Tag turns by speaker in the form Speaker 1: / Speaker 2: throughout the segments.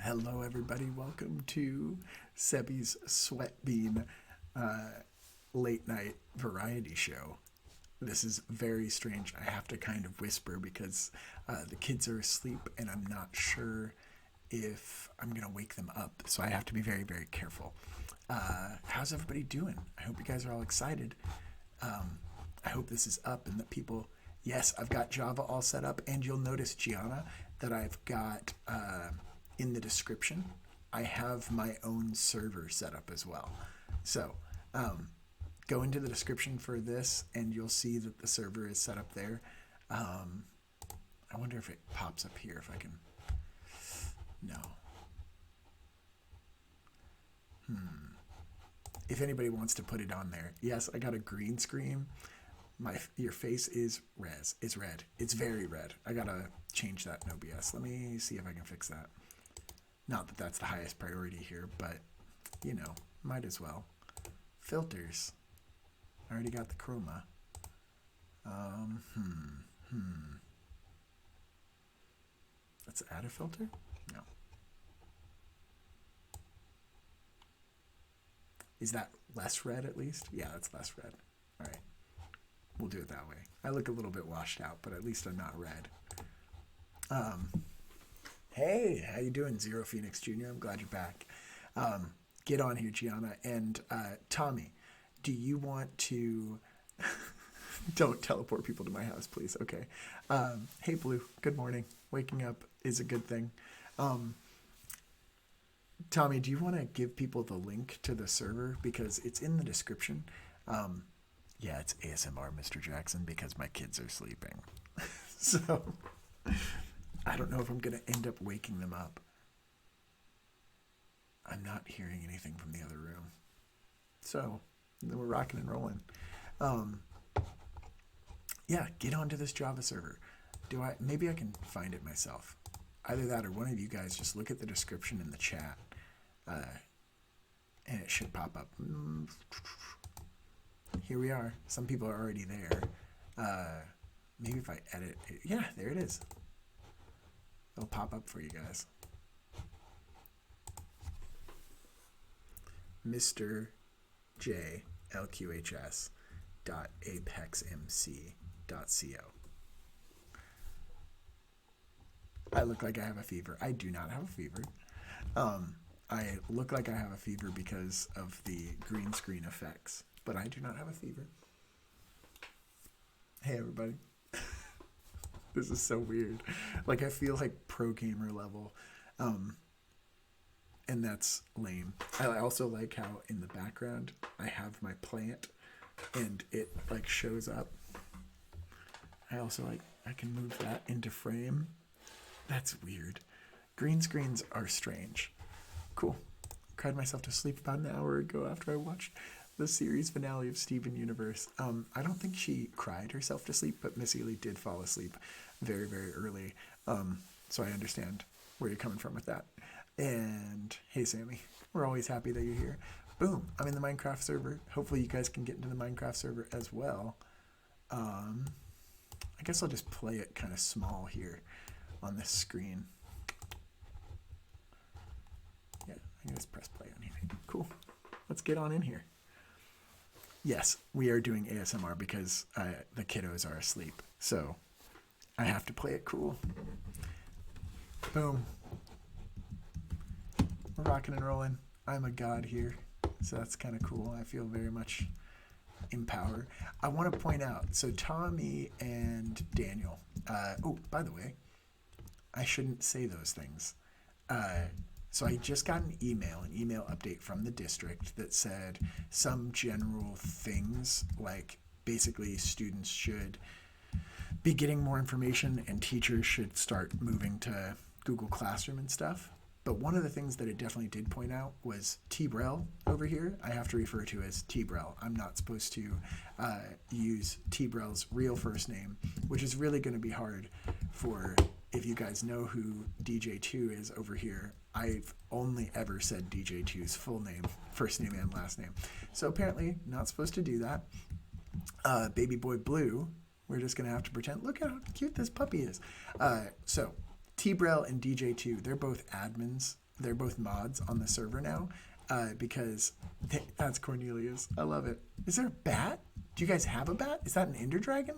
Speaker 1: Hello, everybody. Welcome to Sebby's Sweat Bean late night variety show. This is very strange. I have to kind of whisper because the kids are asleep and I'm not sure if I'm going to wake them up. So I have to be very, very careful. How's everybody doing? I hope you guys are all excited. I hope this is up and that people. Yes, I've got Java all set up, and you'll notice, Gianna, that I've got in the description, I have my own server set up as well. So go into the description for this, and you'll see that the server is set up there. I wonder if it pops up here, if I can. No. If anybody wants to put it on there. Yes, I got a green screen. Your face is red. It's very red. I gotta change that in OBS. Let me see if I can fix that. Not that that's the highest priority here, but you know, might as well. Filters. I already got the chroma. Let's add a filter? No. Is that less red at least? Yeah, that's less red. All right. We'll do it that way. I look a little bit washed out, but at least I'm not red. Hey, how you doing, Zero Phoenix Jr.? I'm glad you're back. Get on here, Gianna. And Tommy, do you want to... Don't teleport people to my house, please. Okay. Hey, Blue. Good morning. Waking up is a good thing. Tommy, do you want to give people the link to the server? Because it's in the description. Yeah, it's ASMR, Mr. Jackson, because my kids are sleeping. So, I don't know if I'm going to end up waking them up. I'm not hearing anything from the other room. So, we're rocking and rolling. Yeah, get onto this Java server. Maybe I can find it myself. Either that or one of you guys just look at the description in the chat. And it should pop up. Here we are. Some people are already there. Maybe if I edit it. Yeah, there it is. It'll pop up for you guys. Mr. J LQHS .apexmc.co. I look like I have a fever. I do not have a fever. I look like I have a fever because of the green screen effects, but I do not have a fever. Hey, everybody. This is so weird. Like, I feel like pro gamer level, and that's lame. I also like how in the background I have my plant, and it like shows up. I also I can move that into frame. That's weird. Green screens are strange. Cool. Cried myself to sleep about an hour ago after I watched the series finale of Steven Universe. I don't think she cried herself to sleep, but Miss Ely did fall asleep very, very early. So I understand where you're coming from with that. And hey, Sammy, we're always happy that you're here. Boom, I'm in the Minecraft server. Hopefully you guys can get into the Minecraft server as well. I guess I'll just play it kind of small here on this screen. Yeah, I can just press play on here. Cool. Let's get on in here. Yes, we are doing ASMR because the kiddos are asleep. So I have to play it cool. Boom. We're rocking and rolling. I'm a god here. So that's kind of cool. I feel very much in power. I want to point out, so Tommy and Daniel. Oh, by the way, I shouldn't say those things. So I just got an email update from the district that said some general things, like basically students should be getting more information and teachers should start moving to Google Classroom and stuff. But one of the things that it definitely did point out was T-Brel over here. I have to refer to as T-Brel. I'm not supposed to use T-Brel's real first name, which is really going to be hard for, if you guys know who DJ2 is over here. I've only ever said DJ2's full name, first name and last name. So apparently not supposed to do that. Baby boy Blue, we're just going to have to pretend. Look how cute this puppy is. So T-Brel and DJ2, they're both admins they're both mods on the server now, because that's Cornelius. I love it. Is there a bat? Do you guys have a bat? Is that an Ender Dragon?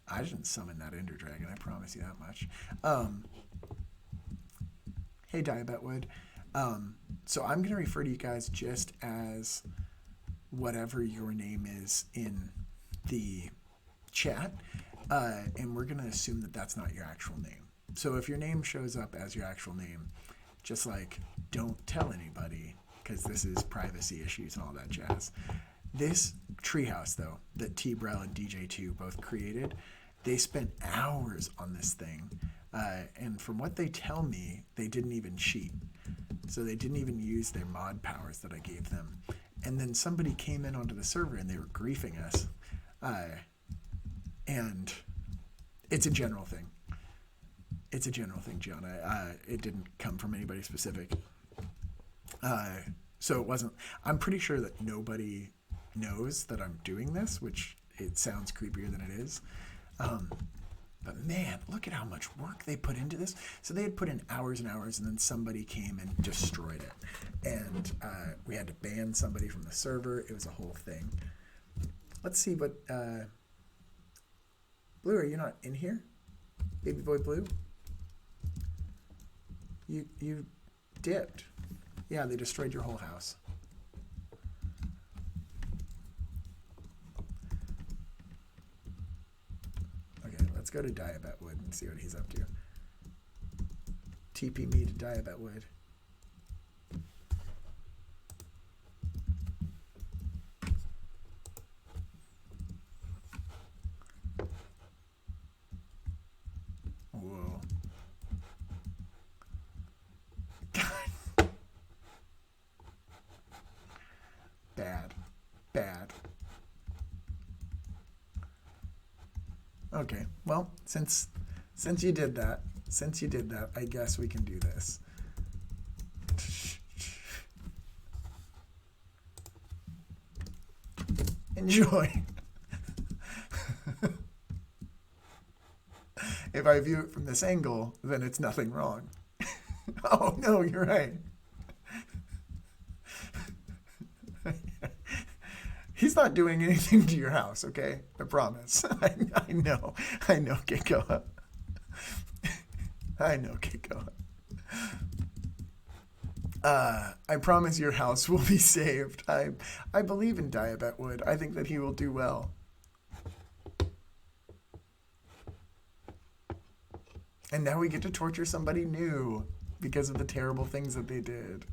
Speaker 1: I didn't summon that Ender Dragon, I promise you that much. Hey, Diabetwood. So I'm going to refer to you guys just as whatever your name is in the chat, and we're going to assume that that's not your actual name. So if your name shows up as your actual name, just like, don't tell anybody, because this is privacy issues and all that jazz. This treehouse, though, that T-Brel and DJ2 both created, they spent hours on this thing. And from what they tell me, they didn't even cheat. So they didn't even use their mod powers that I gave them. And then somebody came in onto the server and they were griefing us. And it's a general thing. It's a general thing, Gianna. It didn't come from anybody specific. So it wasn't... I'm pretty sure that nobody knows that I'm doing this, which it sounds creepier than it is. But man, look at how much work they put into this. So they had put in hours and hours, and then somebody came and destroyed it. And we had to ban somebody from the server. It was a whole thing. Let's see what... Blue, are you not in here? Baby boy Blue? You dipped. Yeah, they destroyed your whole house. Let's go to Diabetwood and see what he's up to. TP me to Diabetwood. Whoa. Bad. Bad. Okay, well, since you did that, I guess we can do this. Enjoy. If I view it from this angle, then it's nothing wrong. Oh, no, you're right. He's not doing anything to your house, okay? I promise. I know, Kiko. I know, Kiko. I promise your house will be saved. I believe in Diabetwood. I think that he will do well. And now we get to torture somebody new because of the terrible things that they did.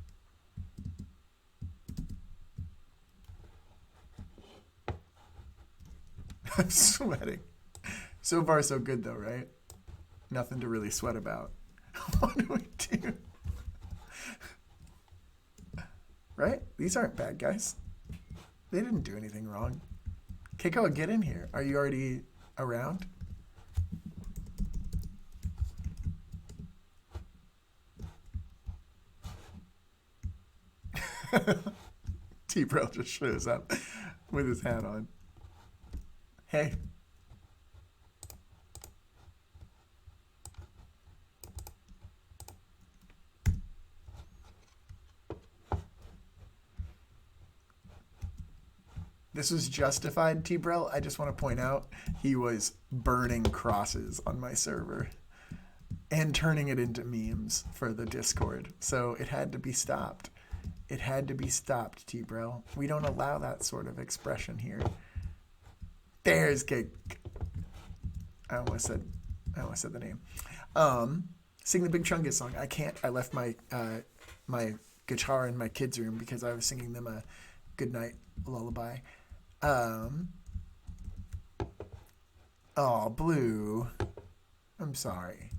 Speaker 1: I'm sweating. So far, so good, though, right? Nothing to really sweat about. What do we do? Right? These aren't bad guys. They didn't do anything wrong. Keiko, get in here. Are you already around? T-Brel just shows up with his hat on. Hey. This was justified, T-Brel. I just want to point out he was burning crosses on my server and turning it into memes for the Discord. So it had to be stopped. It had to be stopped, T-Brel. We don't allow that sort of expression here. There's cake. I almost said the name. Sing the Big Chungus song. I can't. I left my my guitar in my kids' room because I was singing them a goodnight lullaby. Oh, Blue. I'm sorry.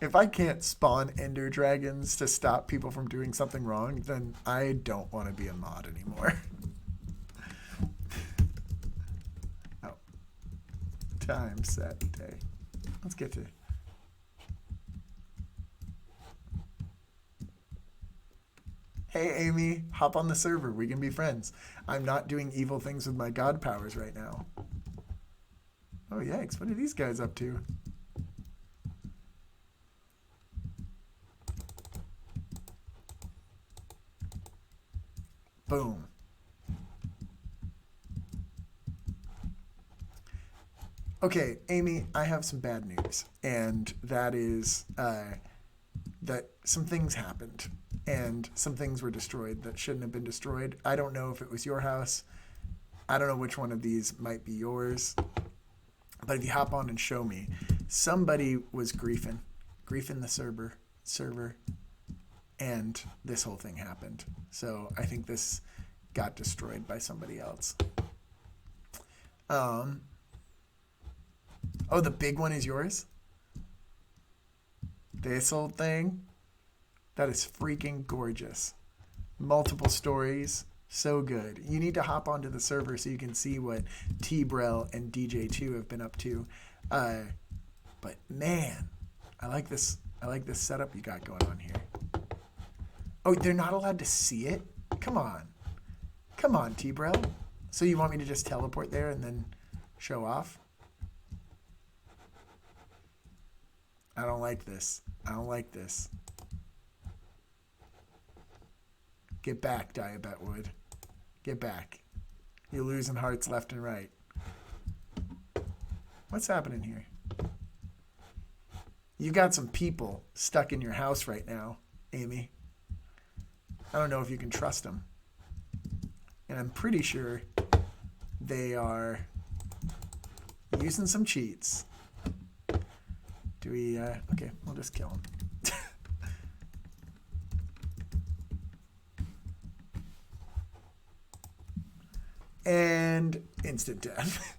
Speaker 1: If I can't spawn Ender Dragons to stop people from doing something wrong, then I don't want to be a mod anymore. Oh. Time, set, day. Let's get to... Hey, Amy, hop on the server. We can be friends. I'm not doing evil things with my god powers right now. Oh, yikes. What are these guys up to? Boom. Okay, Amy, I have some bad news. And that is that some things happened. And some things were destroyed that shouldn't have been destroyed. I don't know if it was your house. I don't know which one of these might be yours. But if you hop on and show me, somebody was griefing the server, and this whole thing happened. So I think this got destroyed by somebody else. Oh, the big one is yours? This old thing? That is freaking gorgeous. Multiple stories. So good. You need to hop onto the server so you can see what T-Brel and DJ2 have been up to. But man, I like this setup you got going on here. Oh, they're not allowed to see it? Come on. Come on, T-Brel. So you want me to just teleport there and then show off? I don't like this. I don't like this. Get back, Diabetwood. Get back. You're losing hearts left and right. What's happening here? You got some people stuck in your house right now, Amy. I don't know if you can trust them. And I'm pretty sure they are using some cheats. Do we, okay, we'll just kill them. And instant death.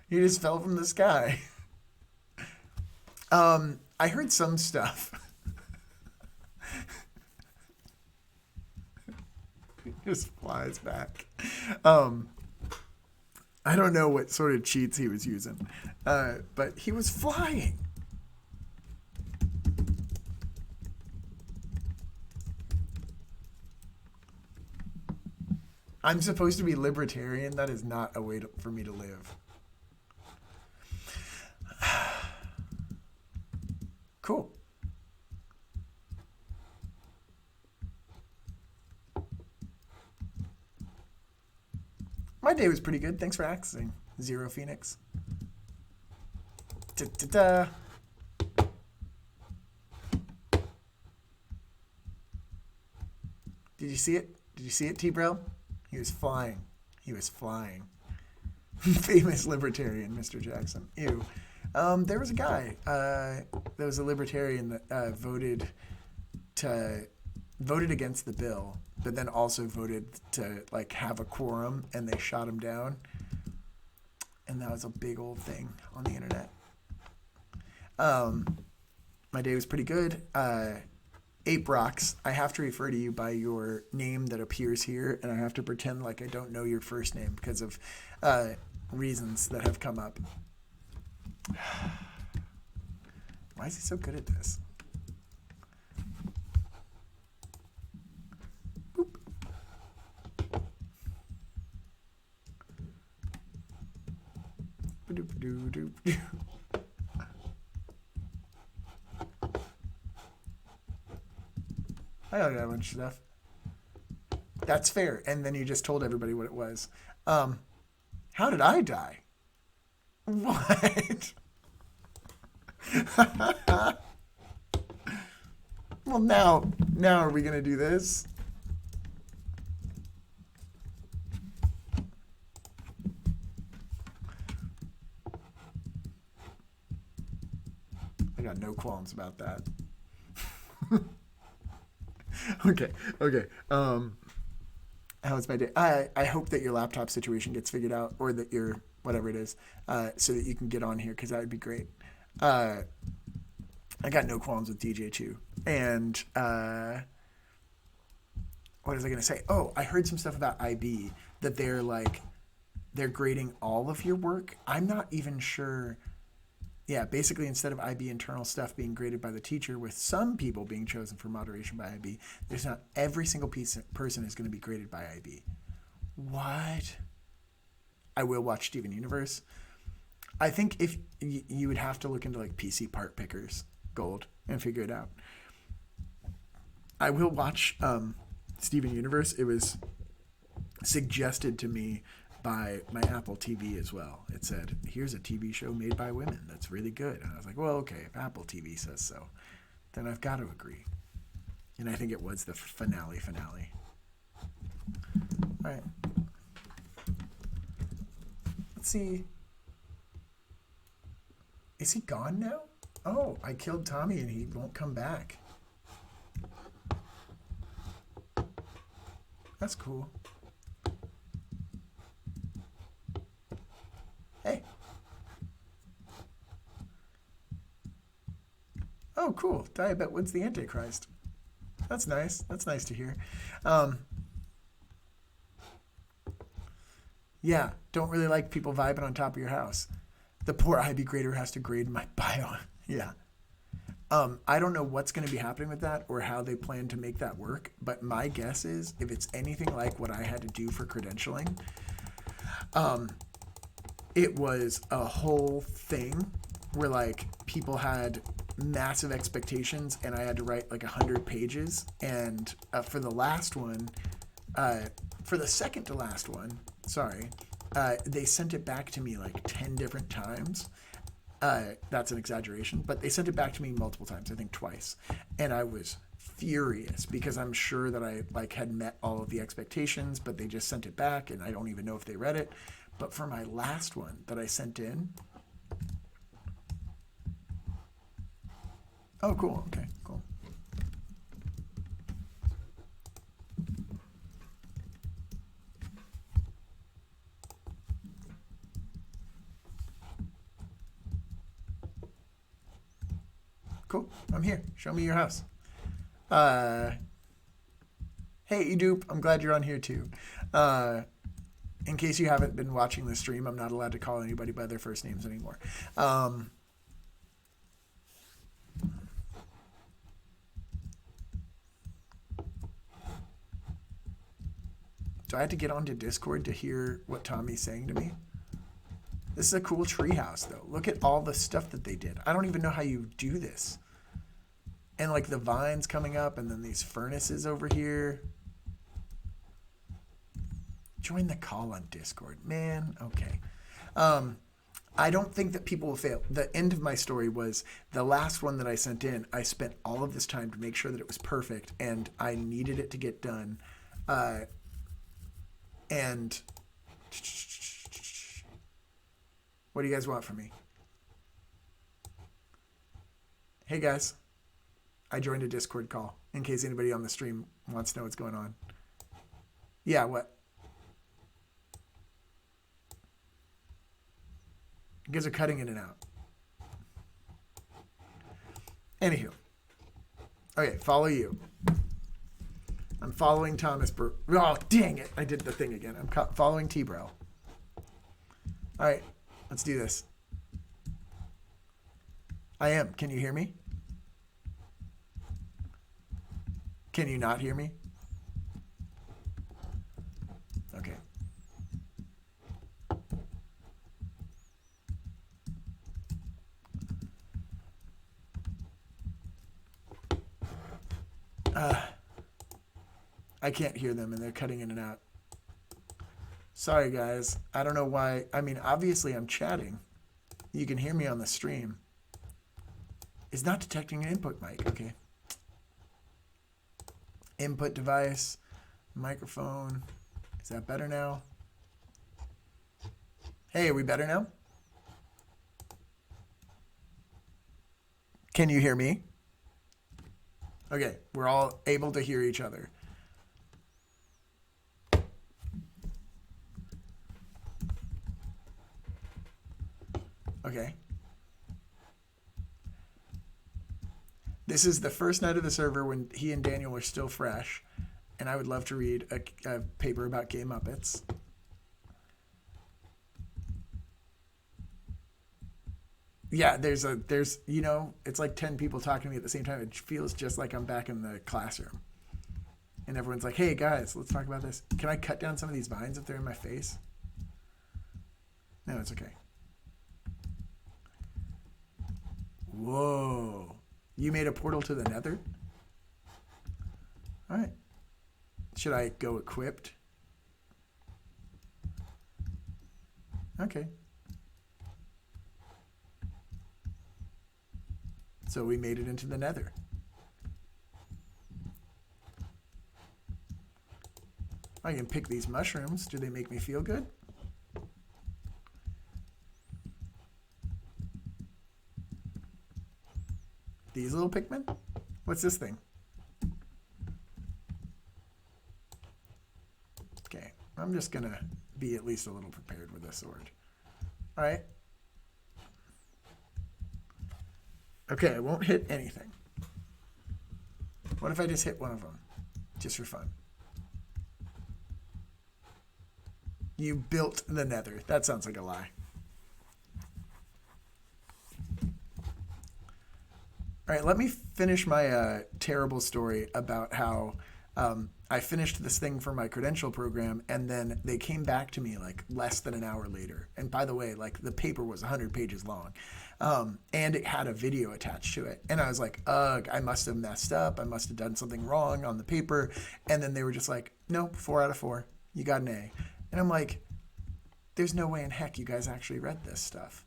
Speaker 1: He just fell from the sky. I heard some stuff. He just flies back. I don't know what sort of cheats he was using, but he was flying. I'm supposed to be libertarian. That is not a way for me to live. Cool. My day was pretty good. Thanks for accessing, Zero Phoenix. Da-da-da. Did you see it? Did you see it, T-Bro? He was flying. He was flying. Famous libertarian, Mr. Jackson. Ew. There was a guy. There was a libertarian that voted against the bill, but then also voted to like have a quorum, and they shot him down. And that was a big old thing on the internet. My day was pretty good. Ape Rocks, I have to refer to you by your name that appears here, and I have to pretend like I don't know your first name because of reasons that have come up. Why is he so good at this? Boop. Ba-doop-doo-doop-doo. I got a bunch of stuff. That's fair. And then you just told everybody what it was. How did I die? What? Well, now are we going to do this? I got no qualms about that. Okay. How was my day? I hope that your laptop situation gets figured out, or that your whatever it is, so that you can get on here, because that would be great. I got no qualms with DJ2. And what was I going to say? Oh, I heard some stuff about IB, that they're grading all of your work. I'm not even sure. Yeah, basically instead of IB internal stuff being graded by the teacher with some people being chosen for moderation by IB, there's not every single person is going to be graded by IB. What? I will watch Steven Universe. I think if you would have to look into like PC Part Pickers Gold and figure it out. I will watch Steven Universe. It was suggested to me by my Apple TV as well. It said, here's a TV show made by women that's really good. And I was like, well, okay, if Apple TV says so, then I've got to agree. And I think it was the finale. All right. Let's see. Is he gone now? Oh, I killed Tommy and he won't come back. That's cool. Hey. Oh, cool. Diabet Wood's the Antichrist. That's nice. That's nice to hear. Yeah, don't really like people vibing on top of your house. The poor IB grader has to grade my bio. Yeah. I don't know what's going to be happening with that or how they plan to make that work, but my guess is if it's anything like what I had to do for credentialing, it was a whole thing where like people had massive expectations and I had to write like 100 pages. And for the last one, for the second to last one, they sent it back to me like 10 different times. That's an exaggeration, but they sent it back to me multiple times, I think twice. And I was furious because I'm sure that I like had met all of the expectations, but they just sent it back and I don't even know if they read it. But for my last one that I sent in. Oh, cool. Okay, cool. Cool. I'm here. Show me your house. Hey, Edupe. I'm glad you're on here too. In case you haven't been watching the stream, I'm not allowed to call anybody by their first names anymore. Do I have to get onto Discord to hear what Tommy's saying to me? This is a cool treehouse, though. Look at all the stuff that they did. I don't even know how you do this. And like the vines coming up and then these furnaces over here. Join the call on Discord. Man, okay. I don't think that people will fail. The end of my story was the last one that I sent in. I spent all of this time to make sure that it was perfect, and I needed it to get done. And what do you guys want from me? Hey, guys. I joined a Discord call in case anybody on the stream wants to know what's going on. Yeah, what? You guys are cutting in and out. Anywho. Okay, follow you. I'm following Thomas Oh, dang it. I did the thing again. I'm following T-Bro. All right, let's do this. I am. Can you hear me? Can you not hear me? Okay. I can't hear them and they're cutting in and out. Sorry, guys. I don't know why. I mean, obviously I'm chatting. You can hear me on the stream. It's not detecting an input mic. Okay. Input device, microphone. Is that better now? Hey, are we better now? Can you hear me? Okay, we're all able to hear each other. Okay. This is the first night of the server when he and Daniel were still fresh, and I would love to read a paper about gay Muppets. Yeah, there's it's like 10 people talking to me at the same time. It feels just like I'm back in the classroom. And everyone's like, hey guys, let's talk about this. Can I cut down some of these vines if they're in my face? No, it's okay. Whoa. You made a portal to the nether? All right. Should I go equipped? Okay. So we made it into the nether. I can pick these mushrooms. Do they make me feel good? These little Pikmin? What's this thing? Okay, I'm just gonna be at least a little prepared with this sword. All right. Okay, I won't hit anything. What if I just hit one of them? Just for fun. You built the nether. That sounds like a lie. All right, let me finish my terrible story about how I finished this thing for my credential program, and then they came back to me like less than an hour later. And by the way, like the paper was 100 pages long, and it had a video attached to it. And I was like, ugh, I must have messed up. I must have done something wrong on the paper. And then they were just like, no, 4 out of 4. You got an A. And I'm like, there's no way in heck you guys actually read this stuff.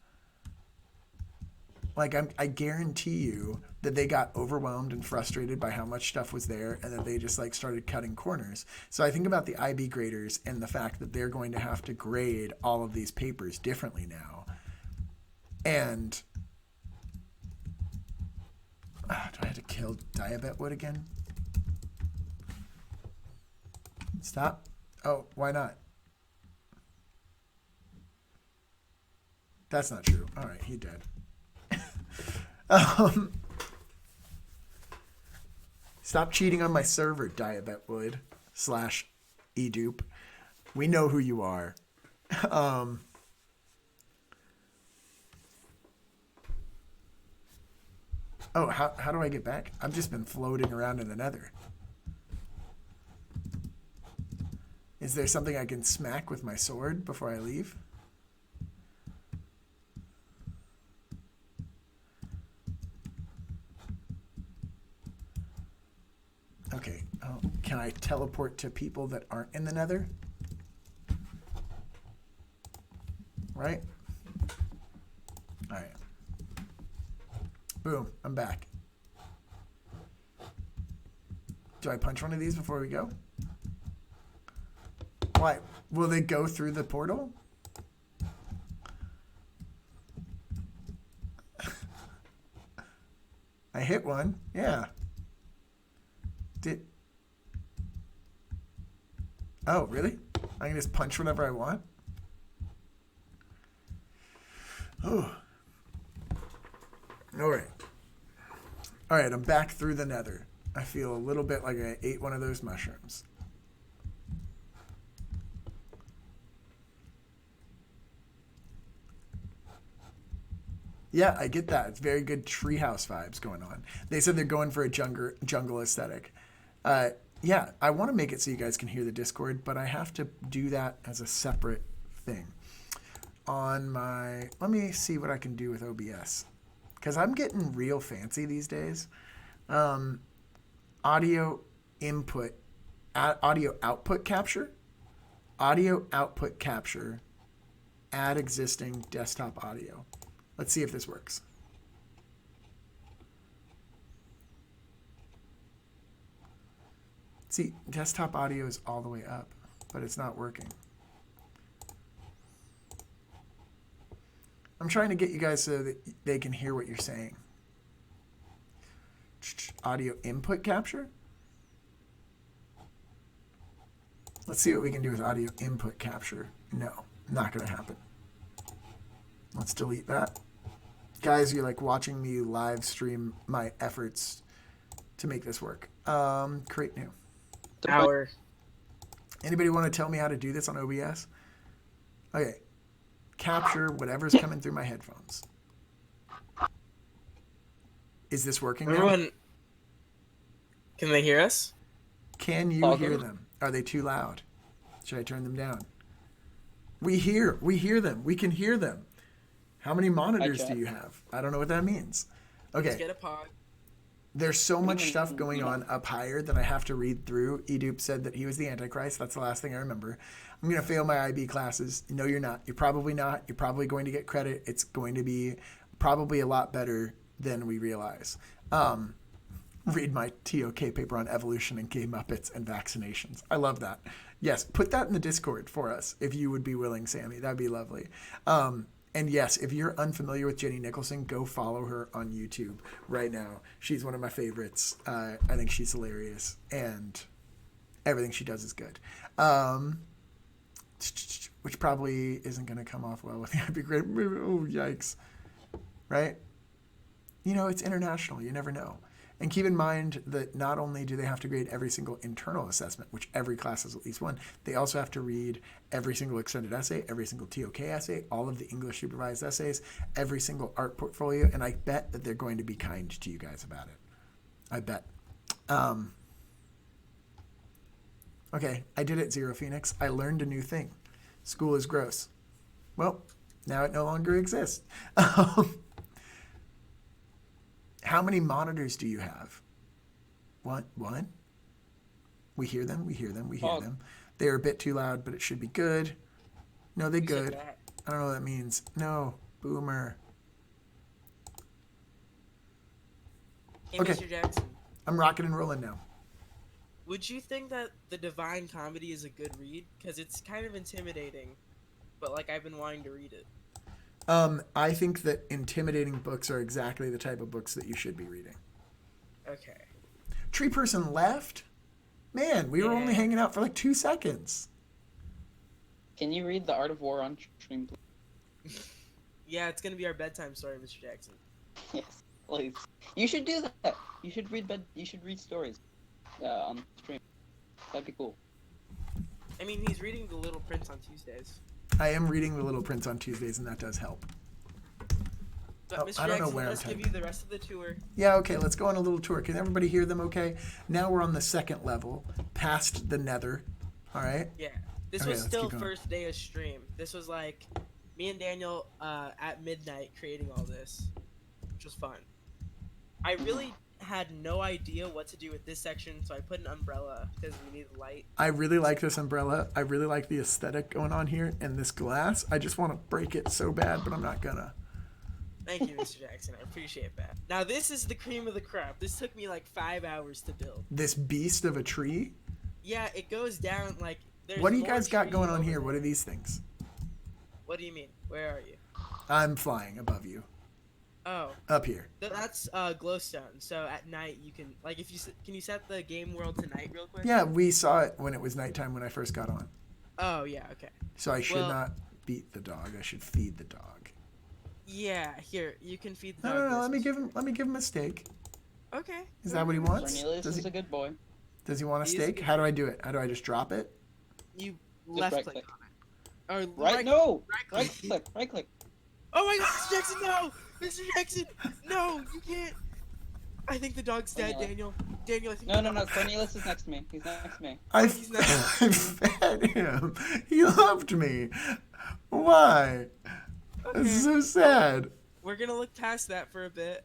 Speaker 1: Like, I guarantee you that they got overwhelmed and frustrated by how much stuff was there, and that they just like started cutting corners. So I think about the IB graders and the fact that they're going to have to grade all of these papers differently now. And do I have to kill Diabet Wood again? Stop. Oh, why not? That's not true. All right, he dead. Stop cheating on my server, Diabet Wood / eDupe. We know who you are. Oh, how do I get back? I've just been floating around in the nether. Is there something I can smack with my sword before I leave? Okay. Oh, can I teleport to people that aren't in the nether? Right? All right. Boom. I'm back. Do I punch one of these before we go? Why? Will they go through the portal? I hit one. Yeah. Oh, really? I can just punch whenever I want? Oh. All right. All right, I'm back through the nether. I feel a little bit like I ate one of those mushrooms. Yeah, I get that. It's very good treehouse vibes going on. They said they're going for a jungle aesthetic. Yeah, I want to make it so you guys can hear the Discord, but I have to do that as a separate thing. On my, let me see what I can do with OBS, because I'm getting real fancy these days. Audio input, audio output capture, add existing desktop audio. Let's see if this works. See, desktop audio is all the way up, but it's not working. I'm trying to get you guys so that they can hear what you're saying. Audio input capture? Let's see what we can do with audio input capture. No, not going to happen. Let's delete that. Guys, you're like watching me live stream my efforts to make this work. Create new.
Speaker 2: Hour.
Speaker 1: Anybody want to tell me how to do this on OBS? Okay. Capture whatever's coming through my headphones. Is this working now?
Speaker 2: Everyone, can they hear us?
Speaker 1: Can you hear them? Are they too loud? Should I turn them down? We hear them. We can hear them. How many monitors do you have? I don't know what that means. Okay.
Speaker 2: Let's get a pod.
Speaker 1: There's so much stuff going on up higher that I have to read through. Edupe said that he was the Antichrist. That's the last thing I remember. I'm going to fail my IB classes. No, you're not. You're probably not. You're probably going to get credit. It's going to be probably a lot better than we realize. Read my TOK paper on evolution and gay Muppets and vaccinations. I love that. Yes, put that in the Discord for us if you would be willing, Sammy. That'd be lovely. And yes, if you're unfamiliar with Jenny Nicholson, go follow her on YouTube right now. She's one of my favorites. I think she's hilarious, and everything she does is good. Which probably isn't going to come off well with the IB grade. Oh, yikes. Right? You know, it's international. You never know. And keep in mind that not only do they have to grade every single internal assessment, which every class has at least one, they also have to read every single extended essay, every single TOK essay, all of the English supervised essays, every single art portfolio, and I bet that they're going to be kind to you guys about it. I bet. Okay, I did it, Zero Phoenix. I learned a new thing. School is gross. Well, now it no longer exists. How many monitors do you have? What? We hear them. They're a bit too loud, but it should be good. No, they good. I don't know what that means. No, boomer.
Speaker 2: Hey,
Speaker 1: Okay.
Speaker 2: Mr. Jackson.
Speaker 1: I'm rocking and rolling now.
Speaker 2: Would you think that The Divine Comedy is a good read? Because it's kind of intimidating, but like I've been wanting to read it.
Speaker 1: I think that intimidating books are exactly the type of books that you should be reading.
Speaker 2: Okay.
Speaker 1: Tree Person left? Man, we were only hanging out for like 2 seconds.
Speaker 3: Can you read The Art of War on stream, please?
Speaker 2: Yeah, it's gonna be our bedtime story, Mr. Jackson.
Speaker 3: Yes, please. You should do that. You should read stories on stream. That'd be cool.
Speaker 2: I mean, he's reading The Little Prince on Tuesdays.
Speaker 1: I am reading The Little Prince on Tuesdays, and that does help.
Speaker 2: But Mr.
Speaker 1: I don't know
Speaker 2: Jackson,
Speaker 1: where
Speaker 2: let's give you the rest of the tour.
Speaker 1: Yeah, okay, let's go on a little tour. Can everybody hear them okay? Now we're on the second level, past the nether. All right?
Speaker 2: Yeah. This
Speaker 1: Okay,
Speaker 2: was
Speaker 1: let's
Speaker 2: still
Speaker 1: keep going.
Speaker 2: first day of stream. This was like me and Daniel at midnight creating all this, which was fun. I really had no idea what to do with this section, so I put an umbrella because we needed light.
Speaker 1: I really like this umbrella. I really like the aesthetic going on here, and this glass. I just want to break it so bad, but I'm not gonna.
Speaker 2: Thank you, Mr. Jackson. I appreciate that. Now, this is the cream of the crop. This took me like 5 hours to build.
Speaker 1: This beast of a tree?
Speaker 2: Yeah, it goes down like...
Speaker 1: What do you guys got going on here? What are these things?
Speaker 2: What do you mean? Where are you?
Speaker 1: I'm flying above you.
Speaker 2: Oh.
Speaker 1: Up here.
Speaker 2: That's glowstone. So at night you can... Like, if you... Can you set the game world to night real quick?
Speaker 1: Yeah, we saw it when it was nighttime when I first got on.
Speaker 2: Oh, yeah, okay.
Speaker 1: So I should not beat the dog. I should feed the dog.
Speaker 2: Yeah, here, you can feed the dog.
Speaker 1: No, let me give him a steak.
Speaker 2: Okay.
Speaker 1: Is that what he wants?
Speaker 3: Cornelius is a good boy.
Speaker 1: Does he want a steak? How do I do it? How do I just drop it?
Speaker 2: You
Speaker 3: Just
Speaker 2: left
Speaker 3: right
Speaker 2: click
Speaker 3: click.
Speaker 2: on it. Or
Speaker 3: Right click. Right click.
Speaker 2: Oh my god, Mr. Jackson, no! Mr. Jackson, no, you can't. I think the dog's dead, Daniel. Daniel, I think
Speaker 3: No. Cornelius is next to me. He's next to me.
Speaker 1: I fed him. He loved me. Why?
Speaker 2: Okay.
Speaker 1: This is so sad.
Speaker 2: We're gonna look past that for a bit.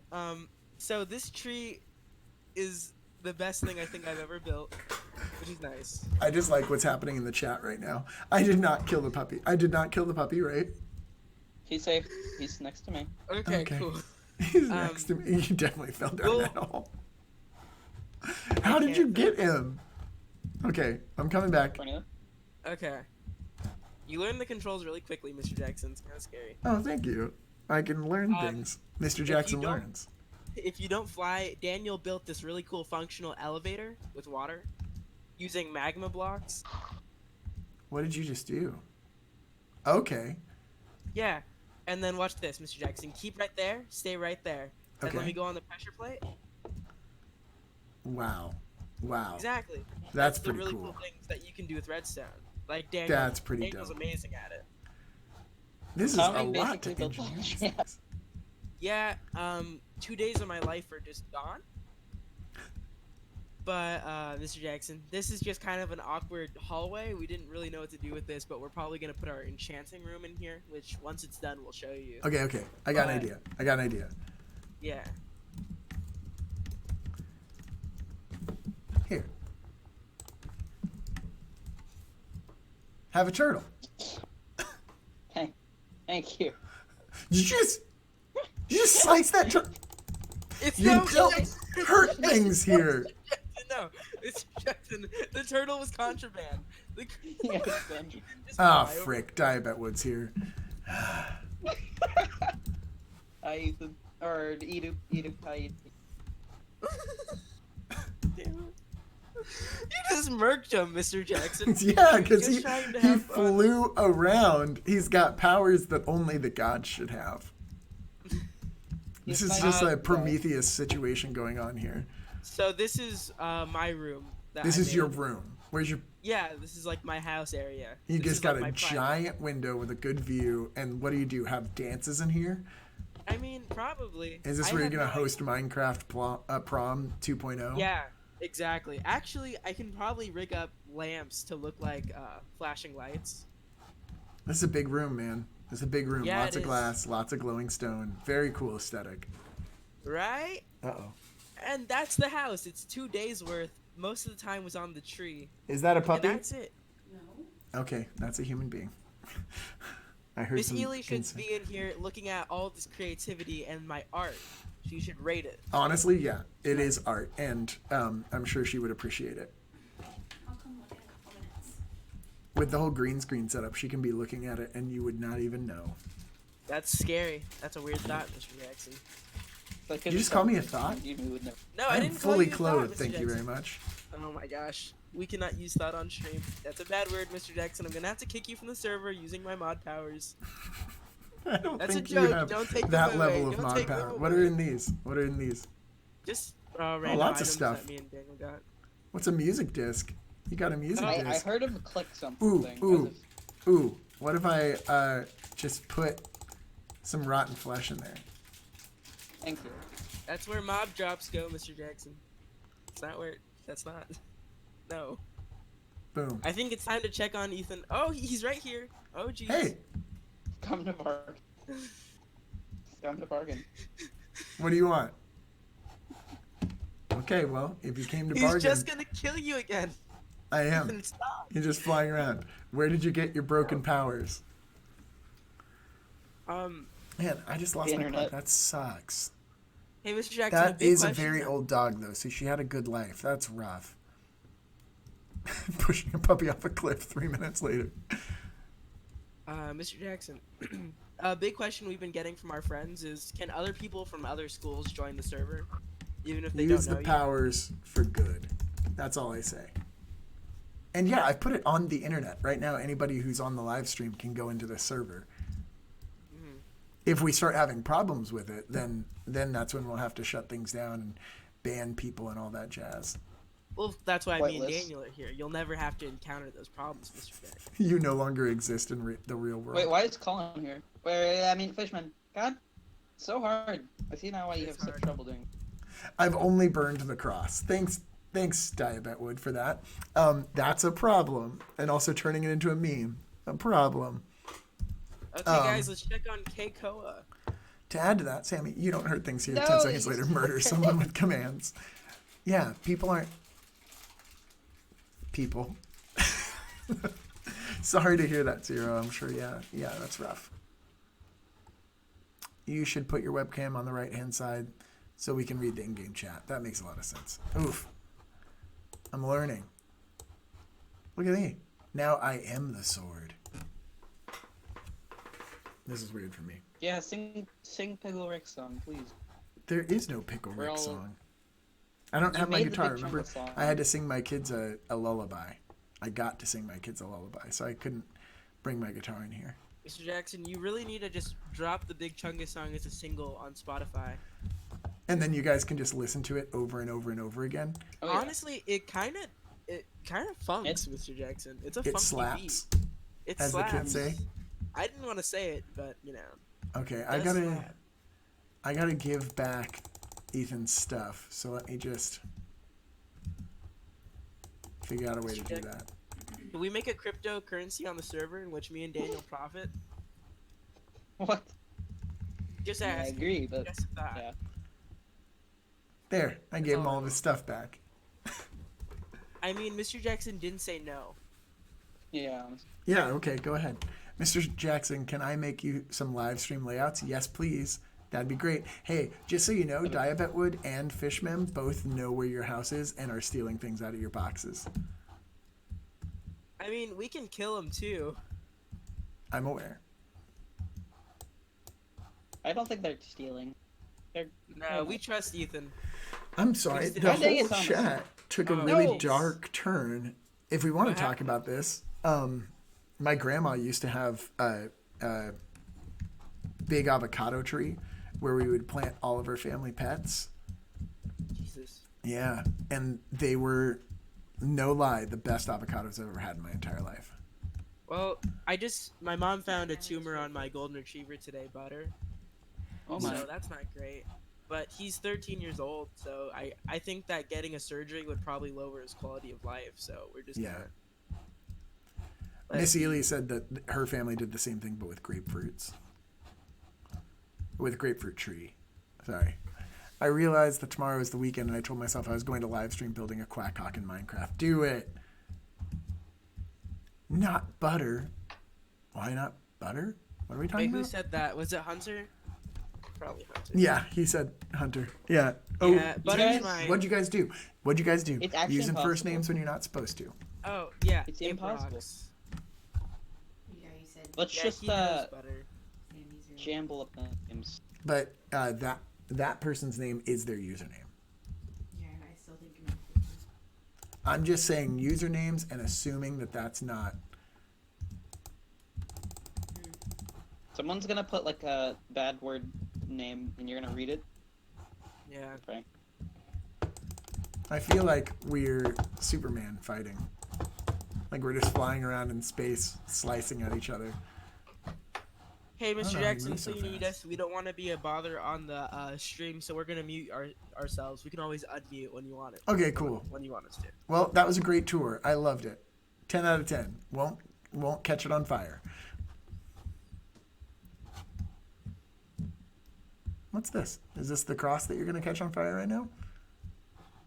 Speaker 2: So this tree is the best thing I think I've ever built, which is nice.
Speaker 1: I just like what's happening in the chat right now. I did not kill the puppy. I did not kill the puppy, right?
Speaker 3: He's safe. He's next to me.
Speaker 2: Okay. Cool.
Speaker 1: He's next to me. You definitely fell down that hole. How did you get him? Okay, I'm coming back.
Speaker 3: Cornelius?
Speaker 2: Okay. You learn the controls really quickly, Mr. Jackson. It's kind of scary.
Speaker 1: Oh, thank you. I can learn things. Mr. Jackson learns.
Speaker 2: If you don't fly, Daniel built this really cool functional elevator with water using magma blocks.
Speaker 1: What did you just do? Okay.
Speaker 2: Yeah. And then watch this, Mr. Jackson. Keep right there. Stay right there. And let me go on the pressure plate.
Speaker 1: Wow.
Speaker 2: Exactly.
Speaker 1: That's
Speaker 2: the
Speaker 1: pretty
Speaker 2: really
Speaker 1: cool.
Speaker 2: cool things that you can do with redstone. Like Daniel.
Speaker 1: That's pretty
Speaker 2: Daniel's
Speaker 1: dope.
Speaker 2: amazing at it.
Speaker 1: This is
Speaker 3: Tommy
Speaker 1: a lot to
Speaker 3: basically built
Speaker 1: engineer.
Speaker 3: yeah.
Speaker 2: Yeah, 2 days of my life are just gone. But, Mr. Jackson, this is just kind of an awkward hallway. We didn't really know what to do with this, but we're probably going to put our enchanting room in here, which once it's done, we'll show you.
Speaker 1: Okay. I got an idea.
Speaker 2: Yeah.
Speaker 1: Here. Have a turtle.
Speaker 3: Thank you.
Speaker 1: You just slice that turtle.
Speaker 2: It's
Speaker 1: You don't hurt things here.
Speaker 2: No, Mr. Jackson, the turtle was contraband.
Speaker 3: Yeah,
Speaker 2: You
Speaker 3: Ben.
Speaker 2: didn't just
Speaker 1: Ah,
Speaker 2: fly over-
Speaker 1: frick. Diabet Wood's here.
Speaker 3: Hi, Ethan. Or Edu. Hi, Ethan.
Speaker 2: Damn it. You just murked him, Mr. Jackson.
Speaker 1: Yeah, because
Speaker 2: Just
Speaker 1: he
Speaker 2: trying to have fun.
Speaker 1: flew around. He's got powers that only the gods should have. This is just a Prometheus situation going on here.
Speaker 2: So this is my room.
Speaker 1: This is your room. Where's your...
Speaker 2: Yeah, this is like my house area.
Speaker 1: You
Speaker 2: This
Speaker 1: just
Speaker 2: is
Speaker 1: got
Speaker 2: like
Speaker 1: a
Speaker 2: my private-
Speaker 1: giant window with a good view. And what do? Have dances in here?
Speaker 2: I mean, probably.
Speaker 1: Is this
Speaker 2: I
Speaker 1: where you're
Speaker 2: have
Speaker 1: going to
Speaker 2: no
Speaker 1: host Minecraft Prom 2.0?
Speaker 2: Yeah, exactly. Actually, I can probably rig up lamps to look like flashing lights.
Speaker 1: This is a big room, man. This is a big room.
Speaker 2: Yeah,
Speaker 1: Lots
Speaker 2: it
Speaker 1: of
Speaker 2: is.
Speaker 1: glass, lots of glowing stone. Very cool aesthetic.
Speaker 2: Right?
Speaker 1: Uh-oh.
Speaker 2: And that's the house. It's 2 days worth. Most of the time was on the tree.
Speaker 1: Is that a
Speaker 2: And
Speaker 1: puppy?
Speaker 2: that's it.
Speaker 1: Okay, that's a human being. I heard
Speaker 2: Miss
Speaker 1: some
Speaker 2: Ely should
Speaker 1: consent.
Speaker 2: be in here looking at all this creativity and my art. She should rate it.
Speaker 1: Honestly, yeah, it is art, and I'm sure she would appreciate it.
Speaker 4: I'll come look in a couple minutes.
Speaker 1: With the whole green screen setup, she can be looking at it, and you would not even know.
Speaker 2: That's scary. That's a weird thought, Mr. Jackson.
Speaker 1: Did you just call me a thought?
Speaker 3: You would never.
Speaker 2: No, I
Speaker 1: I'm
Speaker 2: didn't call
Speaker 1: fully
Speaker 2: you a
Speaker 1: clothed,
Speaker 2: thought, Mr.
Speaker 1: thank you
Speaker 2: Jackson.
Speaker 1: very much.
Speaker 2: Oh my gosh. We cannot use thought on stream. That's a bad word, Mr. Jackson. I'm gonna have to kick you from the server using my mod powers.
Speaker 1: I don't
Speaker 2: That's a
Speaker 1: think
Speaker 2: joke.
Speaker 1: you have
Speaker 2: Don't take them
Speaker 1: that
Speaker 2: away.
Speaker 1: level of
Speaker 2: Don't
Speaker 1: mod
Speaker 2: take them
Speaker 1: power. What are
Speaker 2: away.
Speaker 1: in these? What are in these?
Speaker 2: Just random
Speaker 1: lots of
Speaker 2: items
Speaker 1: stuff.
Speaker 2: that me and Daniel got.
Speaker 1: What's a music disc? You got a music
Speaker 3: I
Speaker 1: disc.
Speaker 3: heard him click something.
Speaker 1: Ooh.
Speaker 3: as if-
Speaker 1: Ooh, what if I just put some rotten flesh in there?
Speaker 3: Thank you.
Speaker 2: That's where mob drops go, Mr. Jackson. It's not where. That's not. No.
Speaker 1: Boom.
Speaker 2: I think it's time to check on Ethan. Oh, he's right here. Oh, jeez.
Speaker 1: Hey,
Speaker 3: Come to bargain. Come to bargain.
Speaker 1: what do you want? Okay, well, if you came to
Speaker 2: He's
Speaker 1: bargain,
Speaker 2: just gonna kill you again.
Speaker 1: I am.
Speaker 2: Ethan, stop.
Speaker 1: You're just flying around. Where did you get your broken powers? Man, I just lost
Speaker 3: The
Speaker 1: my pet.
Speaker 3: internet.
Speaker 1: That sucks.
Speaker 2: Hey, Mr. Jackson. a
Speaker 1: That
Speaker 2: big
Speaker 1: is a
Speaker 2: question.
Speaker 1: very old dog, though, so she had a good life. That's rough. Pushing a puppy off a cliff 3 minutes later.
Speaker 2: Mr. Jackson. A big question we've been getting from our friends is, can other people from other schools join the server, even if they
Speaker 1: Use
Speaker 2: don't
Speaker 1: the
Speaker 2: know
Speaker 1: powers for good. That's all I say. And yeah, I put it on the internet. Right now, anybody who's on the live stream can go into the server.
Speaker 2: Mhm.
Speaker 1: If we start having problems with it, then that's when we'll have to shut things down and ban people and all that jazz.
Speaker 2: you? Well, that's why me and
Speaker 3: Whitelist.
Speaker 2: Daniel are here. You'll never have to encounter those problems, Mr. Jackson.
Speaker 1: You no longer exist in the real world.
Speaker 3: Wait, why is Colin here? Fishman. God, so hard. I see now why you have
Speaker 2: It's
Speaker 3: such
Speaker 2: hard.
Speaker 3: trouble doing.
Speaker 1: I've only burned the cross. Thanks, Diabetwood, for that. That's a problem. And also turning it into a meme. A problem.
Speaker 2: Okay, guys, let's check on Keikoa.
Speaker 1: To add to that, Sammy, you don't hurt things here.
Speaker 3: No,
Speaker 1: 10 seconds
Speaker 3: it's-
Speaker 1: later, murder someone with commands. Yeah, people aren't... People. Sorry to hear that, Zero. I'm sure, yeah, that's rough. You should put your webcam on the right-hand side so we can read the in-game chat. That makes a lot of sense. Oof. I'm learning. Look at me. Now I am the sword. This is weird for me.
Speaker 3: Yeah, sing Pickle Rick song, please.
Speaker 1: There is no Pickle
Speaker 3: We're
Speaker 1: Rick
Speaker 3: all-
Speaker 1: song. I don't
Speaker 3: You
Speaker 1: have my
Speaker 3: made the
Speaker 1: guitar.
Speaker 3: Big
Speaker 1: Remember,
Speaker 3: Chunga song.
Speaker 1: I had to sing my kids a lullaby. I got to sing my kids a lullaby, so I couldn't bring my guitar in here.
Speaker 2: Mr. Jackson, you really need to just drop the Big Chungus song as a single on Spotify.
Speaker 1: And then you guys can just listen to it over and over and over again.
Speaker 3: Oh, yeah.
Speaker 2: Honestly, it kind of funks, Mr. Jackson. It's a
Speaker 1: It
Speaker 2: funky
Speaker 1: slaps,
Speaker 2: beat. It
Speaker 1: as
Speaker 2: slaps.
Speaker 1: the kids say.
Speaker 2: I didn't want to say it, but you know.
Speaker 1: Okay,
Speaker 2: it
Speaker 1: I
Speaker 2: does
Speaker 1: gotta.
Speaker 2: slap.
Speaker 1: I gotta give back Ethan's stuff, so let me just figure out a way to do that.
Speaker 2: Can we make a cryptocurrency on the server in which me and Daniel profit?
Speaker 3: What?
Speaker 2: Just
Speaker 3: Yeah, I
Speaker 2: ask.
Speaker 3: agree, but
Speaker 2: Just that.
Speaker 3: yeah.
Speaker 1: There, I gave him
Speaker 2: all
Speaker 1: all
Speaker 2: I
Speaker 1: of his
Speaker 2: want.
Speaker 1: stuff back.
Speaker 2: I mean, Mr. Jackson didn't say no.
Speaker 3: Yeah.
Speaker 1: Yeah, okay, go ahead. Mr. Jackson, can I make you some live stream layouts? Yes, please. That'd be great. Hey, just so you know, Diabetwood and Fishmem both know where your house is and are stealing things out of your boxes.
Speaker 2: I mean, we can kill him too.
Speaker 1: I'm aware.
Speaker 3: I don't think they're stealing.
Speaker 2: No, we trust Ethan.
Speaker 1: I'm sorry,
Speaker 2: Dang
Speaker 1: the
Speaker 3: it,
Speaker 1: whole
Speaker 3: Thomas.
Speaker 1: chat took a
Speaker 2: Oh,
Speaker 1: really
Speaker 3: no.
Speaker 1: dark turn. If we want to
Speaker 2: What
Speaker 1: talk
Speaker 2: happened?
Speaker 1: about this, my grandma used to have a big avocado tree where we would plant all of her family pets.
Speaker 2: Jesus.
Speaker 1: Yeah, and they were, no lie, the best avocados I've ever had in my entire life.
Speaker 2: Well, my mom found a tumor on my golden retriever today, Butter.
Speaker 3: Oh my.
Speaker 2: So that's not great. But he's 13 years old, so I think that getting a surgery would probably lower his quality of life. So we're just
Speaker 1: Yeah.
Speaker 2: gonna.
Speaker 1: Miss Ely said that her family did the same thing, but with grapefruits. With a grapefruit tree. Sorry. I realized that tomorrow is the weekend, and I told myself I was going to live stream building a quack hawk in Minecraft. Do it! Not Butter. Why not Butter? What are we
Speaker 2: Wait,
Speaker 1: talking
Speaker 2: who
Speaker 1: about?
Speaker 2: said that? Was it Hunter? Probably Hunter.
Speaker 1: Yeah, he said Hunter. Yeah. Oh,
Speaker 2: Yeah, Butter's
Speaker 3: guys-
Speaker 2: my.
Speaker 1: what'd you guys do? What'd you guys do?
Speaker 3: It's actually
Speaker 1: Using first
Speaker 3: impossible.
Speaker 1: names when you're not supposed to.
Speaker 2: Oh yeah,
Speaker 3: It's
Speaker 2: Ape
Speaker 3: impossible.
Speaker 2: Rocks.
Speaker 4: Yeah, you said
Speaker 3: Let's
Speaker 2: Yeah,
Speaker 3: just
Speaker 2: he knows Butter.
Speaker 4: same user.
Speaker 3: jamble up the names.
Speaker 1: But that person's name is their username.
Speaker 4: Yeah, and I still think you're not 50.
Speaker 1: I'm just saying usernames and assuming that that's not.
Speaker 3: Someone's gonna put like a bad word name, and you're gonna read it.
Speaker 2: Yeah.
Speaker 3: Right.
Speaker 1: I feel like we're Superman fighting. Like we're just flying around in space, slicing at each other.
Speaker 2: Hey,
Speaker 1: don't
Speaker 2: Mr.
Speaker 1: know how you
Speaker 2: Jackson,
Speaker 1: move
Speaker 2: so
Speaker 1: so
Speaker 2: you need
Speaker 1: fast.
Speaker 2: us. We don't want to be a bother on the stream, so we're gonna mute ourselves. We can always unmute when you want it.
Speaker 1: Okay, cool.
Speaker 2: When you want us to.
Speaker 1: Well, that was a great tour. I loved it. 10 out of 10. Won't catch it on fire. What's this? Is this the cross that you're going to catch on fire right now?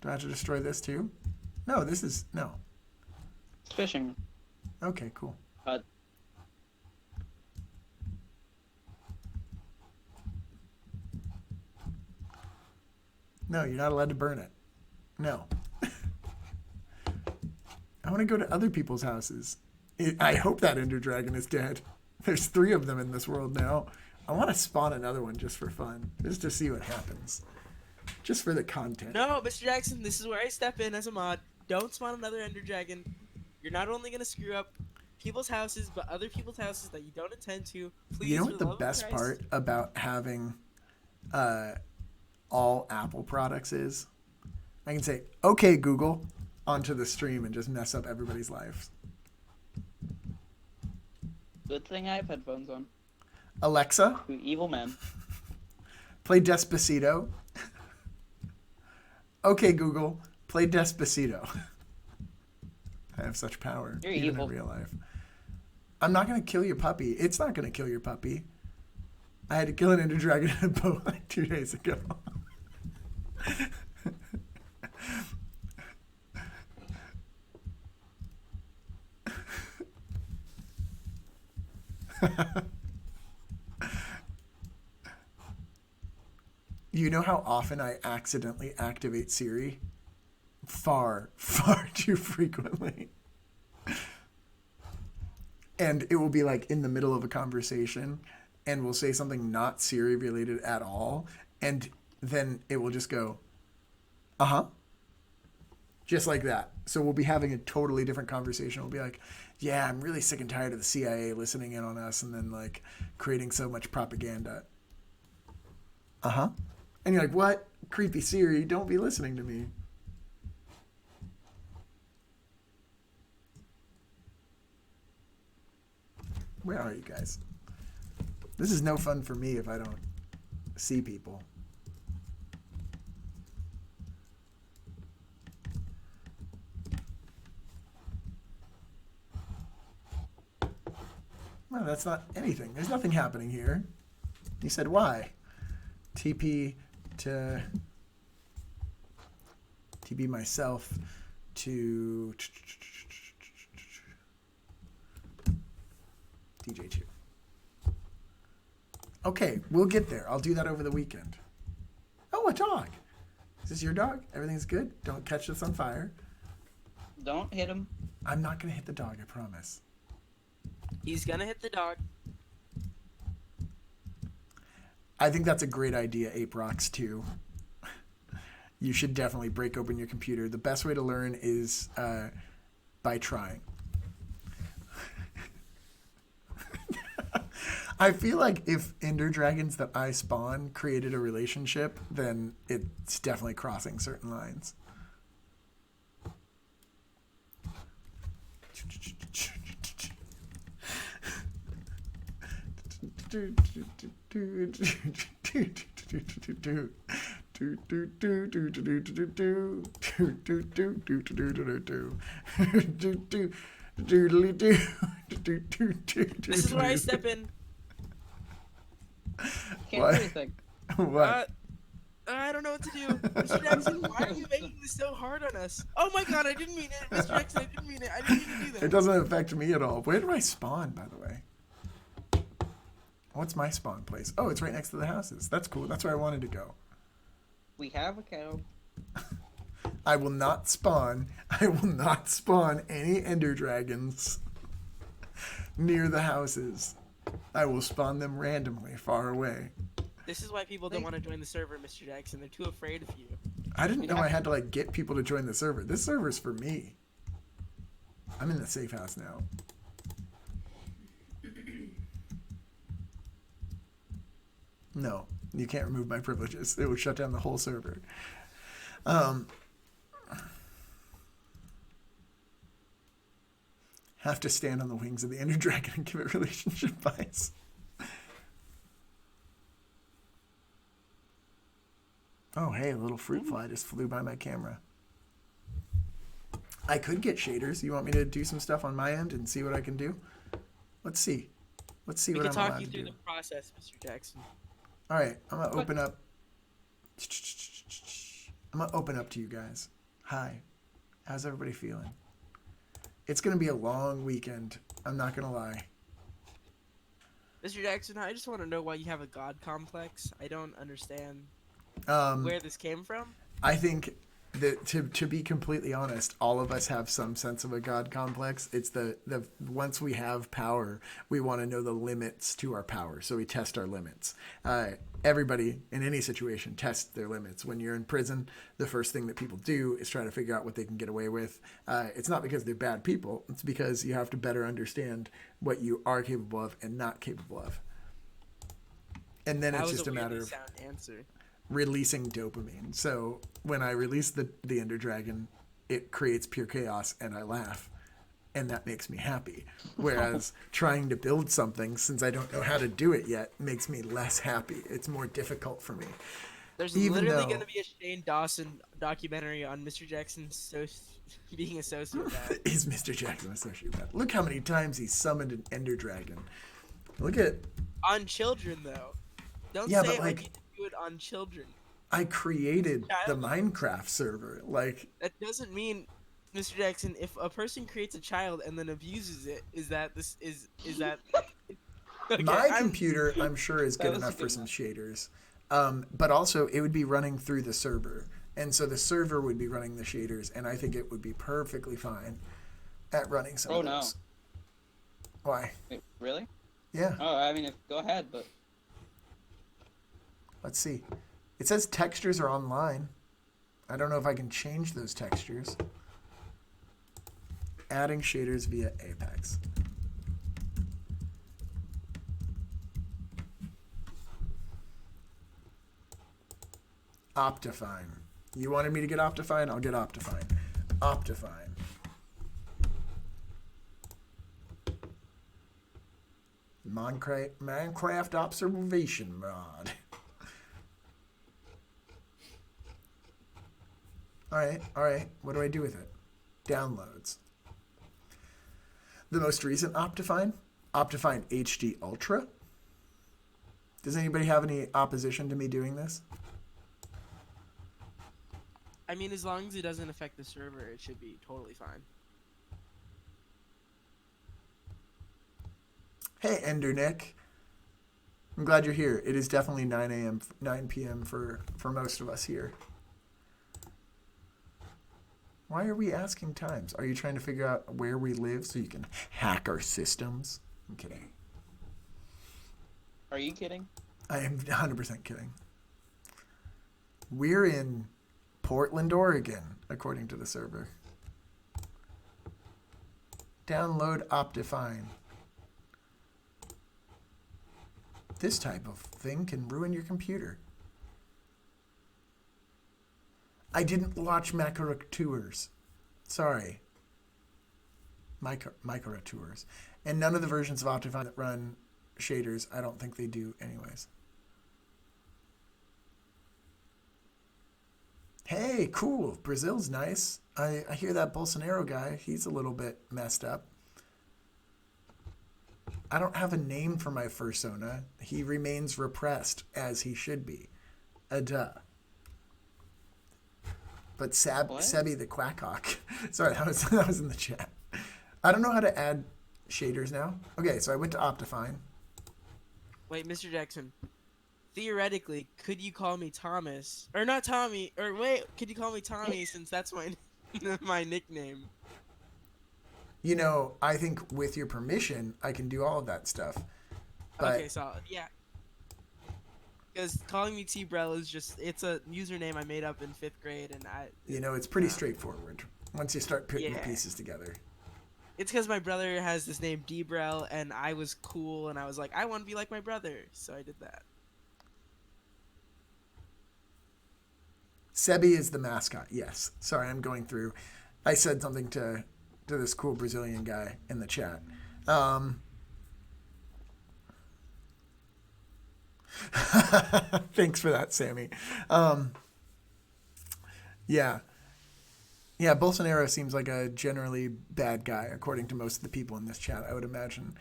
Speaker 1: Do I have to destroy this too? No, this is... No.
Speaker 3: It's fishing.
Speaker 1: Okay, cool. No, you're not allowed to burn it. No. I want to go to other people's houses. I hope that Ender Dragon is dead. There's 3 of them in this world now. I want to spawn another one just for fun. Just to see what happens. Just for the content.
Speaker 2: No, Mr. Jackson, this is where I step in as a mod. Don't spawn another Ender Dragon. You're not only gonna screw up people's houses, but other people's houses that you don't intend to. Please,
Speaker 1: You know
Speaker 2: for
Speaker 1: what the
Speaker 2: love of
Speaker 1: best
Speaker 2: Christ.
Speaker 1: part about having all Apple products is? I can say, okay, Google, onto the stream and just mess up everybody's lives.
Speaker 3: Good thing I have headphones on.
Speaker 1: Alexa,
Speaker 3: You evil man.
Speaker 1: play Despacito. Okay, Google, play Despacito. I have such power,
Speaker 3: You're
Speaker 1: even
Speaker 3: evil.
Speaker 1: in real life. I'm not going to kill your puppy. It's not going to kill your puppy. I had to kill an Ender Dragon in a boat like 2 days ago. You know how often I accidentally activate Siri? Far, far too frequently. And it will be like in the middle of a conversation and we'll say something not Siri related at all. And then it will just go, uh-huh. Just like that. So we'll be having a totally different conversation. We'll be like, yeah, I'm really sick and tired of the CIA listening in on us and then like creating so much propaganda. Uh-huh. And you're like, what? Creepy Siri, don't be listening to me. Where are you guys? This is no fun for me if I don't see people. No, that's not anything. There's nothing happening here. He said, why? TP myself to DJ2. Okay, we'll get there. I'll do that over the weekend. Oh, a dog. Is this your dog? Everything's good? Don't catch this on fire.
Speaker 3: Don't hit him.
Speaker 1: I'm not going to hit the dog, I promise.
Speaker 2: He's gonna hit the dog.
Speaker 1: I think that's a great idea, Ape Rocks 2. You should definitely break open your computer. The best way to learn is by trying. I feel like if Ender Dragons that I spawn created a relationship, then it's definitely crossing certain lines.
Speaker 2: This is where I step in.
Speaker 3: Can't
Speaker 1: What?
Speaker 3: do anything.
Speaker 1: What?
Speaker 2: I don't know what to do. Mr. Jackson, why are you making this so hard on us? Oh my god, I didn't mean it. Mr. Jackson, I didn't mean it. I didn't mean to do that.
Speaker 1: It doesn't affect me at all. Where do I spawn, by the way? What's my spawn place? Oh, it's right next to the houses. That's cool. That's where I wanted to go.
Speaker 3: We have a cow.
Speaker 1: I will not spawn. I will not spawn any Ender Dragons near the houses. I will spawn them randomly far away.
Speaker 2: This is why people don't want to join the server, Mr. Jackson. They're too afraid of you.
Speaker 1: I didn't know I had to like get people to join the server. This server's for me. I'm in the safe house now. No, you can't remove my privileges. It would shut down the whole server. Have to stand on the wings of the Ender Dragon and give it relationship advice. Oh, hey, a little fruit fly just flew by my camera. I could get shaders. You want me to do some stuff on my end and see what I can do? Let's see. Let's see
Speaker 2: We
Speaker 1: what
Speaker 2: can
Speaker 1: I'm
Speaker 2: talk
Speaker 1: allowed
Speaker 2: you
Speaker 1: to
Speaker 2: through
Speaker 1: do.
Speaker 2: the process, Mr. Jackson.
Speaker 1: All right, I'm gonna open up. I'm gonna open up to you guys. Hi, how's everybody feeling? It's gonna be a long weekend. I'm not gonna lie.
Speaker 2: Mr. Jackson, I just want to know why you have a god complex. I don't understand where this came from.
Speaker 1: I think that to be completely honest, all of us have some sense of a god complex. It's the once we have power, we want to know the limits to our power, so we test our limits. Everybody in any situation tests their limits. When you're in prison, the first thing that people do is try to figure out what they can get away with. It's not because they're bad people. It's because you have to better understand what you are capable of and not capable of. And then it's just a matter of
Speaker 2: sound answer.
Speaker 1: releasing dopamine. So when I release the Ender Dragon, it creates pure chaos and I laugh. And that makes me happy. Whereas trying to build something, since I don't know how to do it yet, makes me less happy. It's more difficult for me.
Speaker 2: There's
Speaker 1: Even
Speaker 2: literally
Speaker 1: though-
Speaker 2: going to be a Shane Dawson documentary on Mr. Jackson being a sociopath.
Speaker 1: Is Mr. Jackson a sociopath? Look how many times he summoned an Ender Dragon. Look at...
Speaker 2: On children, though. Don't
Speaker 1: Yeah,
Speaker 2: say
Speaker 1: but,
Speaker 2: it like
Speaker 1: like-
Speaker 2: you do it on children.
Speaker 1: I created the
Speaker 2: Child.
Speaker 1: Minecraft server. Like,
Speaker 2: That doesn't mean, Mr. Jackson, if a person creates a child and then abuses it, is that... Okay,
Speaker 1: my
Speaker 2: I'm-
Speaker 1: computer, I'm sure, is
Speaker 3: That
Speaker 1: good
Speaker 3: was a
Speaker 1: enough for
Speaker 3: good
Speaker 1: some
Speaker 3: one.
Speaker 1: shaders. But also, it would be running through the server. And so the server would be running the shaders, and I think it would be perfectly fine at running some
Speaker 3: Oh,
Speaker 1: of
Speaker 3: no.
Speaker 1: those. Why?
Speaker 3: Wait, really?
Speaker 1: Yeah,
Speaker 3: Oh, I mean, go ahead, but
Speaker 1: let's see. It says textures are online. I don't know if I can change those textures. Adding shaders via Apex. Optifine. You wanted me to get Optifine? I'll get Optifine. Optifine. Minecraft observation mod. All right. What do I do with it? Downloads. The most recent Optifine HD Ultra. Does anybody have any opposition to me doing this?
Speaker 2: I mean, as long as it doesn't affect the server, it should be totally fine.
Speaker 1: Hey, Ender Nick. I'm glad you're here. It is definitely 9 p.m. for most of us here. Why are we asking times? Are you trying to figure out where we live so you can hack our systems? I'm kidding.
Speaker 3: Are you kidding?
Speaker 1: I am 100% kidding. We're in Portland, Oregon, according to the server. Download Optifine. This type of thing can ruin your computer. I didn't watch Macro Tours. Sorry. Micro Tours. And none of the versions of Optifine that run shaders, I don't think they do anyways. Hey, cool. Brazil's nice. I hear that Bolsonaro guy, he's a little bit messed up. I don't have a name for my fursona. He remains repressed, as he should be. Duh. But Sebby the Quackhawk. Sorry, that was in the chat. I don't know how to add shaders now. Okay, so I went to Optifine.
Speaker 2: Wait, Mr. Jackson. Theoretically, could you call me Thomas? Or not Tommy. Or wait, could you call me Tommy since that's my my nickname?
Speaker 1: You know, I think with your permission, I can do all of that stuff. But
Speaker 2: Okay, solid. Yeah. Because calling me T-Brel is just, it's a username I made up in 5th grade, and
Speaker 1: you know, it's pretty straightforward once you start putting the pieces together.
Speaker 2: It's because my brother has this name D-Brel, and I was cool, and I was like, I want to be like my brother, so I did that.
Speaker 1: Sebby is the mascot, yes. Sorry, I'm going through. I said something to this cool Brazilian guy in the chat. Thanks for that, Sammy. Yeah, Bolsonaro seems like a generally bad guy, according to most of the people in this chat, I would imagine.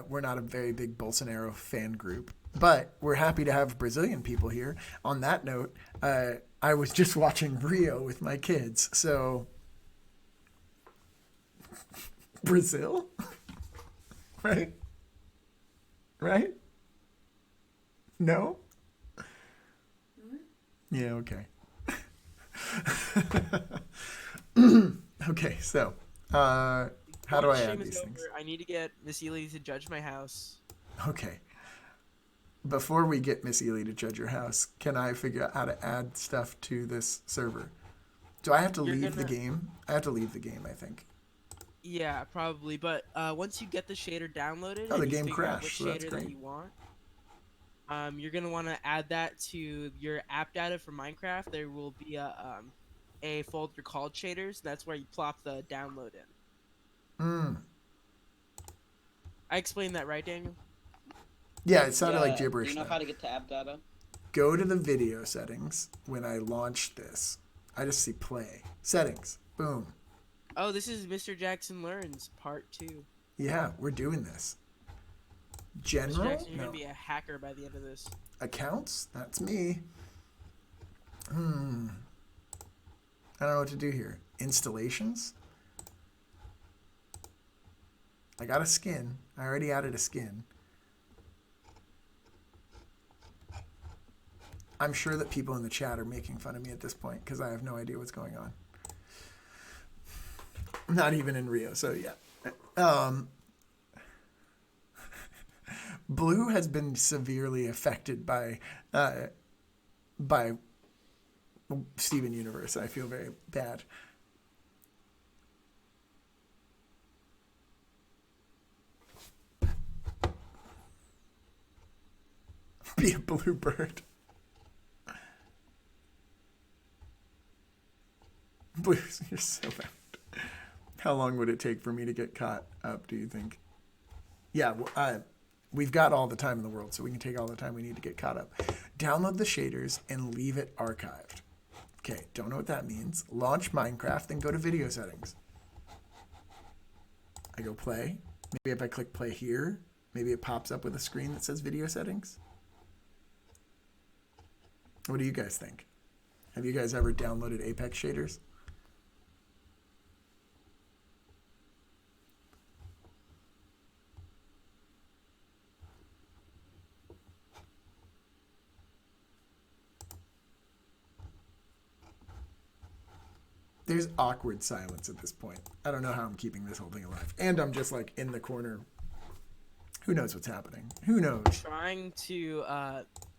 Speaker 1: We're not a very big Bolsonaro fan group, but we're happy to have Brazilian people here. On that note, I was just watching Rio with my kids, so... Brazil? Right? No? Yeah, okay. Okay, so, how do I add these things?
Speaker 2: I need to get Miss Ely to judge my house.
Speaker 1: Okay. Before we get Miss Ely to judge your house, can I figure out how to add stuff to this server? Do I have to leave the game? I have to leave the game, I think.
Speaker 2: Yeah, probably. But once you get the shader downloaded,
Speaker 1: the
Speaker 2: and you
Speaker 1: game
Speaker 2: figure out
Speaker 1: crashed,
Speaker 2: which
Speaker 1: so that's
Speaker 2: shader
Speaker 1: great.
Speaker 2: that you want, you're gonna want to add that to your app data for Minecraft. There will be a folder called shaders. That's where you plop the download in. I explained that right, Daniel?
Speaker 1: Yeah, it sounded like gibberish.
Speaker 3: Do you know how to get to app data?
Speaker 1: Go to the video settings. When I launch this, I just see play. Settings. Boom.
Speaker 2: Oh, this is Mr. Jackson Learns, part 2.
Speaker 1: Yeah, we're doing this. General?
Speaker 2: Mr. Jackson, you're
Speaker 1: No.
Speaker 2: going to be a hacker by the end of this.
Speaker 1: Accounts? That's me. I don't know what to do here. Installations? I got a skin. I already added a skin. I'm sure that people in the chat are making fun of me at this point because I have no idea what's going on. Not even in Rio, so yeah. Blue has been severely affected by Steven Universe. I feel very bad. Be a blue bird. Blues, you're so bad. How long would it take for me to get caught up, do you think? Yeah, we've got all the time in the world, so we can take all the time we need to get caught up. Download the shaders and leave it archived. Okay, don't know what that means. Launch Minecraft, then go to video settings. I go play. Maybe if I click play here, maybe it pops up with a screen that says video settings. What do you guys think? Have you guys ever downloaded Apex shaders? There's awkward silence at this point. I don't know how I'm keeping this whole thing alive. And I'm just like in the corner. Who knows what's happening? Who knows?
Speaker 2: Trying to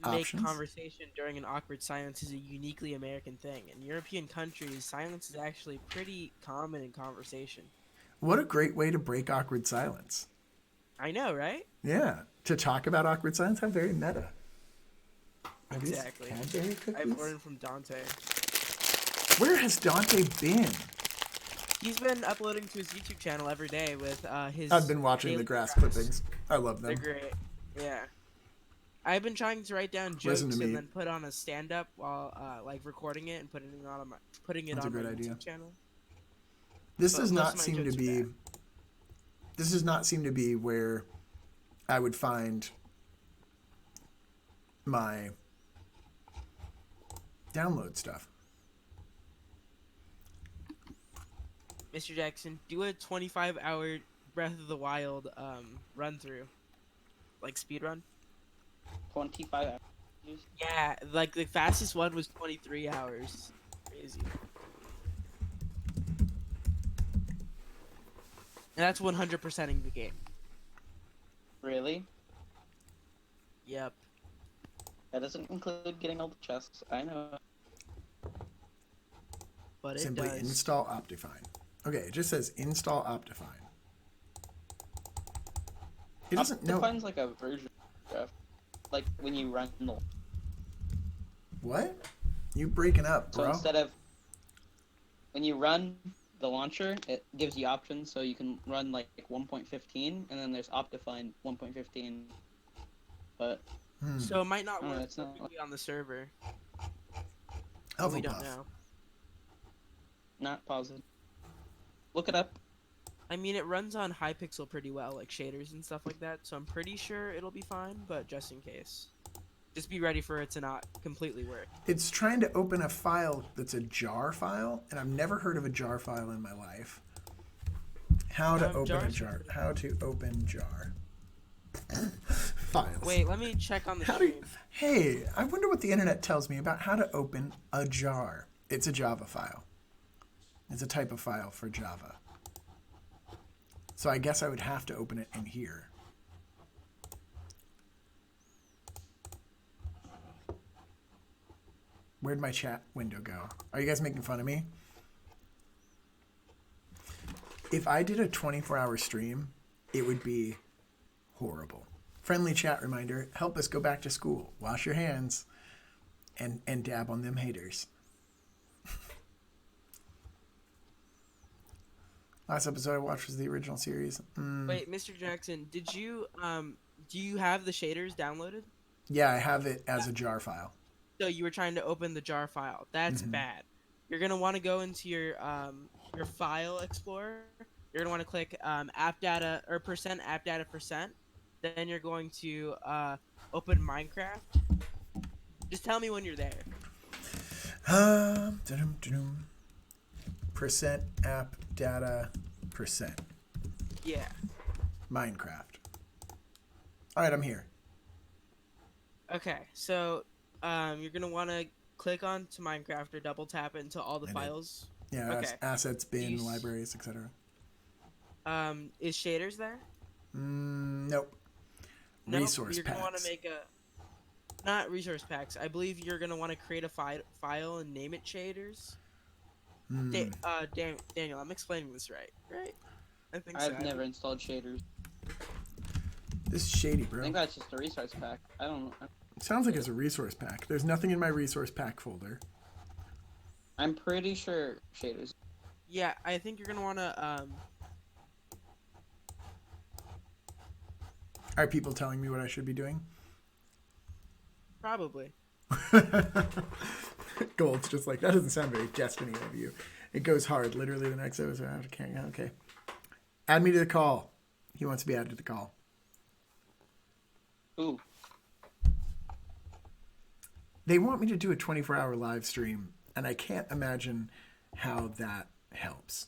Speaker 2: make
Speaker 1: Options?
Speaker 2: conversation during an awkward silence is a uniquely American thing. In European countries, silence is actually pretty common in conversation.
Speaker 1: What a great way to break awkward silence.
Speaker 2: I know, right?
Speaker 1: Yeah. To talk about awkward silence, how very meta. Are these
Speaker 2: Exactly.
Speaker 1: Cadbury cookies?
Speaker 2: I've learned from Dante.
Speaker 1: Where has Dante been?
Speaker 2: He's been uploading to his YouTube channel every day with his.
Speaker 1: I've been watching the
Speaker 2: daily
Speaker 1: grass
Speaker 2: crafts.
Speaker 1: clippings. I love
Speaker 2: They're
Speaker 1: them.
Speaker 2: great. Yeah. I've been trying to write down jokes
Speaker 1: Listen to me.
Speaker 2: and then put on a stand-up while like recording it and putting it on my
Speaker 1: That's a
Speaker 2: my
Speaker 1: great
Speaker 2: YouTube
Speaker 1: idea.
Speaker 2: channel.
Speaker 1: This
Speaker 2: But
Speaker 1: does
Speaker 2: most
Speaker 1: not
Speaker 2: of my
Speaker 1: seem to
Speaker 2: jokes are
Speaker 1: be.
Speaker 2: bad.
Speaker 1: This does not seem to be where I would find my download stuff.
Speaker 2: Mr. Jackson, do a 25-hour Breath of the Wild run through, like speed run.
Speaker 3: 25 hours.
Speaker 2: Yeah, like the fastest one was 23 hours. Crazy. And that's 100%ing the game.
Speaker 3: Really?
Speaker 2: Yep.
Speaker 3: That doesn't include getting all the chests. I know.
Speaker 2: But it
Speaker 1: Simply
Speaker 2: does.
Speaker 1: install Optifine. Okay, it just says install Optifine. It doesn't know.
Speaker 3: Optifine's like a version of stuff. Like when you run the.
Speaker 1: What? You breaking up,
Speaker 3: So
Speaker 1: bro?
Speaker 3: instead of. When you run the launcher, it gives you options so you can run like 1.15, and then there's Optifine 1.15. But.
Speaker 2: So it might not
Speaker 3: Oh,
Speaker 2: work
Speaker 3: it's not-
Speaker 2: perfectly on the server.
Speaker 1: Alpha
Speaker 2: We don't
Speaker 1: Puff.
Speaker 2: know.
Speaker 3: Not positive. Look it up.
Speaker 2: I mean, it runs on Hypixel pretty well, like shaders and stuff like that, so I'm pretty sure it'll be fine, but just in case. Just be ready for it to not completely work.
Speaker 1: It's trying to open a file that's a jar file, and I've never heard of a jar file in my life. How to open a
Speaker 2: jars-
Speaker 1: jar. How to open jar. Files.
Speaker 2: Wait, let me check on the
Speaker 1: How do
Speaker 2: stream.
Speaker 1: you, hey, I wonder what the internet tells me about how to open a jar. It's a Java file. It's a type of file for Java. So I guess I would have to open it in here. Where'd my chat window go? Are you guys making fun of me? If I did a 24-hour stream, it would be horrible. Friendly chat reminder, help us go back to school. Wash your hands and dab on them haters. Last episode I watched was the original series.
Speaker 2: Wait, Mr. Jackson, did you do you have the shaders downloaded?
Speaker 1: Yeah, I have it as a jar file.
Speaker 2: So you were trying to open the jar file. That's bad. You're gonna want to go into your file explorer. You're gonna want to click app data or %app data %. Then you're going to open Minecraft. Just tell me when you're there.
Speaker 1: Percent app data %.
Speaker 2: Yeah.
Speaker 1: Minecraft. All right, I'm here.
Speaker 2: Okay. So you're gonna want to click on to Minecraft or double tap into all the
Speaker 1: I did.
Speaker 2: files.
Speaker 1: Yeah,
Speaker 2: Okay.
Speaker 1: assets, bin,
Speaker 2: You s-
Speaker 1: libraries, etc.
Speaker 2: Is shaders there?
Speaker 1: Nope.
Speaker 2: No,
Speaker 1: Resource
Speaker 2: you're gonna want
Speaker 1: packs.
Speaker 2: to make a not resource packs. I believe you're gonna want to create a file and name it shaders. Daniel, I'm explaining this right? I think so.
Speaker 3: I've never installed shaders.
Speaker 1: This is shady,
Speaker 3: I
Speaker 1: bro.
Speaker 3: think that's just a resource pack. I don't know.
Speaker 1: Sounds like it's a resource pack. There's nothing in my resource pack folder.
Speaker 3: I'm pretty sure shaders.
Speaker 2: Yeah, I think you're gonna want to
Speaker 1: Are people telling me what I should be doing?
Speaker 2: probably.
Speaker 1: Gold's just like, that doesn't sound very Destiny of you. It goes hard. Literally the next episode. Okay. Add me to the call. He wants to be added to the call.
Speaker 3: Ooh.
Speaker 1: They want me to do a 24-hour live stream, and I can't imagine how that helps.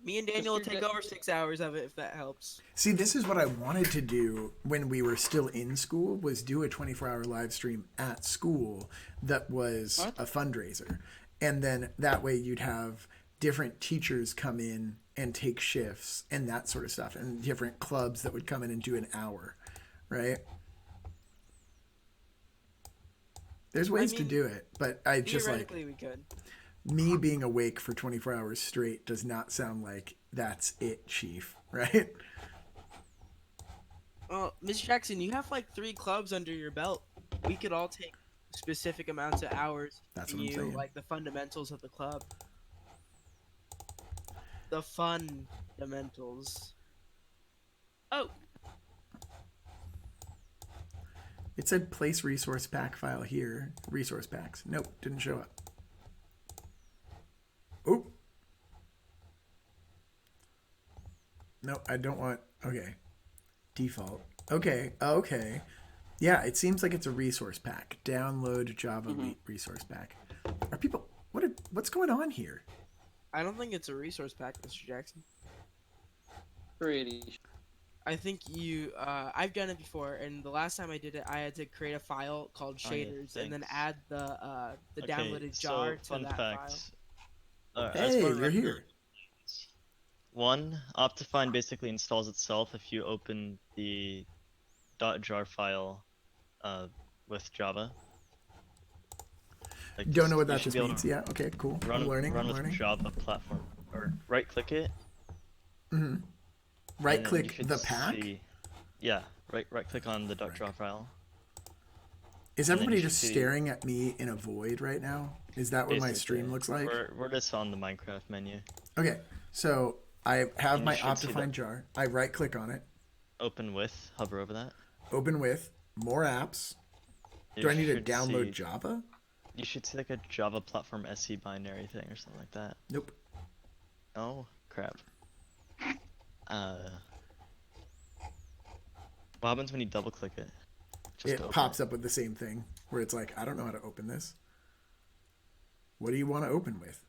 Speaker 2: Me and Daniel will take over 6 hours of it if that helps.
Speaker 1: See, this is what I wanted to do when we were still in school, was do a 24-hour live stream at school that was a fundraiser. And then that way you'd have different teachers come in and take shifts and that sort of stuff, and different clubs that would come in and do an hour, right? There's ways to do it, but I just like...
Speaker 2: Theoretically, we could.
Speaker 1: Me being awake for 24 hours straight does not sound like that's it, Chief, right?
Speaker 2: Well, Mr. Jackson, you have like 3 clubs under your belt. We could all take specific amounts of hours.
Speaker 1: That's
Speaker 2: from
Speaker 1: what I'm saying.
Speaker 2: Like the fundamentals of the club. The fundamentals. Oh,
Speaker 1: It said place resource pack file here. Resource packs. Nope, didn't show up. Oh. No, I don't want... Okay. Default. Okay. Yeah, it seems like it's a resource pack. Download Java resource pack. Are people... What's going on here?
Speaker 2: I don't think it's a resource pack, Mr. Jackson.
Speaker 3: Pretty.
Speaker 2: I think I've done it before, and the last time I did it, I had to create a file called shaders and then add the downloaded jar to that file.
Speaker 1: Hey, you're here.
Speaker 5: One, Optifine basically installs itself if you open the .jar file with Java. Like
Speaker 1: Don't know what
Speaker 5: you
Speaker 1: that
Speaker 5: should
Speaker 1: just
Speaker 5: be able
Speaker 1: means.
Speaker 5: to
Speaker 1: Yeah, okay, cool.
Speaker 5: Run,
Speaker 1: I'm learning.
Speaker 5: run with Java platform, or right-click it.
Speaker 1: Right-click the pack?
Speaker 5: Yeah, right-click on the .jar file.
Speaker 1: Is
Speaker 5: and then
Speaker 1: everybody
Speaker 5: you
Speaker 1: just
Speaker 5: should see-
Speaker 1: staring at me in a void right now? Is that what my
Speaker 5: Basically.
Speaker 1: stream looks like?
Speaker 5: We're just on the Minecraft menu.
Speaker 1: Okay, so I have
Speaker 5: And
Speaker 1: my
Speaker 5: you should see
Speaker 1: Optifine
Speaker 5: that.
Speaker 1: jar. I right-click on it.
Speaker 5: Open with, hover over that.
Speaker 1: Open with. More apps.
Speaker 5: You
Speaker 1: Do I need to
Speaker 5: should
Speaker 1: download
Speaker 5: see-
Speaker 1: Java?
Speaker 5: You should see like a Java platform SE binary thing or something like that.
Speaker 1: Nope.
Speaker 5: Oh, crap. What happens when you double click it? Just
Speaker 1: It
Speaker 5: open
Speaker 1: pops up with the same thing where it's like, I don't know how to open this. What do you want to open with?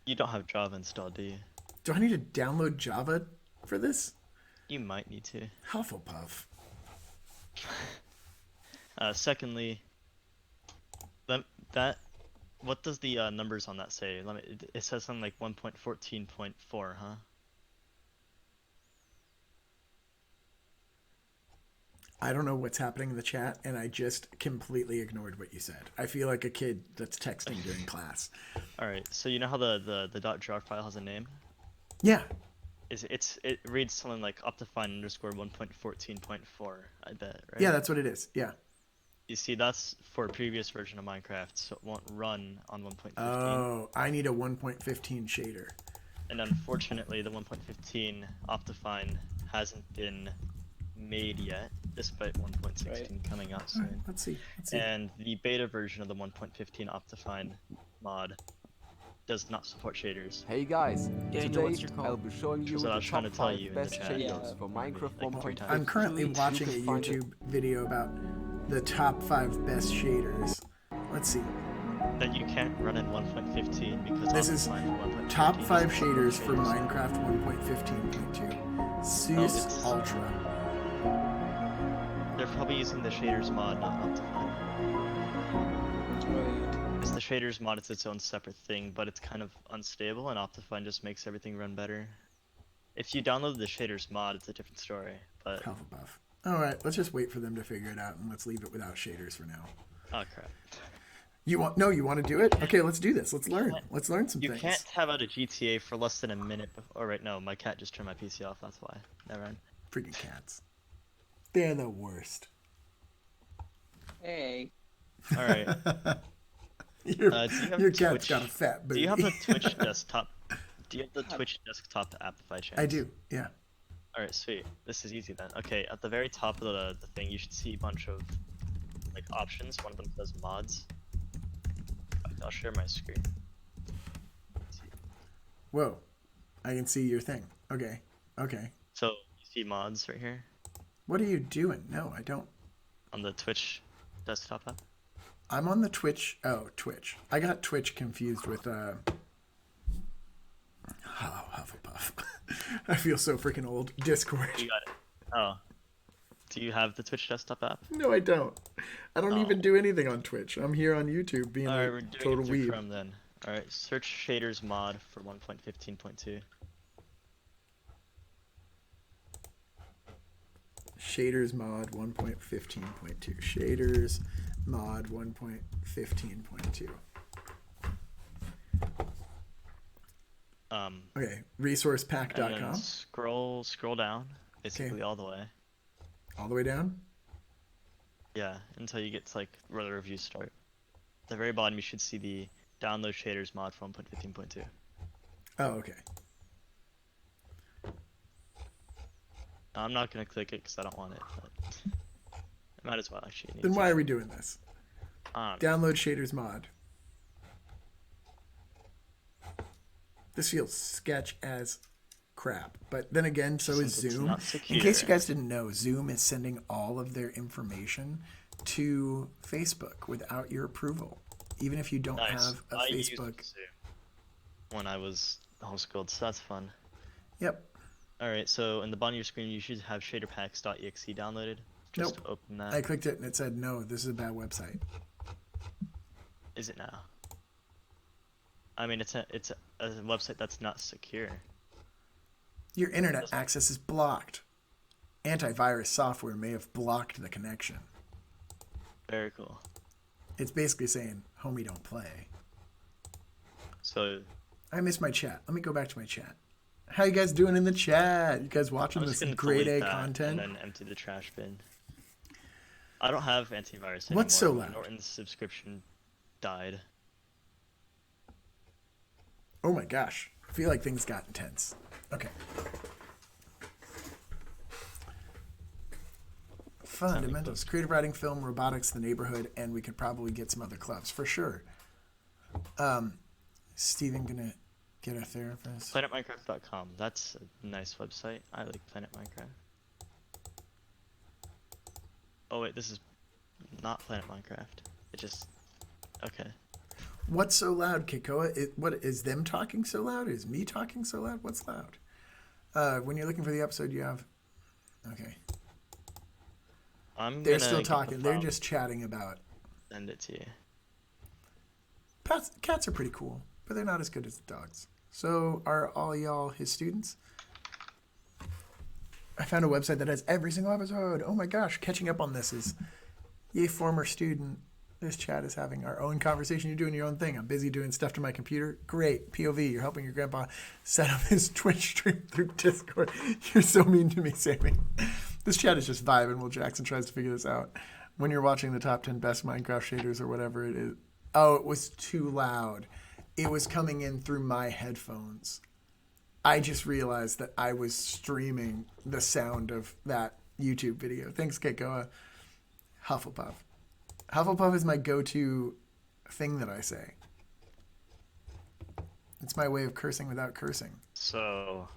Speaker 5: You don't have Java installed, do you?
Speaker 1: Do I need to download Java for this?
Speaker 5: You might need to.
Speaker 1: Hufflepuff.
Speaker 5: Secondly, what does the numbers on that say? It says something like 1.14.4, huh?
Speaker 1: I don't know what's happening in the chat, and I just completely ignored what you said. I feel like a kid that's texting during class.
Speaker 5: All right. So you know how the .jar file has a name?
Speaker 1: Yeah.
Speaker 5: It reads something like Optifine _1.14.4. I bet, right?
Speaker 1: Yeah, that's what it is. Yeah.
Speaker 5: You see, that's for a previous version of Minecraft, so it won't run on 1.15.
Speaker 1: Oh, I need a 1.15 shader.
Speaker 5: And unfortunately, the 1.15 Optifine hasn't been made yet, despite 1.16 coming out
Speaker 1: All
Speaker 5: soon.
Speaker 1: right, let's see.
Speaker 5: And the beta version of the 1.15 Optifine mod does not support shaders.
Speaker 6: Hey guys,
Speaker 2: Daniel, what's
Speaker 6: today
Speaker 2: your call?
Speaker 6: I'll be showing you
Speaker 5: Which is what I
Speaker 6: the
Speaker 5: was trying
Speaker 6: top
Speaker 5: to tell
Speaker 6: 5
Speaker 5: you in the
Speaker 6: best
Speaker 5: chat.
Speaker 6: shaders for Minecraft
Speaker 5: Like
Speaker 6: 1.15.
Speaker 1: I'm currently watching a
Speaker 6: You can find it-
Speaker 1: YouTube video about the top 5 best shaders. Let's see.
Speaker 5: That you can't run in 1.15 because
Speaker 1: This is
Speaker 5: Optifine 1.15
Speaker 1: Top 5
Speaker 5: doesn't
Speaker 1: shaders
Speaker 5: support
Speaker 1: for Minecraft 1.15.2. Zeus
Speaker 5: it's-
Speaker 1: Ultra.
Speaker 5: They're probably using the shaders mod, not Optifine. Because the shaders mod is its own separate thing, but it's kind of unstable, and Optifine just makes everything run better. If you download the shaders mod, it's a different story. But
Speaker 1: Hufflepuff. Alright, let's just wait for them to figure it out, and let's leave it without shaders for now.
Speaker 5: oh crap!
Speaker 1: You want to do it? Okay, let's do this. Let's learn. Let's learn some
Speaker 5: You
Speaker 1: things.
Speaker 5: can't have out a GTA for less than a minute. Oh right, no, my cat just turned my PC off. That's why. Never mind.
Speaker 1: Freaking cats. They're the worst.
Speaker 3: Hey.
Speaker 5: All right.
Speaker 1: Your,
Speaker 5: do you have
Speaker 1: your cat's
Speaker 5: Twitch?
Speaker 1: got a fat booty.
Speaker 5: Do you have the Twitch desktop? Do you have the Twitch desktop Appify channel?
Speaker 1: I do, yeah.
Speaker 5: Alright, sweet. This is easy then. Okay, at the very top of the thing, you should see a bunch of like options. One of them says mods. I'll share my screen.
Speaker 1: Whoa, I can see your thing. Okay, okay.
Speaker 5: So you see mods right here
Speaker 1: What are you doing? No, I don't.
Speaker 5: on the Twitch desktop app.
Speaker 1: I'm on the Twitch. Oh, Twitch. I got Twitch confused with Hufflepuff. I feel so freaking old. Discord.
Speaker 5: You got it. Oh. Do you have the Twitch desktop app?
Speaker 1: No, I don't. I don't
Speaker 5: Oh.
Speaker 1: even do anything on Twitch. I'm here on YouTube being
Speaker 5: Alright,
Speaker 1: a
Speaker 5: we're doing
Speaker 1: total
Speaker 5: it through
Speaker 1: weeb.
Speaker 5: Chrome then. Alright, search shaders mod for 1.15.2.
Speaker 1: Shaders mod 1.15.2. Shaders mod 1.15.2. Okay,
Speaker 5: And then
Speaker 1: resourcepack.com.
Speaker 5: scroll down, basically all the way.
Speaker 1: All the way down.
Speaker 5: Yeah, until you get to like where the reviews start. At the very bottom, you should see the download shaders mod for 1.15.2.
Speaker 1: Oh, okay.
Speaker 5: I'm not gonna click it because I don't want it, but I might as well actually. Need
Speaker 1: Then
Speaker 5: to.
Speaker 1: why are we doing this?
Speaker 5: Um,
Speaker 1: Download shaders mod. This feels sketch as crap. But then again, so is
Speaker 5: Since it's
Speaker 1: Zoom.
Speaker 5: not
Speaker 1: In case you
Speaker 5: secure.
Speaker 1: guys didn't know, Zoom is sending all of their information to Facebook without your approval. Even if you don't
Speaker 5: Nice.
Speaker 1: have a
Speaker 5: I used
Speaker 1: Facebook.
Speaker 5: Zoom when I was homeschooled, so that's fun.
Speaker 1: Yep.
Speaker 5: Alright, so in the bottom of your screen, you should have shaderpacks.exe downloaded. Just
Speaker 1: Nope.
Speaker 5: open that.
Speaker 1: I clicked it and it said, no, this is a bad website.
Speaker 5: Is it now? I mean, it's a website that's not secure.
Speaker 1: Your internet access is blocked. Antivirus software may have blocked the connection.
Speaker 5: Very cool.
Speaker 1: It's basically saying, homie, don't play.
Speaker 5: So
Speaker 1: I missed my chat. Let me go back to my chat. How you guys doing in the chat? You guys watching
Speaker 5: I'm just
Speaker 1: this
Speaker 5: gonna
Speaker 1: grade
Speaker 5: delete
Speaker 1: A
Speaker 5: that
Speaker 1: content?
Speaker 5: and then empty the trash bin. I don't have antivirus anymore.
Speaker 1: What's so loud?
Speaker 5: Norton's subscription died.
Speaker 1: Oh my gosh. I feel like things got intense. Okay. Fundamentals. Creative writing, film, robotics, the neighborhood, and we could probably get some other clubs for sure. Steven gonna get a therapist.
Speaker 5: PlanetMinecraft.com. That's a nice website. I like Planet Minecraft. Oh wait, this is not Planet Minecraft. It just okay.
Speaker 1: What's so loud, Kikoa? What is them talking so loud? Is me talking so loud? What's loud? When you're looking for the episode, you have. Okay. They're still talking. They're just chatting about.
Speaker 5: Send it to you.
Speaker 1: Cats are pretty cool, but they're not as good as dogs. So are all y'all his students? I found a website that has every single episode. Oh my gosh, catching up on this is, yay, former student. This chat is having our own conversation. You're doing your own thing. I'm busy doing stuff to my computer. Great. POV, you're helping your grandpa set up his Twitch stream through Discord. You're so mean to me, Sammy. This chat is just vibing while Jackson tries to figure this out. When you're watching the top 10 best Minecraft shaders or whatever it is. Oh, it was too loud. It was coming in through my headphones. I just realized that I was streaming the sound of that YouTube video. Thanks, Keikoa. Hufflepuff. Hufflepuff is my go-to thing that I say. It's my way of cursing without cursing.
Speaker 5: So,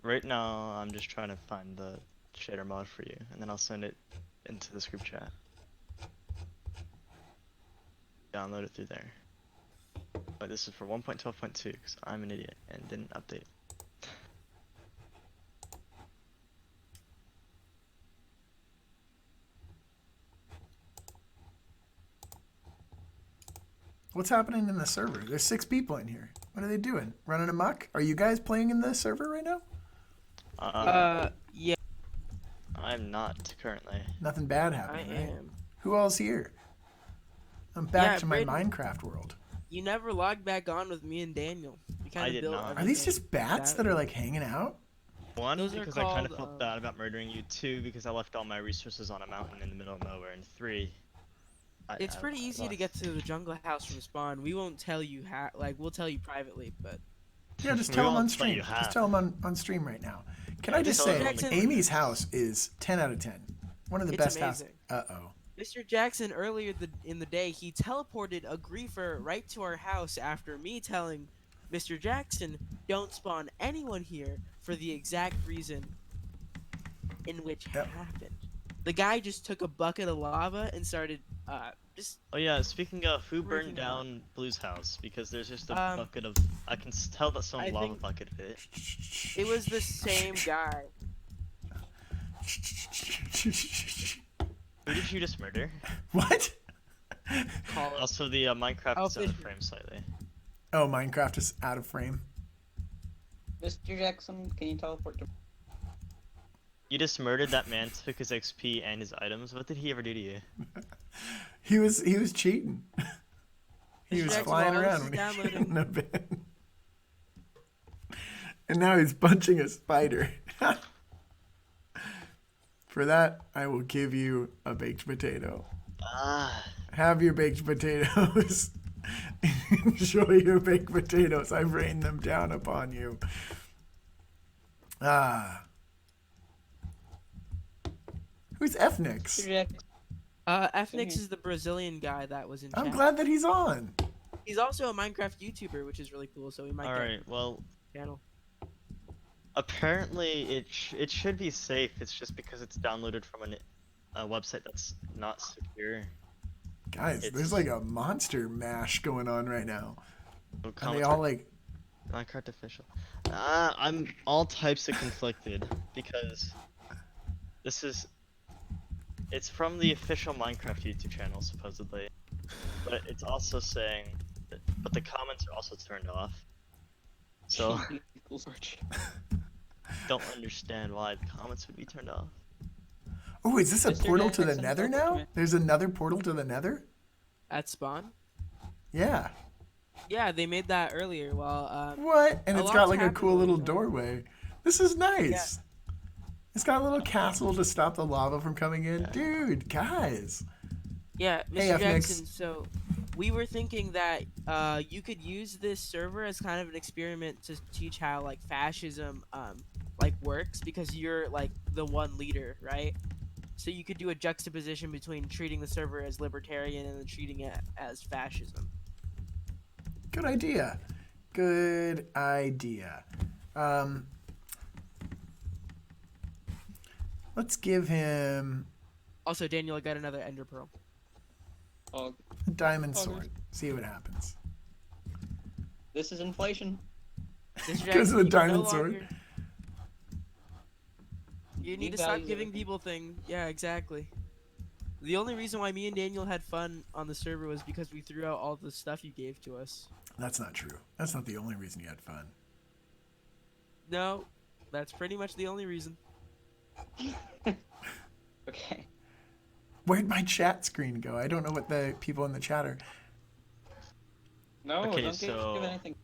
Speaker 5: right now I'm just trying to find the shader mod for you, and then I'll send it into this group chat. Download it through there. But this is for 1.12.2 because I'm an idiot and didn't update.
Speaker 1: What's happening in the server? There's 6 people in here. What are they doing? Running amok? Are you guys playing in the server right now?
Speaker 2: Yeah,
Speaker 5: I'm not currently.
Speaker 1: Nothing bad
Speaker 2: I
Speaker 1: happening, right?
Speaker 2: am.
Speaker 1: Who all's here? I'm back
Speaker 2: Yeah,
Speaker 1: to my
Speaker 2: Braden.
Speaker 1: Minecraft world.
Speaker 2: You never logged back on with me and Daniel. We kind
Speaker 5: I
Speaker 2: of
Speaker 5: did
Speaker 2: built
Speaker 5: not.
Speaker 1: Are these
Speaker 2: everything
Speaker 1: just bats that are like hanging out?
Speaker 5: One,
Speaker 2: Those are
Speaker 5: because I kind of
Speaker 2: called,
Speaker 5: felt bad about murdering you. Two, because I left all my resources on a mountain in the middle of nowhere. And three,
Speaker 2: It's pretty easy to get to the jungle house from spawn. We won't tell you how. Like, we'll tell you privately, but
Speaker 1: Yeah, just
Speaker 5: We
Speaker 1: tell them
Speaker 5: won't
Speaker 1: on
Speaker 5: tell
Speaker 1: stream.
Speaker 5: you how.
Speaker 1: Just tell them on stream right now. Can I just
Speaker 5: tell
Speaker 1: say,
Speaker 5: them
Speaker 2: on the-
Speaker 1: Amy's house is 10 out of 10. One of the
Speaker 2: It's
Speaker 1: best houses.
Speaker 2: amazing.
Speaker 1: Uh-oh.
Speaker 2: Mr. Jackson earlier in the day, he teleported a griefer right to our house after me telling Mr. Jackson, don't spawn anyone here for the exact reason in which
Speaker 1: Yep.
Speaker 2: happened. The guy just took a bucket of lava and started just
Speaker 5: Oh yeah, speaking of, who burned
Speaker 2: Freaking out.
Speaker 5: down Blue's house? Because there's just a
Speaker 2: Um,
Speaker 5: bucket of. I can tell that someone
Speaker 2: I
Speaker 5: lava
Speaker 2: think
Speaker 5: bucketed it.
Speaker 2: it was the same guy.
Speaker 5: Who did you just murder?
Speaker 1: What?
Speaker 2: Call it.
Speaker 5: Also, the Minecraft
Speaker 2: Oh,
Speaker 5: is out of
Speaker 2: Fisher.
Speaker 5: frame slightly.
Speaker 1: Oh, Minecraft is out of frame.
Speaker 3: Mr. Jackson, can you teleport to?
Speaker 5: You just murdered that man, took his XP and his items. What did he ever do to you?
Speaker 1: He was cheating. He
Speaker 2: Mr.
Speaker 1: was
Speaker 2: Jackson,
Speaker 1: flying
Speaker 2: while this
Speaker 1: around
Speaker 2: is
Speaker 1: when he
Speaker 2: downloading-
Speaker 1: shouldn't have been. And now he's punching a spider. For that, I will give you a baked potato.
Speaker 5: Ah,
Speaker 1: Have your baked potatoes. Enjoy your baked potatoes. I've rained them down upon you. Ah. Who's Fnix?
Speaker 3: Mr. Jackson,
Speaker 2: Fnix is the Brazilian guy that was in
Speaker 1: I'm
Speaker 2: chat.
Speaker 1: glad that he's on.
Speaker 2: He's also a Minecraft YouTuber, which is really cool. So we might get
Speaker 5: alright, well,
Speaker 2: a channel.
Speaker 5: apparently it should be safe. It's just because it's downloaded from a website that's not secure.
Speaker 1: Guys,
Speaker 5: It's-
Speaker 1: there's like a monster mash going on right now.
Speaker 5: So
Speaker 1: And they
Speaker 5: comments
Speaker 1: all
Speaker 5: are
Speaker 1: like,
Speaker 5: Minecraft official. I'm all types of conflicted because it's from the official Minecraft YouTube channel supposedly, but it's also saying but the comments are also turned off. So don't understand why the comments would be turned off.
Speaker 1: oh, is this a
Speaker 3: Mr.
Speaker 1: portal to the
Speaker 3: Jackson,
Speaker 1: nether
Speaker 3: teleport to
Speaker 1: now?
Speaker 3: me.
Speaker 1: There's another portal to the nether?
Speaker 2: At spawn.
Speaker 1: Yeah.
Speaker 2: Yeah, they made that earlier. Well,
Speaker 1: What? And
Speaker 2: A
Speaker 1: it's
Speaker 2: lot's
Speaker 1: got like a
Speaker 2: happened
Speaker 1: cool
Speaker 2: over
Speaker 1: little
Speaker 2: time.
Speaker 1: doorway. This is nice. It's got a little castle to stop the lava from coming in.
Speaker 5: Yeah.
Speaker 1: Dude, guys.
Speaker 2: yeah, Mr.
Speaker 1: Hey, Fnix.
Speaker 2: Jackson. So we were thinking that you could use this server as kind of an experiment to teach how like fascism like works, because you're like the one leader, right? So you could do a juxtaposition between treating the server as libertarian and then treating it as fascism.
Speaker 1: Good idea. Good idea. Let's give him
Speaker 2: Also, Daniel, I got another Ender Pearl.
Speaker 3: Oh,
Speaker 1: a diamond
Speaker 3: Oh,
Speaker 1: sword. See what happens.
Speaker 3: this is inflation.
Speaker 2: Mr.
Speaker 1: Because of the
Speaker 2: Jackson, you
Speaker 1: diamond
Speaker 2: no
Speaker 1: sword.
Speaker 2: longer- You need
Speaker 3: He
Speaker 2: to stop
Speaker 3: values
Speaker 2: giving
Speaker 3: everything.
Speaker 2: people things. Yeah, exactly. The only reason why me and Daniel had fun on the server was because we threw out all the stuff you gave to us.
Speaker 1: That's not true. That's not the only reason you had fun.
Speaker 2: No, that's pretty much the only reason.
Speaker 3: Okay.
Speaker 1: Where'd my chat screen go? I don't know what the people in the chat are.
Speaker 3: No,
Speaker 5: Okay,
Speaker 3: don't
Speaker 5: so-
Speaker 3: give anything.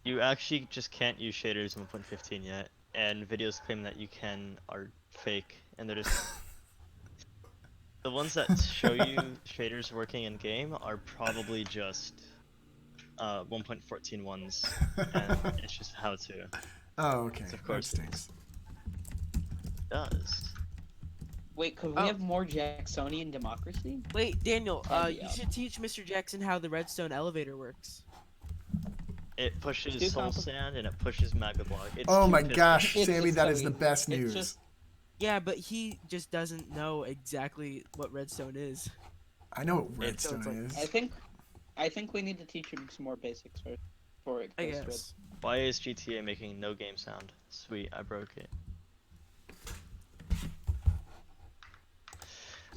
Speaker 5: You actually just can't use shaders in 1.15 yet, and videos claim that you can are fake, and they're just the ones that show you shaders working in game are probably just 1.14 ones, and it's just how to.
Speaker 1: Oh, okay.
Speaker 5: Of
Speaker 1: That
Speaker 5: course it
Speaker 1: stinks.
Speaker 5: Does.
Speaker 3: Wait, could we
Speaker 2: Oh.
Speaker 3: have more Jacksonian democracy?
Speaker 2: Wait, Daniel,
Speaker 3: That'd be
Speaker 2: you
Speaker 3: up.
Speaker 2: should teach Mr. Jackson how the redstone elevator works.
Speaker 5: It pushes
Speaker 3: too
Speaker 5: soul
Speaker 3: compli-
Speaker 5: sand and it pushes magma block. It's
Speaker 1: Oh
Speaker 5: too
Speaker 1: my
Speaker 5: pissed.
Speaker 1: gosh,
Speaker 3: It's
Speaker 1: Sammy,
Speaker 3: just
Speaker 1: that
Speaker 3: so
Speaker 1: is the
Speaker 3: easy.
Speaker 1: best
Speaker 3: It's
Speaker 1: news.
Speaker 3: just-
Speaker 2: Yeah, but he just doesn't know exactly what redstone is.
Speaker 1: I know what
Speaker 5: It's-
Speaker 1: redstone
Speaker 2: so
Speaker 1: is.
Speaker 3: I think we need to teach him some more basics first before it
Speaker 2: I
Speaker 3: goes to
Speaker 2: guess.
Speaker 5: Why is GTA making no game sound? Sweet, I broke it.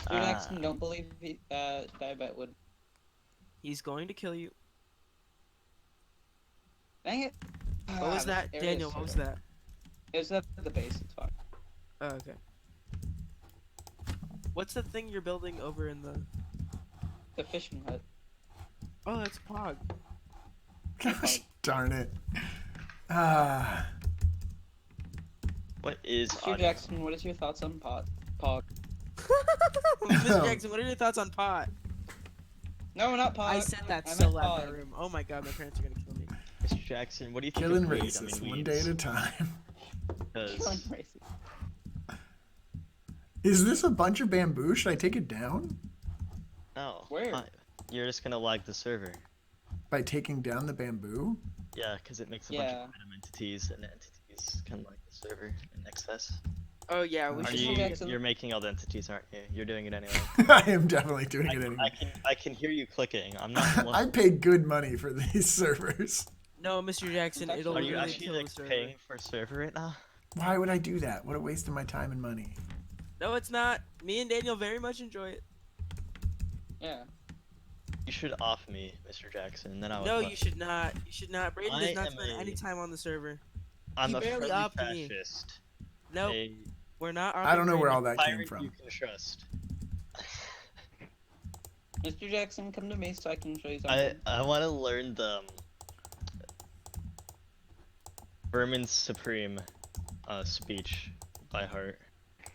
Speaker 3: Mr. Jackson, don't believe Diabet would.
Speaker 2: He's going to kill you.
Speaker 3: Dang it.
Speaker 2: What was that,
Speaker 3: Area
Speaker 2: Daniel? What was
Speaker 3: server.
Speaker 2: that?
Speaker 3: It was at the base, it's fine.
Speaker 2: Oh, okay. What's the thing you're building over in the?
Speaker 3: The fishing hut.
Speaker 2: Oh, that's Pog.
Speaker 1: Gosh darn it. Ah,
Speaker 5: What is
Speaker 3: Mr.
Speaker 5: audio?
Speaker 3: Jackson, what is your thoughts on Pog?
Speaker 2: Mr. Jackson, what are your thoughts on pot?
Speaker 3: No, not Pog.
Speaker 2: I said that
Speaker 3: I
Speaker 2: so
Speaker 3: meant
Speaker 2: loud in my
Speaker 3: Pog.
Speaker 2: room. Oh my god, my parents are gonna kill me.
Speaker 5: Mr. Jackson, what do you think
Speaker 1: killing
Speaker 5: of weed?
Speaker 1: racists
Speaker 5: I mean,
Speaker 1: one day at a time.
Speaker 3: Killing
Speaker 5: because
Speaker 3: racist.
Speaker 1: Is this a bunch of bamboo? Should I take it down?
Speaker 5: No.
Speaker 3: Where?
Speaker 5: You're just gonna lag the server.
Speaker 1: By taking down the bamboo?
Speaker 5: Yeah, because it makes a bunch of random entities, and the entities can lag the server in excess.
Speaker 2: Oh yeah, we
Speaker 1: Are
Speaker 5: Are
Speaker 2: should.
Speaker 5: you?
Speaker 3: Jackson.
Speaker 5: You're making all the entities, aren't you? You're doing it anyway.
Speaker 1: I am definitely doing it anyway.
Speaker 5: I can hear you clicking. I'm not.
Speaker 1: I paid good money for these servers.
Speaker 2: No, Mr. Jackson, it'll
Speaker 5: Are you
Speaker 2: literally
Speaker 5: actually
Speaker 2: kill
Speaker 5: like
Speaker 2: the server.
Speaker 5: paying for a server right now?
Speaker 1: Why would I do that? What a waste of my time and money.
Speaker 2: No, it's not. Me and Daniel very much enjoy it.
Speaker 3: Yeah.
Speaker 5: You should off me, Mr. Jackson, and then I would.
Speaker 2: No,
Speaker 5: fuck
Speaker 2: you should not. You should not. Brayden
Speaker 5: I
Speaker 2: does not
Speaker 5: am
Speaker 2: spend
Speaker 5: a-
Speaker 2: any time on the server.
Speaker 5: I'm
Speaker 2: he
Speaker 5: a
Speaker 2: barely
Speaker 5: friendly
Speaker 2: offed me.
Speaker 5: fascist.
Speaker 2: No,
Speaker 5: A
Speaker 2: we're not.
Speaker 1: I don't know where all
Speaker 2: Brayden.
Speaker 1: that came
Speaker 5: tyrant
Speaker 1: from.
Speaker 5: you can trust.
Speaker 3: Mr. Jackson, come to me so I can show you something.
Speaker 5: I want to learn the Vermin Supreme speech by heart.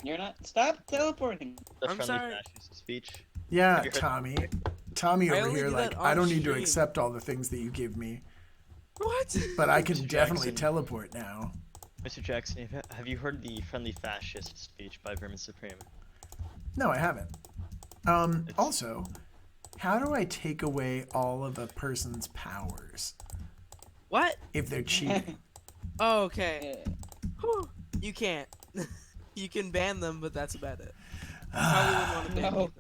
Speaker 3: You're not. Stop teleporting.
Speaker 5: The
Speaker 2: I'm
Speaker 5: friendly
Speaker 2: sorry.
Speaker 5: fascist speech.
Speaker 1: Yeah,
Speaker 5: Have you heard-
Speaker 1: Tommy. Tommy
Speaker 2: I
Speaker 1: over
Speaker 2: only
Speaker 1: here,
Speaker 2: do
Speaker 1: like,
Speaker 2: that
Speaker 1: I
Speaker 2: on
Speaker 1: don't need to
Speaker 2: stream.
Speaker 1: accept all the things that you give me,
Speaker 2: What?
Speaker 1: but I can
Speaker 5: Mr.
Speaker 1: definitely
Speaker 5: Jackson.
Speaker 1: teleport now.
Speaker 5: Mr. Jackson, have you heard the friendly fascist speech by Vermin Supreme?
Speaker 1: No, I haven't. Also, how do I take away all of a person's powers
Speaker 2: What?
Speaker 1: if they're cheating?
Speaker 2: Oh, okay.
Speaker 3: Yeah.
Speaker 2: Whew. You can't. You can ban them, but that's about it. Probably wouldn't want to ban
Speaker 3: No.
Speaker 2: Nathan.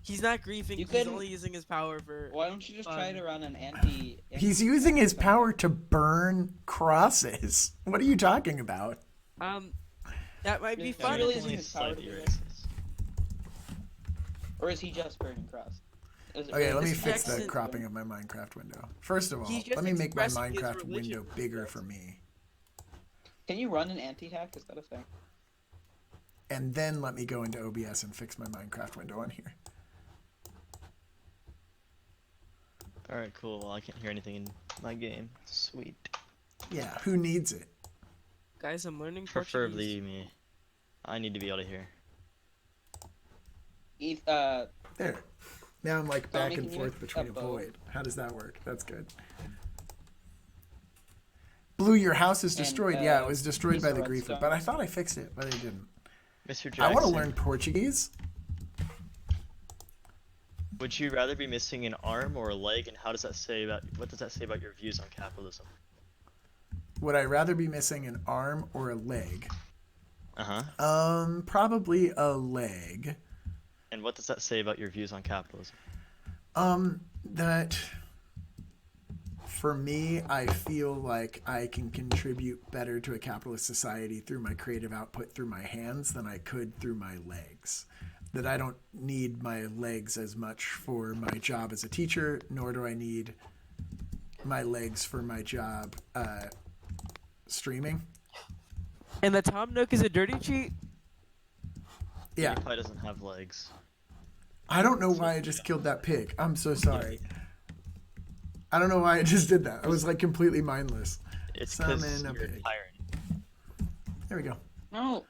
Speaker 2: He's not griefing.
Speaker 3: You
Speaker 2: He's
Speaker 3: couldn't-
Speaker 2: only using his power for.
Speaker 3: Why don't you just try
Speaker 2: Fun.
Speaker 3: to run an anti?
Speaker 1: He's using his power to burn crosses. What are you talking about?
Speaker 2: That might be
Speaker 3: He's
Speaker 2: fun.
Speaker 3: really
Speaker 2: if
Speaker 3: using
Speaker 5: Only
Speaker 3: his power to
Speaker 5: slightly
Speaker 3: do this.
Speaker 5: racist.
Speaker 3: Or is he just burning cross? Is it
Speaker 1: Okay,
Speaker 3: really
Speaker 1: let me
Speaker 3: just
Speaker 1: fix the
Speaker 2: Jackson-
Speaker 1: cropping of my Minecraft window. First of all,
Speaker 2: He's just
Speaker 1: let me make my
Speaker 2: expressing his
Speaker 1: Minecraft
Speaker 2: religion.
Speaker 1: window bigger for me.
Speaker 3: Can you run an anti-hack? Is that a thing?
Speaker 1: And then let me go into OBS and fix my Minecraft window on here.
Speaker 5: Alright, cool. Well, I can't hear anything in my game. Sweet.
Speaker 1: Yeah, who needs it?
Speaker 2: Guys, I'm learning
Speaker 5: Preferably me. I need to be able to hear.
Speaker 1: There. Now I'm like back
Speaker 3: Tommy,
Speaker 1: and
Speaker 3: can you
Speaker 1: forth
Speaker 3: make
Speaker 1: between
Speaker 3: a
Speaker 1: a
Speaker 3: bow?
Speaker 1: void. How does that work? That's good. Blue, your house is
Speaker 3: And,
Speaker 1: destroyed. Yeah, it was destroyed
Speaker 3: piece
Speaker 1: by
Speaker 3: of
Speaker 1: the griefer,
Speaker 3: redstone.
Speaker 1: but I thought I fixed it, but I didn't.
Speaker 5: Mr. Jackson,
Speaker 1: I want to learn Portuguese.
Speaker 5: would you rather be missing an arm or a leg, and how does that say about what does that say about your views on capitalism?
Speaker 1: Would I rather be missing an arm or a leg?
Speaker 5: Uh-huh.
Speaker 1: Probably a leg.
Speaker 5: And what does that say about your views on capitalism?
Speaker 1: That for me, I feel like I can contribute better to a capitalist society through my creative output through my hands than I could through my legs. That I don't need my legs as much for my job as a teacher, nor do I need my legs for my job streaming.
Speaker 2: And the Tom Nook is a dirty cheat.
Speaker 1: Yeah,
Speaker 5: PewDiePie doesn't have legs.
Speaker 1: I don't know why I just killed that pig. I'm so sorry. I don't know why I just did that. I was like completely mindless.
Speaker 5: It's because
Speaker 1: Summon a
Speaker 5: you're a
Speaker 1: pig.
Speaker 5: tyrant.
Speaker 1: There we go.
Speaker 3: No.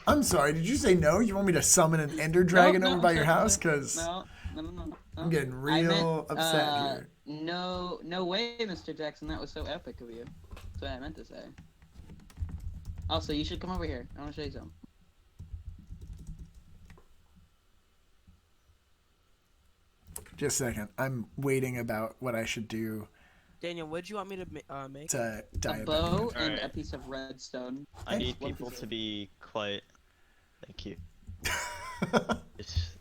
Speaker 1: I'm sorry. Did you say no? You want me to summon an ender dragon
Speaker 3: No,
Speaker 1: over by your
Speaker 3: no,
Speaker 1: house? Because
Speaker 3: No.
Speaker 1: I'm getting
Speaker 3: I
Speaker 1: real
Speaker 3: meant,
Speaker 1: upset here.
Speaker 3: No way, Mr. Jackson. That was so epic of you. That's what I meant to say. Also, you should come over here. I want to show you something.
Speaker 1: Just a second. I'm waiting about what I should do
Speaker 2: Daniel, what do you want me to make?
Speaker 1: to die
Speaker 3: A
Speaker 1: a
Speaker 3: bow
Speaker 1: bit.
Speaker 3: and
Speaker 5: Alright.
Speaker 3: a piece of redstone.
Speaker 5: I need
Speaker 3: One
Speaker 5: people
Speaker 3: piece
Speaker 5: to
Speaker 3: of-
Speaker 5: be quiet. Thank you.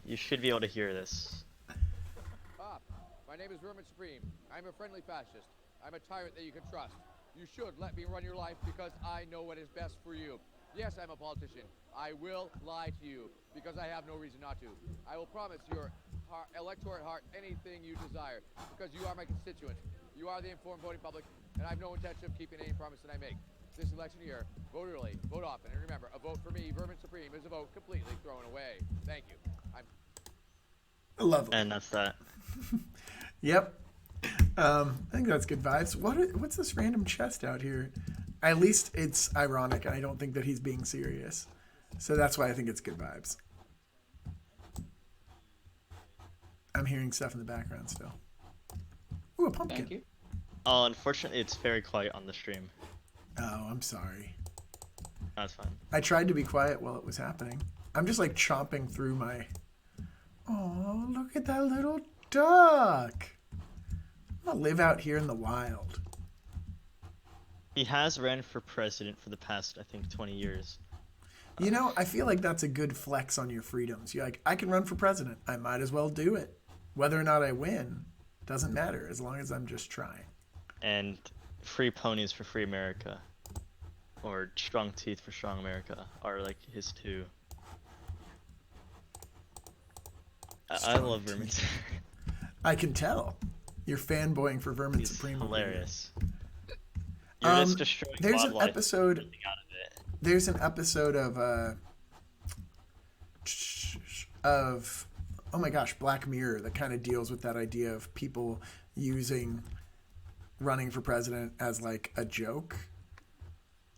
Speaker 5: You should be able to hear this.
Speaker 6: My name is Vermin Supreme. I'm a friendly fascist. I'm a tyrant that you can trust. You should let me run your life because I know what is best for you. Yes, I'm a politician. I will lie to you because I have no reason not to. I will promise your electorate heart anything you desire because you are my constituent. You are the informed voting public, and I have no intention of keeping any promise that I make. This election year, vote early, vote often, and remember, a vote for me, Vermin Supreme, is a vote completely thrown away. Thank you.
Speaker 1: Lovely.
Speaker 5: And that's that.
Speaker 1: Yep. I think that's good vibes. What's this random chest out here? At least it's ironic. I don't think that he's being serious. So that's why I think it's good vibes. I'm hearing stuff in the background still. Ooh, a pumpkin.
Speaker 3: Thank you.
Speaker 5: Oh, unfortunately, it's very quiet on the stream.
Speaker 1: Oh, I'm sorry.
Speaker 5: That's fine.
Speaker 1: I tried to be quiet while it was happening. I'm just like chomping through my. Oh, look at that little duck. I'm gonna live out here in the wild.
Speaker 5: He has ran for president for the past, I think, 20 years.
Speaker 1: You know, I feel like that's a good flex on your freedoms. You're like, I can run for president. I might as well do it. Whether or not I win doesn't matter as long as I'm just trying.
Speaker 5: And free ponies for free America, or strong teeth for strong America, are like his two. I
Speaker 1: Strong
Speaker 5: love Vermin.
Speaker 1: I can tell. You're fanboying for Vermin
Speaker 5: He's
Speaker 1: Supreme. over here.
Speaker 5: hilarious. You're just destroying
Speaker 1: There's an
Speaker 5: wildlife
Speaker 1: episode.
Speaker 5: and getting out of it.
Speaker 1: There's an episode of oh my gosh, Black Mirror that kind of deals with that idea of people using running for president as like a joke.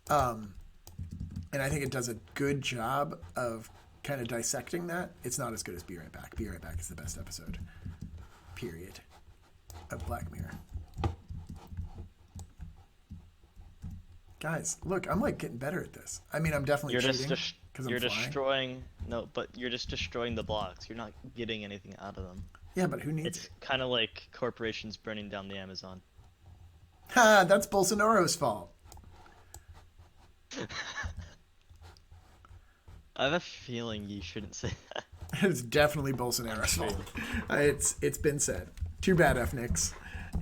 Speaker 1: And I think it does a good job of kind of dissecting that. It's not as good as Be Right Back. Be Right Back is the best episode, period, of Black Mirror. Guys, look, I'm like getting better at this. I mean, I'm definitely
Speaker 5: You're
Speaker 1: cheating
Speaker 5: just
Speaker 1: because I'm
Speaker 5: you're
Speaker 1: flying.
Speaker 5: destroying but you're just destroying the blocks. You're not getting anything out of them.
Speaker 1: Yeah, but who needs
Speaker 5: It's
Speaker 1: it?
Speaker 5: kind of like corporations burning down the Amazon.
Speaker 1: Ha! That's Bolsonaro's fault.
Speaker 5: I have a feeling you shouldn't say that.
Speaker 1: It's definitely Bolsonaro's
Speaker 5: True.
Speaker 1: fault. It's been said. Too bad, FNix.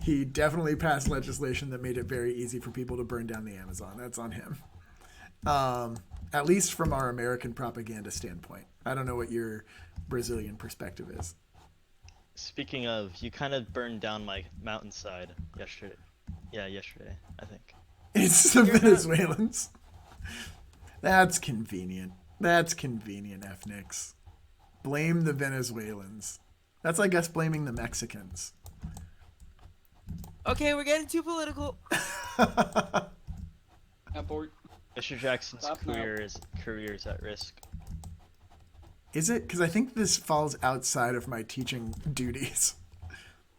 Speaker 1: He definitely passed legislation that made it very easy for people to burn down the Amazon. That's on him. At least from our American propaganda standpoint. I don't know what your Brazilian perspective is.
Speaker 5: Speaking of, you kind of burned down my mountainside yesterday. Yeah, yesterday, I think.
Speaker 1: It's the Venezuelans. That's convenient. That's convenient, FNix. Blame the Venezuelans. That's like us blaming the Mexicans.
Speaker 2: Okay, we're getting too political.
Speaker 3: Abort.
Speaker 5: Mr. Jackson's
Speaker 3: Stop now.
Speaker 5: career is at risk.
Speaker 1: Is it? Because I think this falls outside of my teaching duties.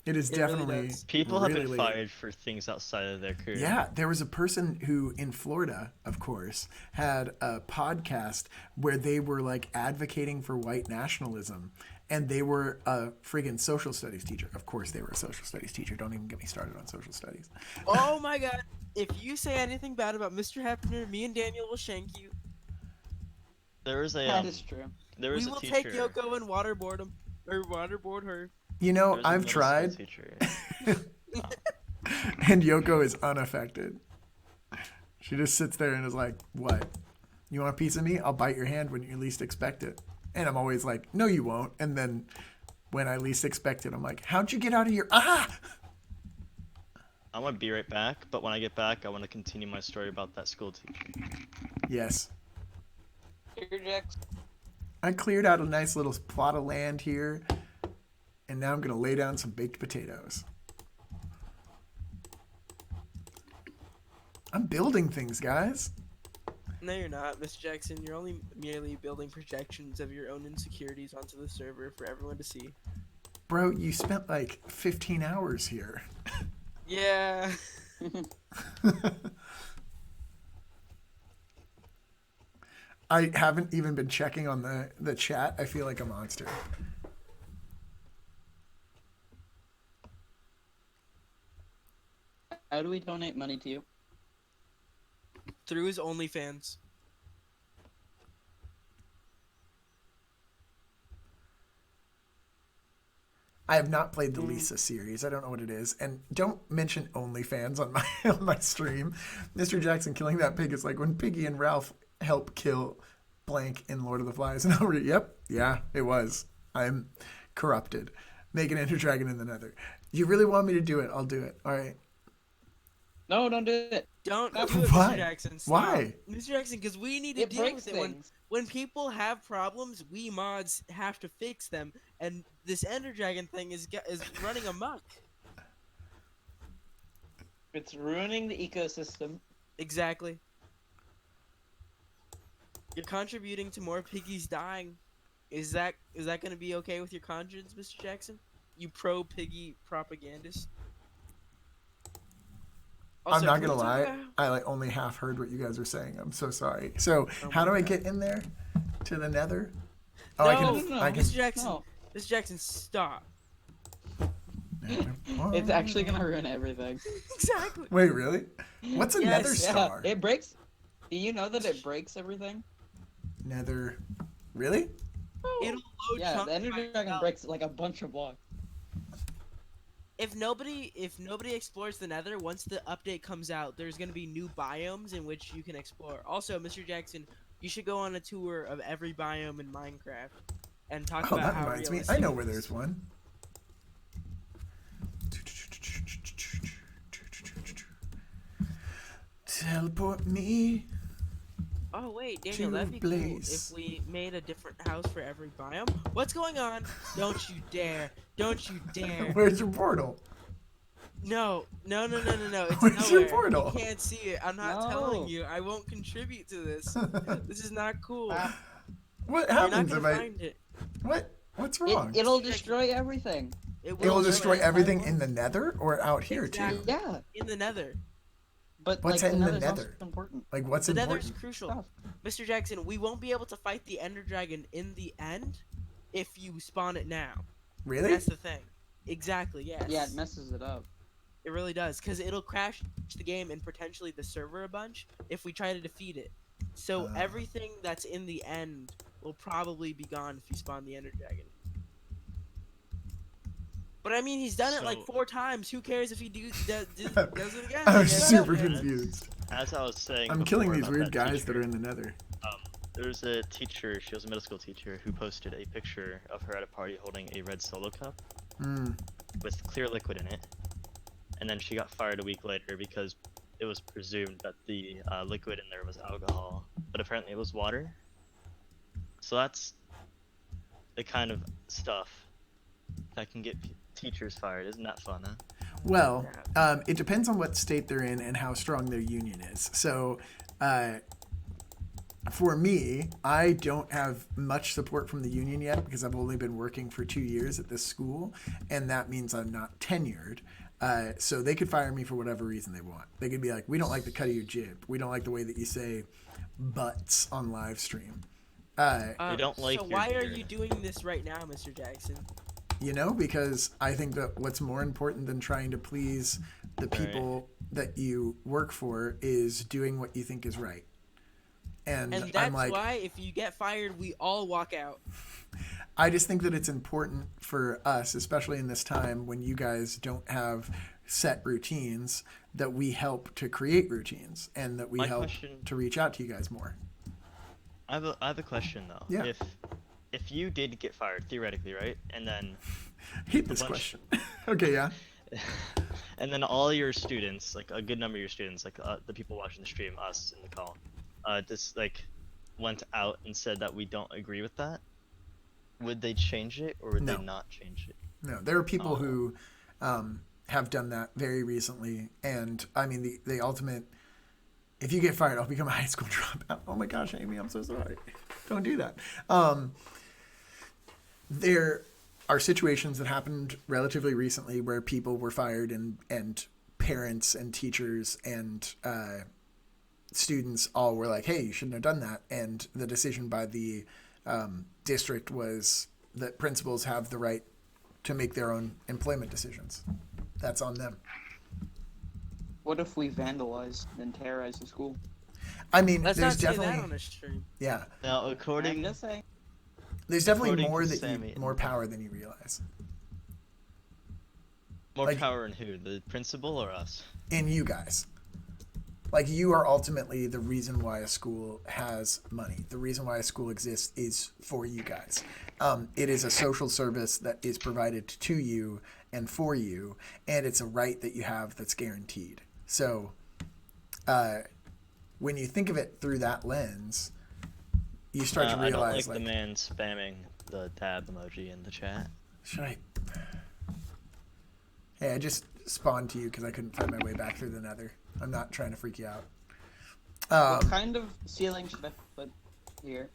Speaker 1: It is
Speaker 2: It really
Speaker 1: definitely.
Speaker 2: does.
Speaker 5: People have been
Speaker 1: really-
Speaker 5: fired for things outside of their career.
Speaker 1: Yeah, there was a person who in Florida, of course, had a podcast where they were like advocating for white nationalism. And they were a friggin' social studies teacher. Of course, they were a social studies teacher. Don't even get me started on social studies.
Speaker 2: Oh my god. If you say anything bad about Mr. Hefner, me and Daniel will shank you.
Speaker 5: There was a
Speaker 3: That is true.
Speaker 5: there was
Speaker 2: We
Speaker 5: a
Speaker 2: will
Speaker 5: teacher.
Speaker 2: take Yoko and waterboard him. Or waterboard her.
Speaker 1: You
Speaker 5: there
Speaker 1: know,
Speaker 5: was a
Speaker 1: I've
Speaker 5: middle school
Speaker 1: tried,
Speaker 5: Teacher.
Speaker 1: and Yoko is unaffected. She just sits there and is like, "What? You want a piece of me? I'll bite your hand when you least expect it." And I'm always like, "No, you won't." And then when I least expect it, I'm like, "How'd you get out of your
Speaker 5: I'm gonna be right back, but when I get back, I want to continue my story about that school teacher.
Speaker 1: Yes.
Speaker 3: Here, Jax.
Speaker 1: I cleared out a nice little plot of land here, and now I'm gonna lay down some baked potatoes. I'm building things, guys.
Speaker 2: No, you're not, Mr. Jackson. You're only merely building projections of your own insecurities onto the server for everyone to see.
Speaker 1: Bro, you spent like 15 hours here.
Speaker 2: Yeah.
Speaker 1: I haven't even been checking on the chat. I feel like a monster.
Speaker 3: How do we donate money to you?
Speaker 2: Through his OnlyFans.
Speaker 1: I have not played the Lisa series. I don't know what it is. And don't mention OnlyFans on my on my stream. Mr. Jackson killing that pig is like when Piggy and Ralph help kill blank in Lord of the Flies. And I'll yep, yeah, it was. I'm corrupted. Make an Ender Dragon in the Nether. You really want me to do it? I'll do it. All right.
Speaker 3: No, don't do it.
Speaker 2: Don't
Speaker 3: Why?
Speaker 2: do it, Mr. Jackson. Stop.
Speaker 1: Why?
Speaker 2: Mr. Jackson, because we need to
Speaker 3: It
Speaker 2: deal
Speaker 3: breaks
Speaker 2: with it.
Speaker 3: things.
Speaker 2: When people have problems, we mods have to fix them. And this Ender Dragon thing is running amok.
Speaker 3: It's ruining the ecosystem.
Speaker 2: Exactly. You're contributing to more piggies dying. Is that going to be okay with your conscience, Mr. Jackson? You pro-piggy propagandist?
Speaker 1: I'm
Speaker 2: Also,
Speaker 1: not
Speaker 2: can we
Speaker 1: gonna
Speaker 2: talk
Speaker 1: lie.
Speaker 2: about-
Speaker 1: I like only half heard what you guys were saying. I'm so sorry. So
Speaker 2: Oh
Speaker 1: how
Speaker 2: my
Speaker 1: do I
Speaker 2: God.
Speaker 1: get in there to the Nether? Oh,
Speaker 2: No,
Speaker 1: I can.
Speaker 2: Mr. Jackson.
Speaker 3: No.
Speaker 2: Mr. Jackson, stop.
Speaker 3: It's actually gonna ruin everything.
Speaker 2: Exactly.
Speaker 1: Wait, really? What's a
Speaker 2: Yes.
Speaker 1: Nether
Speaker 3: Yeah,
Speaker 1: star?
Speaker 3: it breaks. Do you know that it breaks everything?
Speaker 1: Nether. Really?
Speaker 2: It'll load
Speaker 3: Yeah,
Speaker 2: chunks
Speaker 3: the Ender
Speaker 2: by
Speaker 3: Dragon
Speaker 2: itself.
Speaker 3: breaks like a bunch of blocks.
Speaker 2: If nobody explores the Nether, once the update comes out, there's gonna be new biomes in which you can explore. Also, Mr. Jackson, you should go on a tour of every biome in Minecraft and talk
Speaker 1: Oh,
Speaker 2: about
Speaker 1: that
Speaker 2: how
Speaker 1: reminds me.
Speaker 2: realistic
Speaker 1: I know
Speaker 2: it
Speaker 1: where
Speaker 2: is.
Speaker 1: there's one. Teleport me.
Speaker 2: Oh wait, Daniel,
Speaker 1: To
Speaker 2: that'd be
Speaker 1: a
Speaker 2: cool
Speaker 1: place.
Speaker 2: if we made a different house for every biome. What's going on? Don't you dare! Don't you dare!
Speaker 1: Where's your portal?
Speaker 2: No, no, no, no, no, no! It's
Speaker 1: Where's your
Speaker 2: nowhere.
Speaker 1: portal?
Speaker 2: You can't see it. I'm not
Speaker 3: No.
Speaker 2: telling you. I won't contribute to this. This is not cool.
Speaker 3: Ah.
Speaker 1: What
Speaker 2: You're not
Speaker 1: happens
Speaker 2: gonna
Speaker 1: if I?
Speaker 2: find it.
Speaker 1: What's wrong?
Speaker 3: It'll destroy everything.
Speaker 2: It
Speaker 1: It will
Speaker 2: destroy
Speaker 1: destroy
Speaker 3: it.
Speaker 1: everything in the Nether or out here
Speaker 2: Exactly.
Speaker 1: too.
Speaker 3: Yeah,
Speaker 2: in the Nether.
Speaker 3: but
Speaker 1: What's
Speaker 3: like
Speaker 1: in the
Speaker 3: Nether's also
Speaker 1: Nether?
Speaker 3: important.
Speaker 1: Like what's
Speaker 2: The Nether
Speaker 1: important?
Speaker 2: is crucial.
Speaker 3: Stuff.
Speaker 2: Mr. Jackson, we won't be able to fight the Ender Dragon in the end if you spawn it now.
Speaker 1: Really?
Speaker 2: That's the thing. Exactly, yes.
Speaker 3: Yeah, it messes it up.
Speaker 2: It really does, because it'll crash the game and potentially the server a bunch if we try to defeat it. So everything that's in the end will probably be gone if you spawn the Ender Dragon. But I mean, he's done it like
Speaker 5: So-
Speaker 2: 4 times. Who cares if he does it again?
Speaker 1: I'm
Speaker 2: I guess.
Speaker 1: super
Speaker 5: Yeah.
Speaker 1: confused.
Speaker 5: As I was saying,
Speaker 1: I'm killing
Speaker 5: before
Speaker 1: these
Speaker 5: about
Speaker 1: weird
Speaker 5: that
Speaker 1: guys that
Speaker 5: teacher,
Speaker 1: are in the Nether.
Speaker 5: There's a teacher, she was a middle school teacher, who posted a picture of her at a party holding a red solo cup
Speaker 1: Mm.
Speaker 5: with clear liquid in it. And then she got fired a week later because it was presumed that the liquid in there was alcohol, but apparently it was water. So that's the kind of stuff that can get teachers fired. Isn't that fun, huh?
Speaker 1: Well, it depends on what state they're in and how strong their union is. So, for me, I don't have much support from the union yet because I've only been working for 2 years at this school, and that means I'm not tenured. So they could fire me for whatever reason they want. They could be like, we don't like the cut of your jib. We don't like the way that you say butts on live stream.
Speaker 5: They don't like
Speaker 2: So
Speaker 5: your
Speaker 2: why are
Speaker 5: beard.
Speaker 2: you doing this right now, Mr. Jackson?
Speaker 1: You know, because I think that what's more important than trying to please the people that you work for is doing what you think is right. And
Speaker 2: And that's
Speaker 1: I'm like,
Speaker 2: why if you get fired, we all walk out.
Speaker 1: I just think that it's important for us, especially in this time when you guys don't have set routines, that we help to create routines and that we
Speaker 5: My
Speaker 1: help
Speaker 5: question-
Speaker 1: to reach out to you guys more.
Speaker 5: I have a question though.
Speaker 1: Yeah.
Speaker 5: If you did get fired theoretically, right, and then
Speaker 1: I hate this
Speaker 5: bunch-
Speaker 1: question. Okay, yeah.
Speaker 5: and then all your students, like a good number of your students, like the people watching the stream, us in the call, just like went out and said that we don't agree with that, would they change it or would
Speaker 1: No.
Speaker 5: they not change it?
Speaker 1: No, there are people
Speaker 5: Oh.
Speaker 1: who have done that very recently, and I mean the ultimate. If you get fired, I'll become a high school dropout. Oh my gosh, Amy, I'm so sorry. Don't do that. There are situations that happened relatively recently where people were fired, and parents and teachers and students all were like, "Hey, you shouldn't have done that." And the decision by the district was that principals have the right to make their own employment decisions. That's on them.
Speaker 3: What if we vandalize and terrorize the school?
Speaker 1: I mean,
Speaker 2: Let's
Speaker 1: there's
Speaker 2: not say
Speaker 1: definitely
Speaker 2: that on a stream.
Speaker 1: yeah,
Speaker 5: Now,
Speaker 3: I'm
Speaker 5: according
Speaker 3: just saying.
Speaker 1: there's definitely
Speaker 5: According
Speaker 1: more
Speaker 5: to
Speaker 1: that
Speaker 5: Sammy-
Speaker 1: more power than you realize
Speaker 5: more
Speaker 1: like-
Speaker 5: power in who, the principal or us?
Speaker 1: in you guys. Like, you are ultimately the reason why a school has money. The reason why a school exists is for you guys. It is a social service that is provided to you and for you, and it's a right that you have that's guaranteed. So, when you think of it through that lens, you start to
Speaker 5: I don't
Speaker 1: realize,
Speaker 5: like the man spamming the tab emoji in the chat.
Speaker 1: should I? Hey, I just spawned to you because I couldn't find my way back through the Nether. I'm not trying to freak you out.
Speaker 3: What kind of ceiling should I put here?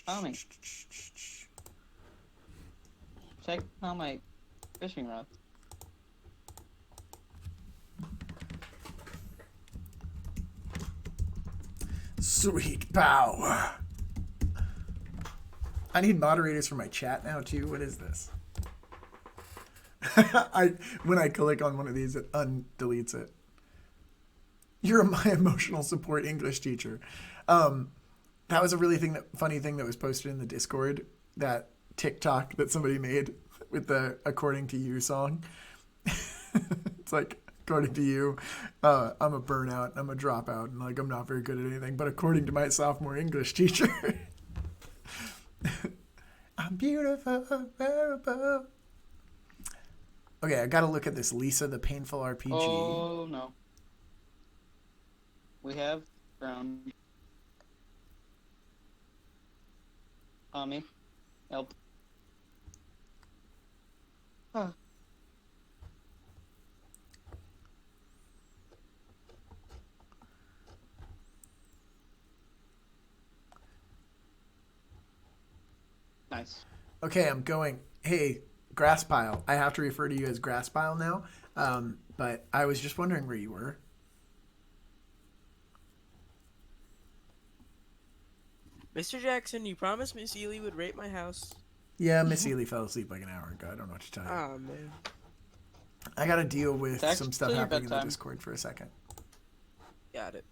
Speaker 3: Tommy, check out my fishing rod.
Speaker 1: Sweet power. I need moderators for my chat now too. What is this? When I click on one of these, it undeletes it. You're my emotional support English teacher. That was a really funny thing that was posted in the Discord. That TikTok that somebody made with the "According to You" song. It's like, according to you, I'm a burnout, I'm a dropout, and like I'm not very good at anything. But according to my sophomore English teacher, I'm beautiful. Okay, I gotta look at this Lisa the Painful RPG.
Speaker 3: Oh no. We have ground. Tommy, help. Huh. Nice.
Speaker 1: Okay, I'm going. Hey, Grass Pile. I have to refer to you as Grass Pile now. But I was just wondering where you were.
Speaker 2: Mr. Jackson, you promised Miss Ely would rate my house.
Speaker 1: Yeah, Miss Ely fell asleep like an hour ago. I don't know what to tell you.
Speaker 2: Oh, man.
Speaker 1: I gotta deal with
Speaker 3: It's
Speaker 1: some stuff
Speaker 3: actually
Speaker 1: happening in the
Speaker 3: bedtime.
Speaker 1: Discord for a second.
Speaker 2: Got it.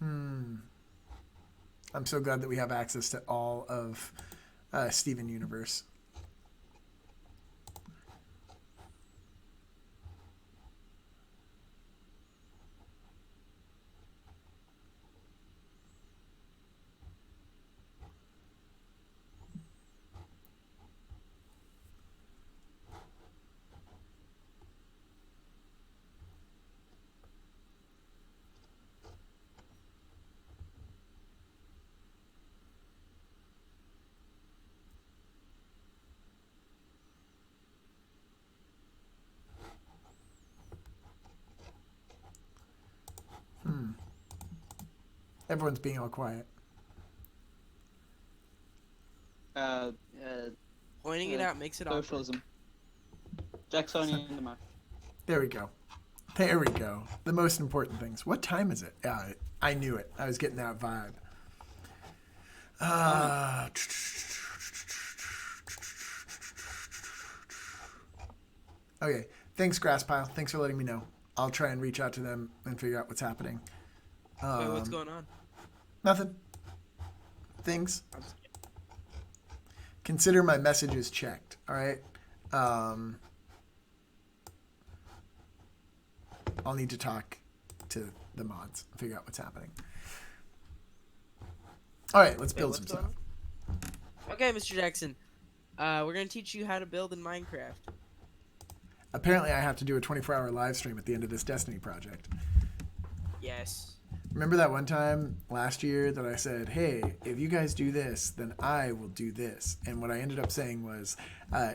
Speaker 1: I'm so glad that we have access to all of Steven Universe. Everyone's being all quiet.
Speaker 2: Pointing it out makes it awkward.
Speaker 3: Socialism. Jacksonian demand.
Speaker 1: There we go. There we go. The most important things. What time is it? Yeah, I knew it. I was getting that vibe. Okay. Thanks, Grasspile. Thanks for letting me know. I'll try and reach out to them and figure out what's happening.
Speaker 2: Wait, what's going on?
Speaker 1: Nothing. Things.
Speaker 2: I'm just kidding.
Speaker 1: Consider my messages checked. All right. I'll need to talk to the mods and figure out what's happening. All right, let's build some
Speaker 2: what's going
Speaker 1: stuff.
Speaker 2: Okay, Mr. Jackson. We're gonna teach you how to build in Minecraft.
Speaker 1: Apparently, I have to do a 24-hour live stream at the end of this Destiny project.
Speaker 2: Yes.
Speaker 1: Remember that one time last year that I said, hey, if you guys do this, then I will do this. And what I ended up saying was,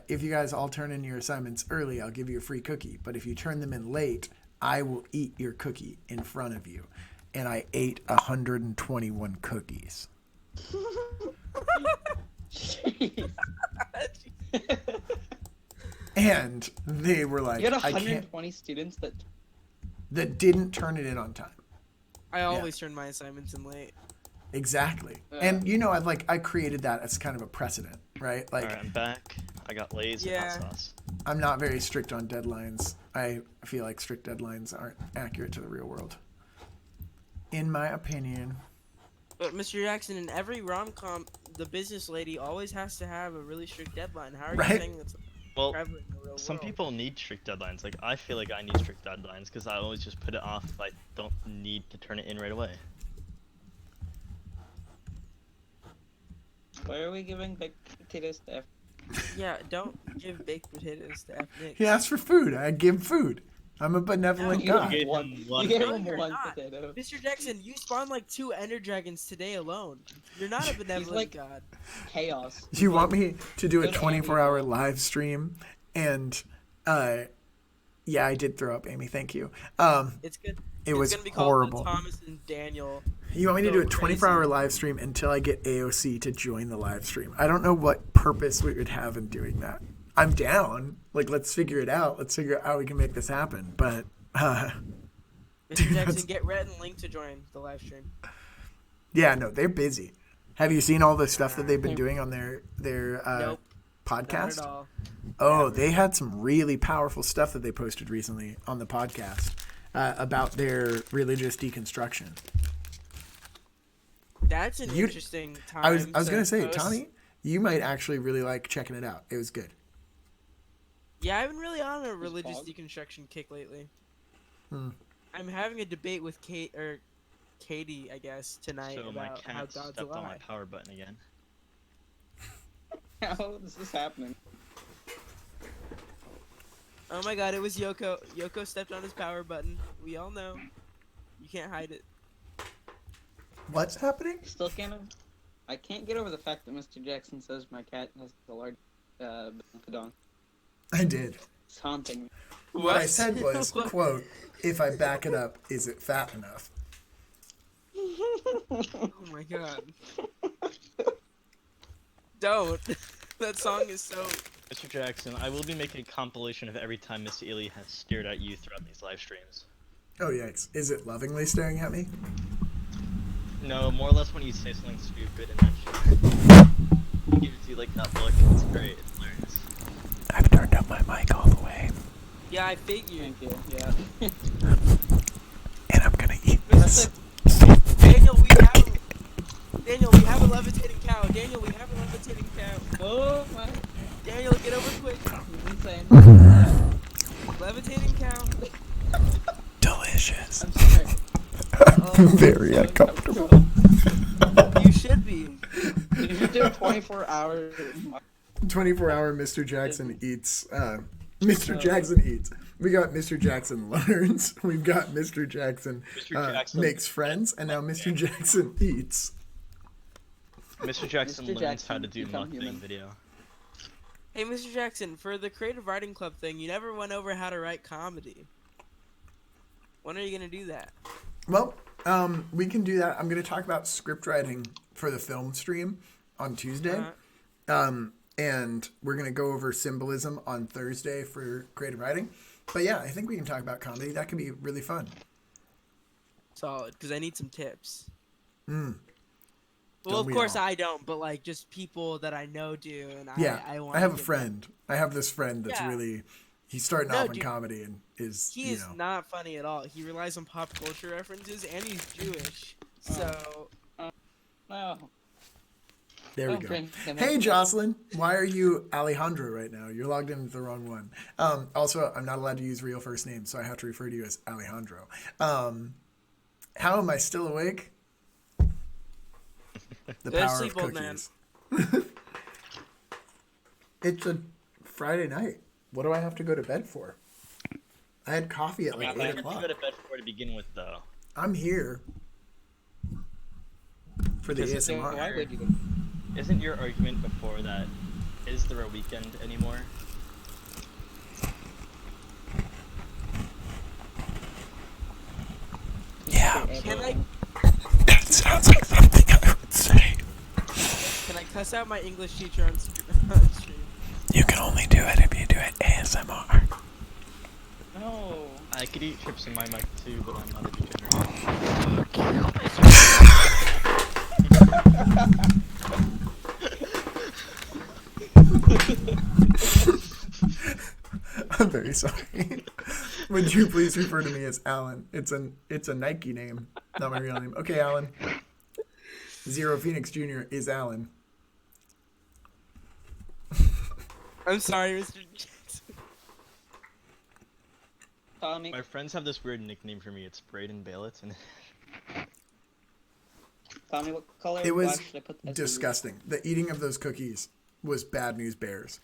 Speaker 1: if you guys all turn in your assignments early, I'll give you a free cookie. But if you turn them in late, I will eat your cookie in front of you. And I ate 121 cookies.
Speaker 3: Jeez.
Speaker 1: And they were like,
Speaker 3: You had
Speaker 1: I can't,
Speaker 3: 120 students
Speaker 1: that didn't turn it in on time.
Speaker 2: I always turn my assignments in late.
Speaker 1: Exactly.
Speaker 3: Yeah.
Speaker 1: And you know, I created that as kind of a precedent, right? Like,
Speaker 5: Alright, I'm back. I got Lay's and hot sauce.
Speaker 1: I'm not very strict on deadlines. I feel like strict deadlines aren't accurate to the real world. In my opinion.
Speaker 2: But Mr. Jackson, in every rom-com, the business lady always has to have a really strict deadline. How are
Speaker 1: Right.
Speaker 2: you saying that's
Speaker 5: Well,
Speaker 2: prevalent in the real
Speaker 5: some
Speaker 2: world?
Speaker 5: people need strict deadlines. Like, I feel like I need strict deadlines because I always just put it off if I don't need to turn it in right away.
Speaker 3: Why are we giving baked potatoes to F?
Speaker 2: Yeah, don't give baked potatoes to ethnics.
Speaker 1: He asked for food. I give food. I'm a benevolent
Speaker 3: No,
Speaker 1: God.
Speaker 5: gave
Speaker 3: one,
Speaker 5: him one
Speaker 3: you gave
Speaker 2: No,
Speaker 3: him
Speaker 2: you're
Speaker 3: one
Speaker 2: not.
Speaker 3: potato.
Speaker 2: Mr. Jackson, you spawned like 2 Ender Dragons today alone. You're not a benevolent
Speaker 3: like-
Speaker 2: god.
Speaker 3: Chaos.
Speaker 1: You want me to do a
Speaker 3: Good
Speaker 1: 24-hour live stream? And, yeah, I did throw up, Amy. Thank you.
Speaker 2: It's good.
Speaker 1: It
Speaker 2: It's
Speaker 1: was
Speaker 2: gonna be called
Speaker 1: horrible.
Speaker 2: the Thomas and Daniel.
Speaker 1: You want me to do a
Speaker 2: Go crazy.
Speaker 1: 24-hour live stream until I get AOC to join the live stream? I don't know what purpose we would have in doing that. I'm down. Like, let's figure it out. Let's figure out how we can make this happen. But,
Speaker 2: Mr.
Speaker 1: Dude,
Speaker 2: Jackson,
Speaker 1: that's-
Speaker 2: get Rhett and Link to join the live stream.
Speaker 1: yeah, no, they're busy. Have you seen all the stuff that they've been doing on their
Speaker 2: Nope, not
Speaker 1: podcast?
Speaker 2: at all.
Speaker 1: Oh, they had some really powerful stuff that they posted recently on the podcast about their religious deconstruction.
Speaker 2: That's an
Speaker 1: You-
Speaker 2: interesting time.
Speaker 1: I was gonna say,
Speaker 2: post.
Speaker 1: Tommy, you might actually really like checking it out. It was good.
Speaker 2: Yeah, I've been really on a religious
Speaker 3: Fog?
Speaker 2: deconstruction kick lately.
Speaker 1: Hmm.
Speaker 2: I'm having a debate with Katie, I guess, tonight
Speaker 5: So my
Speaker 2: about how
Speaker 5: cat
Speaker 2: God's a
Speaker 5: stepped on my
Speaker 2: lie.
Speaker 5: power button again.
Speaker 3: How is this happening?
Speaker 2: Oh my god, it was Yoko. Yoko stepped on his power button. We all know. You can't hide it.
Speaker 1: What's happening?
Speaker 3: Still can't. I can't get over the fact that Mr. Jackson says my cat has a large pedon.
Speaker 1: I did.
Speaker 3: It's haunting me.
Speaker 1: What I said was, quote, if I back it up, is it fat enough?
Speaker 2: Oh my god. Don't. That song is so.
Speaker 5: Mr. Jackson, I will be making a compilation of every time Miss Ely has stared at you throughout these live streams.
Speaker 1: Oh, yikes. Is it lovingly staring at me?
Speaker 5: No, more or less when you say something stupid and then she gives you like that look. It's great. It's hilarious.
Speaker 1: I've turned up my mic all the way,
Speaker 2: Yeah, I figured.
Speaker 3: Thank you. Yeah.
Speaker 1: and I'm gonna eat
Speaker 3: That's
Speaker 2: Daniel, we have a levitating cow. Daniel, we have a levitating cow.
Speaker 3: Oh my!
Speaker 2: Daniel, get over quick.
Speaker 3: He's insane.
Speaker 2: Levitating cow.
Speaker 1: Delicious.
Speaker 3: I'm sorry.
Speaker 1: Very uncomfortable.
Speaker 2: You should be.
Speaker 3: You should do a 24-hour.
Speaker 1: 24-hour Mr. Jackson eats. Mr. Jackson eats. We got Mr. Jackson learns. We've got Mr. Jackson,
Speaker 5: Mr. Jackson
Speaker 1: makes friends, and now Mr. Jackson eats.
Speaker 5: Mr. Jackson
Speaker 3: Mr.
Speaker 5: learns how to
Speaker 3: Jackson,
Speaker 5: do
Speaker 3: become
Speaker 5: mukbang
Speaker 3: human.
Speaker 5: video.
Speaker 2: Hey, Mr. Jackson, for the creative writing club thing, you never went over how to write comedy. When are you gonna do that?
Speaker 1: Well, we can do that. I'm going to talk about script writing for the film stream on Tuesday. And we're going to go over symbolism on Thursday for creative writing. But yeah, I think we can talk about comedy. That could be really fun.
Speaker 2: Solid, because I need some tips.
Speaker 1: Mm.
Speaker 2: Well,
Speaker 1: Don't
Speaker 2: of
Speaker 1: we
Speaker 2: course
Speaker 1: all?
Speaker 2: I don't, but like just people that I know do, and
Speaker 1: Yeah,
Speaker 2: I want.
Speaker 1: I have a friend. I have this friend that's
Speaker 2: Yeah.
Speaker 1: really, he's starting
Speaker 2: No,
Speaker 1: off in
Speaker 2: dude.
Speaker 1: comedy and is,
Speaker 2: He
Speaker 1: you
Speaker 2: is
Speaker 1: know.
Speaker 2: not funny at all. He relies on pop culture references, and he's Jewish. So
Speaker 3: No.
Speaker 1: There we
Speaker 3: Don't
Speaker 1: go.
Speaker 3: bring him
Speaker 1: Hey,
Speaker 3: up.
Speaker 1: Jocelyn, why are you Alejandro right now? You're logged into the wrong one. Also, I'm not allowed to use real first names, so I have to refer to you as Alejandro. How am I still awake? The
Speaker 2: Go to
Speaker 1: power
Speaker 2: sleep,
Speaker 1: of
Speaker 2: old man.
Speaker 1: cookies. It's a Friday night. What do I have to go to bed for? I had coffee at
Speaker 5: Wait,
Speaker 1: like
Speaker 5: what
Speaker 1: 8
Speaker 5: did you
Speaker 1: o'clock.
Speaker 5: go to bed for to begin with, though?
Speaker 1: I'm here for the
Speaker 5: Because it's
Speaker 3: Why
Speaker 1: ASMR.
Speaker 3: would you?
Speaker 5: Isn't your argument before that, is there a weekend anymore?
Speaker 1: Yeah,
Speaker 2: can I
Speaker 1: that sounds like something I would say.
Speaker 2: cuss out my English teacher on stream?
Speaker 1: You can only do it if you do it ASMR.
Speaker 3: No.
Speaker 5: I could eat chips in my mic too, but I'm not a degenerate.
Speaker 1: I'm very sorry. Would you please refer to me as Alan? It's a Nike name, not my real name. Okay, Alan. Zero Phoenix Jr. is Alan.
Speaker 2: I'm sorry, Mr. Jackson.
Speaker 3: Tommy.
Speaker 5: My friends have this weird nickname for me. It's Braden Baylett, and
Speaker 3: Tommy, what color
Speaker 1: It was
Speaker 3: flash should I put as
Speaker 1: disgusting. The eating of those cookies was bad news bears.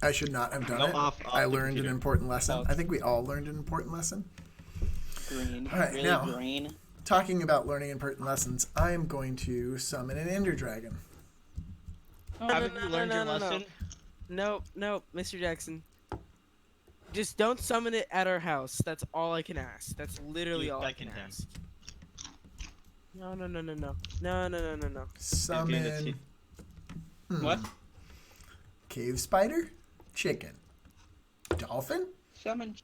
Speaker 1: I should not have done
Speaker 5: No,
Speaker 1: it.
Speaker 5: off
Speaker 1: I
Speaker 5: the
Speaker 1: learned an
Speaker 5: computer.
Speaker 1: important lesson.
Speaker 3: Off.
Speaker 1: I think we all learned an important lesson.
Speaker 3: green?
Speaker 1: All right,
Speaker 3: really
Speaker 1: now-
Speaker 3: green?
Speaker 1: Talking about learning important lessons, I am going to summon an Ender Dragon.
Speaker 5: haven't you learned your lesson?
Speaker 2: Nope, Mr. Jackson. Just don't summon it at our house. That's all I can ask. That's literally
Speaker 5: You
Speaker 2: all I
Speaker 5: beckon
Speaker 2: can
Speaker 5: him.
Speaker 2: ask. No.
Speaker 5: Give me the
Speaker 1: Summon
Speaker 5: teeth.
Speaker 3: What?
Speaker 1: Cave spider? Chicken. Dolphin?
Speaker 3: Shaman.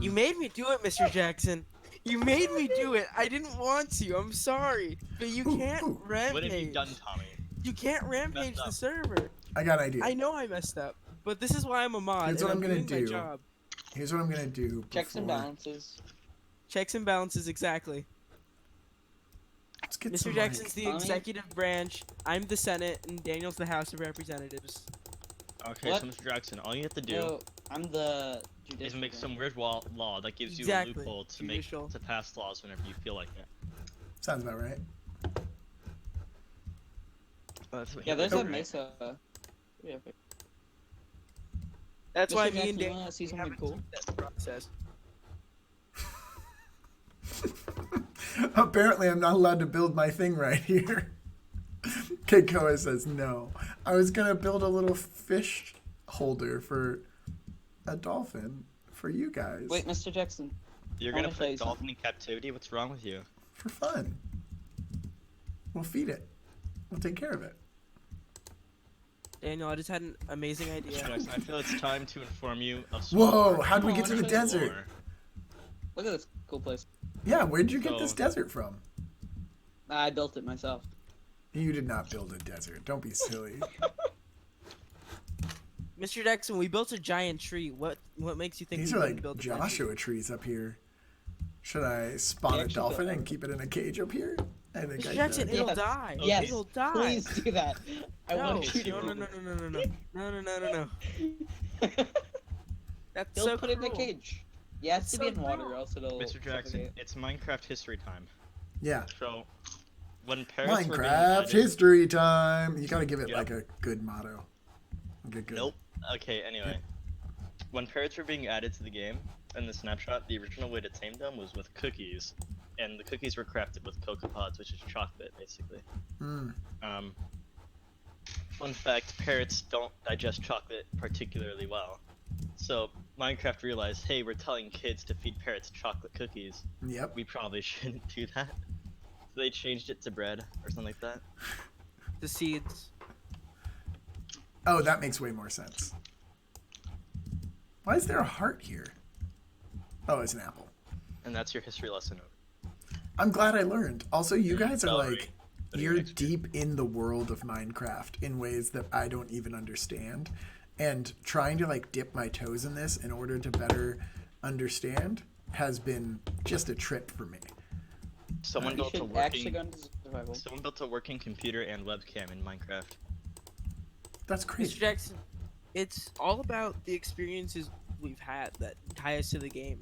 Speaker 2: You made me do it, Mr. Jackson. You made me do it. I didn't want to. I'm sorry, but you
Speaker 1: Ooh,
Speaker 2: can't
Speaker 1: ooh.
Speaker 2: rampage.
Speaker 5: What have you done, Tommy?
Speaker 2: You can't rampage
Speaker 5: Messed
Speaker 2: the
Speaker 5: up.
Speaker 2: server.
Speaker 1: I got an idea.
Speaker 2: I know I messed up, but this is why I'm a mod.
Speaker 1: Here's
Speaker 2: and
Speaker 1: what I'm gonna
Speaker 2: doing my
Speaker 1: do.
Speaker 2: job.
Speaker 1: Here's what I'm gonna do.
Speaker 3: Checks and
Speaker 1: before-
Speaker 3: balances.
Speaker 2: Checks and balances, exactly.
Speaker 1: Let's get
Speaker 2: Mr.
Speaker 1: some,
Speaker 2: Jackson's
Speaker 1: like-
Speaker 2: the executive branch. I'm the Senate, and Daniel's the House of Representatives.
Speaker 5: Okay,
Speaker 3: What?
Speaker 5: so Mr. Jackson, all you have to do
Speaker 3: No, I'm the
Speaker 5: is
Speaker 3: judicial.
Speaker 5: make some weird law that gives you
Speaker 2: Exactly,
Speaker 5: a loophole to
Speaker 2: judicial.
Speaker 5: to pass laws whenever you feel like it.
Speaker 1: Sounds about right.
Speaker 5: That's what
Speaker 3: Yeah, there's
Speaker 5: Hitler
Speaker 3: a
Speaker 5: did.
Speaker 3: Mesa. Yeah, okay.
Speaker 2: That's
Speaker 3: Mr.
Speaker 2: why
Speaker 3: Jackson,
Speaker 2: me and
Speaker 3: you
Speaker 2: Daniel
Speaker 3: wanna see something
Speaker 2: haven't
Speaker 3: cool?
Speaker 2: seen that process.
Speaker 1: Apparently, I'm not allowed to build my thing right here. Keikoa says no. I was gonna build a little fish holder for a dolphin for you guys.
Speaker 3: Wait, Mr. Jackson.
Speaker 5: You're
Speaker 3: I
Speaker 5: gonna
Speaker 3: wanna tell you
Speaker 5: put dolphin in captivity? What's wrong with you?
Speaker 1: For fun. We'll feed it. We'll take care of it.
Speaker 2: Daniel, I just had an amazing
Speaker 5: Mr.
Speaker 2: idea.
Speaker 5: Jackson, I feel it's time to inform you of
Speaker 1: Whoa! How'd we
Speaker 3: Come
Speaker 1: get
Speaker 3: on,
Speaker 1: to the
Speaker 3: show me
Speaker 1: desert?
Speaker 5: War.
Speaker 3: Look at this cool place.
Speaker 1: Yeah, where'd you get
Speaker 5: So-
Speaker 1: this desert from?
Speaker 3: I built it myself.
Speaker 1: You did not build a desert. Don't be silly.
Speaker 2: Mr. Jackson, we built a giant tree. What makes you think
Speaker 1: These
Speaker 2: we
Speaker 1: are
Speaker 2: wouldn't
Speaker 1: like
Speaker 2: build a giant tree?
Speaker 1: Joshua trees up here. Should I spawn
Speaker 3: You
Speaker 1: a
Speaker 3: actually
Speaker 1: dolphin
Speaker 3: built-
Speaker 1: and keep it in a cage up here? I think
Speaker 2: Mr.
Speaker 1: I
Speaker 2: Jackson,
Speaker 1: should.
Speaker 2: it'll
Speaker 3: Yes.
Speaker 2: die.
Speaker 3: Yes.
Speaker 2: It'll die.
Speaker 3: Please do that. I
Speaker 2: no,
Speaker 3: want you to.
Speaker 2: no, no, no, no, no, no, no, no, no, no, no. That's
Speaker 3: He'll
Speaker 2: so
Speaker 3: put it in a
Speaker 2: cruel.
Speaker 3: cage. Yeah, it has to
Speaker 2: So
Speaker 3: be in water,
Speaker 2: cruel.
Speaker 3: or else it'll.
Speaker 5: Mr. Jackson,
Speaker 3: suffocate.
Speaker 5: it's Minecraft history time.
Speaker 1: Yeah.
Speaker 5: So, when parrots were being
Speaker 1: Minecraft
Speaker 5: added-
Speaker 1: history time. You gotta give it
Speaker 5: Yep.
Speaker 1: like a good motto. Okay, good.
Speaker 5: Nope. Okay, anyway. When parrots were being added to the game, in the snapshot, the original way to tame them was with cookies. And the cookies were crafted with cocoa pods, which is chocolate, basically.
Speaker 1: Mm.
Speaker 5: Fun fact, parrots don't digest chocolate particularly well. So, Minecraft realized, hey, we're telling kids to feed parrots chocolate cookies.
Speaker 1: Yep.
Speaker 5: We probably shouldn't do that. So they changed it to bread, or something like that.
Speaker 2: The seeds.
Speaker 1: Oh, that makes way more sense. Why is there a heart here? Oh, it's an apple.
Speaker 5: And that's your history lesson.
Speaker 1: I'm glad I learned. Also, you guys are
Speaker 5: Sorry.
Speaker 1: like,
Speaker 5: But
Speaker 1: you're
Speaker 5: expert.
Speaker 1: deep in the world of Minecraft in ways that I don't even understand. And trying to like dip my toes in this in order to better understand has been just a trip for me.
Speaker 5: Someone
Speaker 3: You
Speaker 5: built a
Speaker 3: should actually
Speaker 5: working
Speaker 3: go into survival.
Speaker 5: someone built a working computer and webcam in Minecraft.
Speaker 1: That's
Speaker 2: Mr.
Speaker 1: crazy.
Speaker 2: Jackson, it's all about the experiences we've had that tie us to the game.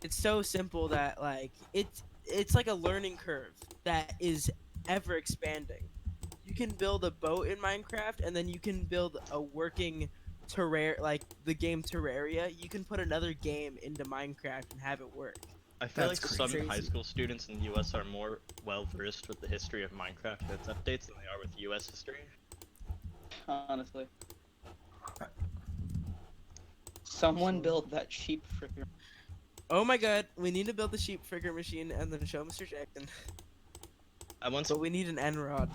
Speaker 2: It's so simple that like it's like a learning curve that is ever expanding. You can build a boat in Minecraft, and then you can build a working like the game Terraria. You can put another game into Minecraft and have it work.
Speaker 5: I feel
Speaker 1: That's
Speaker 5: like some
Speaker 2: crazy.
Speaker 5: high school students in the US are more well versed with the history of Minecraft and its updates than they are with US history.
Speaker 3: Honestly. Someone built that sheep fricker.
Speaker 2: Oh my god, we need to build the sheep figure machine and then show Mr. Jackson.
Speaker 5: I once,
Speaker 2: But we need an end rod.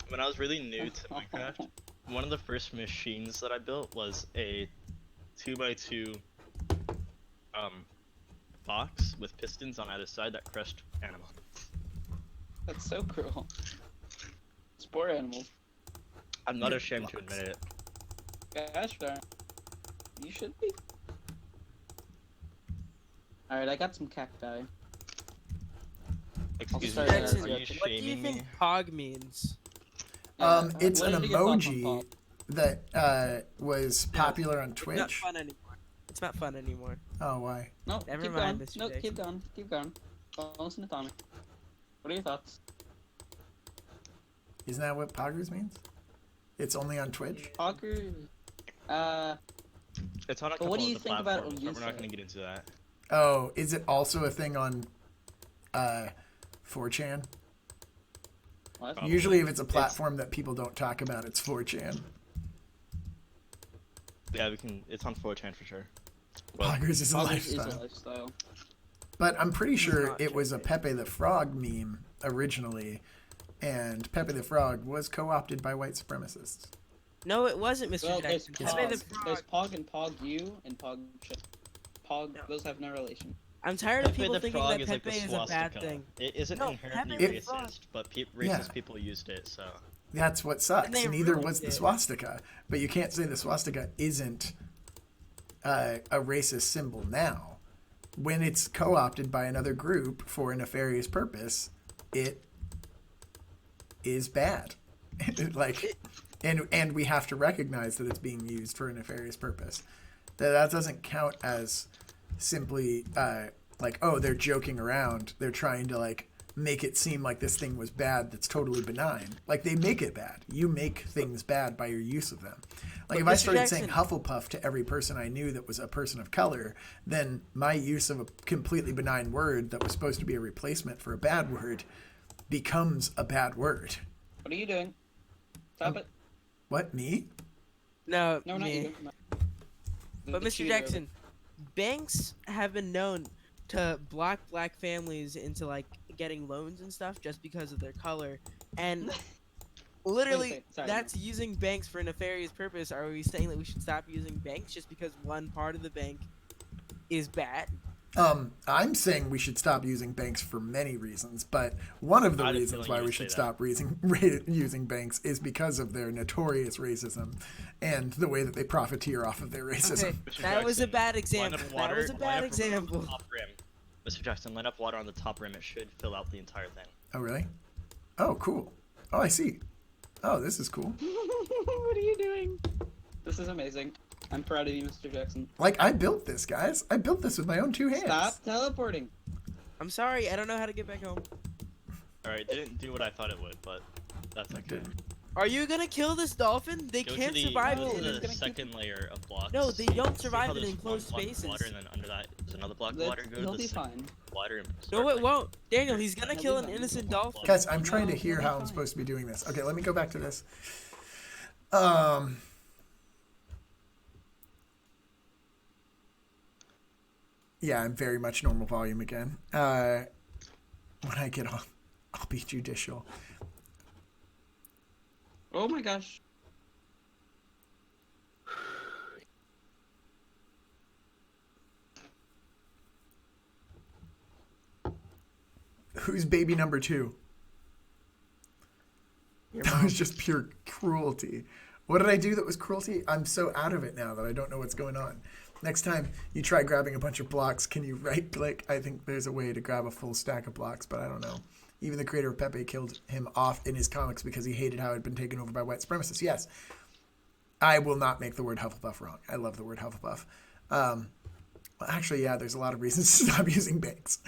Speaker 5: when I was really new to Minecraft, one of the first machines that I built was a 2x2 box with pistons on either side that crushed animals.
Speaker 3: That's so cruel. It's poor animals.
Speaker 5: I'm not
Speaker 1: Yeah,
Speaker 5: ashamed to
Speaker 1: blocks.
Speaker 5: admit it.
Speaker 3: Gosh darn. You should be. Alright, I got some cacti.
Speaker 5: Excuse me,
Speaker 3: start
Speaker 5: are
Speaker 2: Jackson,
Speaker 5: you
Speaker 2: what do you
Speaker 5: shaming
Speaker 2: think
Speaker 5: me?
Speaker 2: POG means?
Speaker 1: It's
Speaker 3: what
Speaker 1: an
Speaker 3: did you get thoughts on
Speaker 1: emoji
Speaker 3: Paul?
Speaker 1: that was popular on
Speaker 2: It's not
Speaker 1: Twitch.
Speaker 2: fun anymore. It's not fun anymore.
Speaker 1: Oh, why?
Speaker 3: No,
Speaker 2: Never
Speaker 3: keep
Speaker 2: mind,
Speaker 3: going.
Speaker 2: Mr.
Speaker 3: No, keep
Speaker 2: Jackson.
Speaker 3: going. Keep going. Don't listen to Tommy. What are your thoughts?
Speaker 1: Isn't that what poggers means? It's only on Twitch?
Speaker 3: Hawker.
Speaker 5: It's on a
Speaker 3: But
Speaker 5: couple
Speaker 3: what do you
Speaker 5: of the
Speaker 3: think about
Speaker 5: platforms, but we're not
Speaker 3: Elisa?
Speaker 5: going to get into that.
Speaker 1: Oh, is it also a thing on 4chan?
Speaker 3: What?
Speaker 5: Probably.
Speaker 1: Usually if it's a platform that people don't talk about, it's 4chan.
Speaker 5: Yeah, we can. It's on 4chan for sure. Well,
Speaker 1: Poggers is a
Speaker 3: Hawkers is a
Speaker 1: lifestyle.
Speaker 3: lifestyle.
Speaker 1: But I'm pretty sure
Speaker 2: not
Speaker 1: it was a
Speaker 2: joking.
Speaker 1: Pepe the Frog meme originally, and Pepe the Frog was co-opted by white supremacists.
Speaker 2: No, it wasn't Mr.
Speaker 3: Well, there's
Speaker 2: Jackson. Pepe the
Speaker 3: Pog. There's
Speaker 2: Frog.
Speaker 3: Pog and Pog U and Pog. Pog.
Speaker 2: No.
Speaker 3: Those have no relation.
Speaker 2: I'm tired of
Speaker 5: Pepe
Speaker 2: people
Speaker 5: the
Speaker 2: thinking
Speaker 5: Frog
Speaker 2: that
Speaker 5: is like
Speaker 2: Pepe
Speaker 5: the
Speaker 2: is a bad
Speaker 5: swastika.
Speaker 2: thing.
Speaker 5: It isn't
Speaker 2: No,
Speaker 5: inherently
Speaker 2: Pepe the Frog.
Speaker 5: racist, but racist
Speaker 1: Yeah.
Speaker 5: people used it, so.
Speaker 1: That's what sucks.
Speaker 2: And they
Speaker 1: Neither
Speaker 2: ruined
Speaker 1: was the
Speaker 2: it.
Speaker 1: swastika. But you can't say the swastika isn't a racist symbol now. When it's co-opted by another group for a nefarious purpose, it is bad. Like, and we have to recognize that it's being used for a nefarious purpose. That doesn't count as simply like, oh, they're joking around. They're trying to like make it seem like this thing was bad that's totally benign. Like, they make it bad. You make things bad by your use of them. Like,
Speaker 2: But
Speaker 1: if I
Speaker 2: Mr.
Speaker 1: started saying
Speaker 2: Jackson-
Speaker 1: Hufflepuff to every person I knew that was a person of color, then my use of a completely benign word that was supposed to be a replacement for a bad word becomes a bad word.
Speaker 3: What are you doing? Stop it.
Speaker 1: What, me?
Speaker 2: No,
Speaker 3: No, not
Speaker 2: me.
Speaker 3: you. No.
Speaker 2: But
Speaker 3: The
Speaker 2: Mr.
Speaker 3: cheater.
Speaker 2: Jackson, banks have been known to block black families into like getting loans and stuff just because of their color, and literally
Speaker 3: Wait, sorry.
Speaker 2: that's using banks for a nefarious purpose. Are we saying that we should stop using banks just because one part of the bank is bad?
Speaker 1: I'm saying we should stop using banks for many reasons, but one of the
Speaker 5: I had a
Speaker 1: reasons
Speaker 5: feeling
Speaker 1: why
Speaker 5: you
Speaker 1: we
Speaker 5: would
Speaker 1: should
Speaker 5: say
Speaker 1: stop using banks is because of their notorious racism and the way that they profiteer off of their racism.
Speaker 2: Okay,
Speaker 5: Mr.
Speaker 2: that was a
Speaker 5: Jackson,
Speaker 2: bad
Speaker 5: line
Speaker 2: example.
Speaker 5: up water-
Speaker 2: That was a
Speaker 5: line
Speaker 2: bad
Speaker 5: up
Speaker 2: example.
Speaker 5: Top rim. Mr. Jackson, line up water on the top rim. It should fill out the entire thing.
Speaker 1: Oh, really? Oh, cool. Oh, I see. Oh, this is cool.
Speaker 3: What are you doing? This is amazing. I'm proud of you, Mr. Jackson.
Speaker 1: Like, I built this, guys. I built this with my own two hands.
Speaker 3: Stop teleporting.
Speaker 2: I'm sorry, I don't know how to get back home.
Speaker 5: Alright, didn't do what I thought it would, but that's okay.
Speaker 1: didn't.
Speaker 2: Are you gonna kill this dolphin? They
Speaker 5: Go
Speaker 2: can't
Speaker 5: to the,
Speaker 2: survive
Speaker 5: go
Speaker 2: it.
Speaker 5: to
Speaker 2: in
Speaker 3: it's
Speaker 5: the
Speaker 3: gonna keep-
Speaker 5: second layer of blocks.
Speaker 2: No, they
Speaker 5: See-
Speaker 2: don't
Speaker 5: see
Speaker 2: survive
Speaker 5: how
Speaker 2: in
Speaker 5: there's
Speaker 2: enclosed
Speaker 5: one block of
Speaker 2: spaces.
Speaker 5: water, and then under that is another block of
Speaker 3: That-
Speaker 5: water. Go to
Speaker 3: He'll
Speaker 5: the
Speaker 3: be
Speaker 5: second
Speaker 3: fine.
Speaker 5: water and
Speaker 2: No,
Speaker 5: start
Speaker 2: it
Speaker 5: like-
Speaker 2: won't. Daniel, he's gonna
Speaker 3: He'll
Speaker 2: kill
Speaker 3: be
Speaker 2: an
Speaker 3: fine.
Speaker 2: innocent dolphin.
Speaker 1: Guys, I'm trying to
Speaker 3: No,
Speaker 1: hear
Speaker 3: he'll be
Speaker 1: how I'm
Speaker 3: fine.
Speaker 1: supposed to be doing this. Okay, let me go back to this. Yeah, I'm very much normal volume again. When I get on, I'll be judicial.
Speaker 3: Oh my gosh.
Speaker 1: Who's baby number 2?
Speaker 2: Your
Speaker 1: That
Speaker 2: mom.
Speaker 1: was just pure cruelty. What did I do that was cruelty? I'm so out of it now that I don't know what's going on. Next time you try grabbing a bunch of blocks, can you right click? I think there's a way to grab a full stack of blocks, but I don't know. Even the creator of Pepe killed him off in his comics because he hated how it had been taken over by white supremacists. Yes, I will not make the word Hufflepuff wrong. I love the word Hufflepuff. Well, actually, yeah, there's a lot of reasons to stop using banks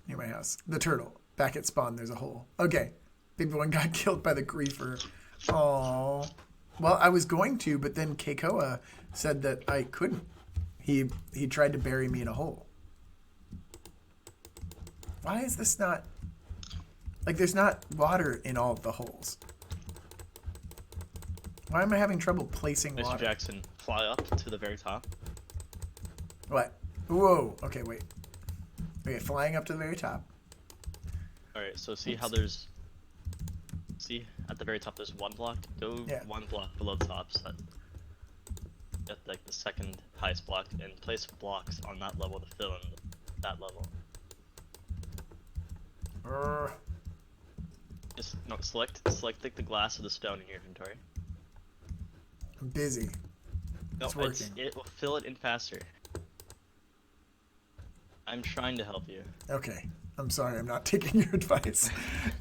Speaker 1: near my house. The turtle. Back at spawn, there's a hole. Okay. Baby one got killed by the griefer. Oh. Well, I was going to, but then Keikoa said that I couldn't. He tried to bury me in a hole. Why is this not... Like, there's not water in all of the holes. Why am I having trouble placing
Speaker 5: Mr.
Speaker 1: water?
Speaker 5: Jackson, fly up to the very top.
Speaker 1: What? Whoa. Okay, wait. Okay, flying up to the very top.
Speaker 5: Alright, so see how there's... See, at the very top there's one block? Go
Speaker 1: Yeah.
Speaker 5: one block below the top, so that... At like the second highest block, and place blocks on that level to fill in that level. Just, no, select like the glass or the stone in your inventory.
Speaker 1: I'm busy.
Speaker 5: No,
Speaker 1: It's working.
Speaker 5: it will fill it in faster. I'm trying to help you.
Speaker 1: Okay. I'm sorry, I'm not taking your advice.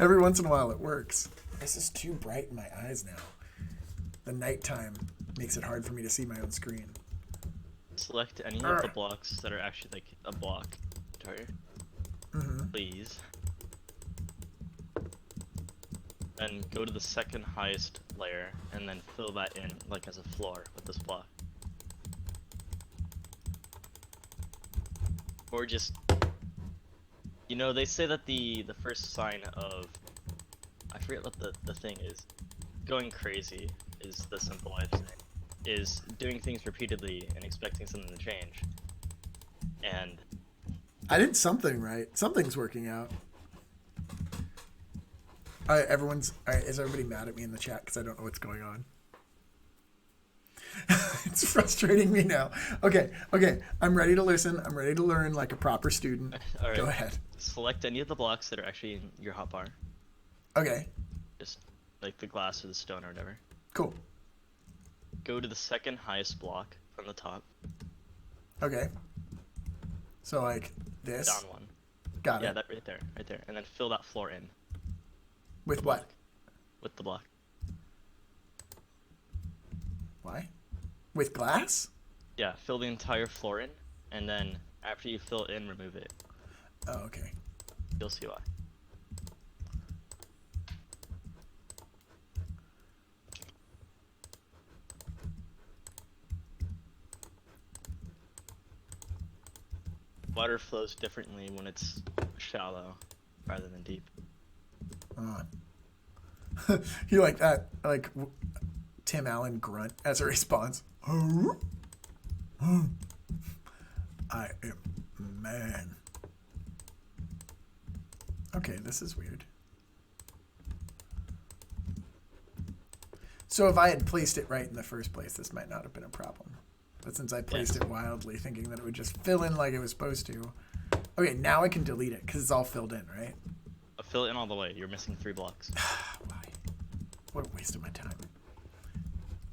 Speaker 1: Every once in a while it works. This is too bright in my eyes now. The nighttime makes it hard for me to see my own screen.
Speaker 5: Select any of the blocks that are actually like a block. Inventory.
Speaker 1: Mm-hmm.
Speaker 5: Please. Then go to the second highest layer and then fill that in like as a floor with this block. Or just, you know, they say that the first sign of, I forget what the thing is, going crazy is the simple life thing, is doing things repeatedly and expecting something to change. And
Speaker 1: I did something right. Something's working out. All right, is everybody mad at me in the chat because I don't know what's going on? It's frustrating me now. Okay. I'm ready to listen. I'm ready to learn like a proper student.
Speaker 5: All right.
Speaker 1: Go ahead.
Speaker 5: Select any of the blocks that are actually in your hotbar.
Speaker 1: Okay.
Speaker 5: Just like the glass or the stone or whatever.
Speaker 1: Cool.
Speaker 5: Go to the second highest block from the top.
Speaker 1: Okay. So like this.
Speaker 5: Down one.
Speaker 1: Got
Speaker 5: Yeah,
Speaker 1: it.
Speaker 5: that right there. And then fill that floor in
Speaker 1: With what?
Speaker 5: with the block.
Speaker 1: Why? With glass?
Speaker 5: Yeah, fill the entire floor in, and then after you fill it in, remove it.
Speaker 1: Oh, okay.
Speaker 5: You'll see why. Water flows differently when it's shallow rather than deep.
Speaker 1: You like that? Like Tim Allen grunt as a response. I am man. Okay, this is weird. So if I had placed it right in the first place, this might not have been a problem. But since I placed it wildly, thinking that it would just fill in like it was supposed to. Okay, now I can delete it because it's all filled in, right?
Speaker 5: Fill it in all the way. You're missing 3 blocks.
Speaker 1: Why? What a waste of my time.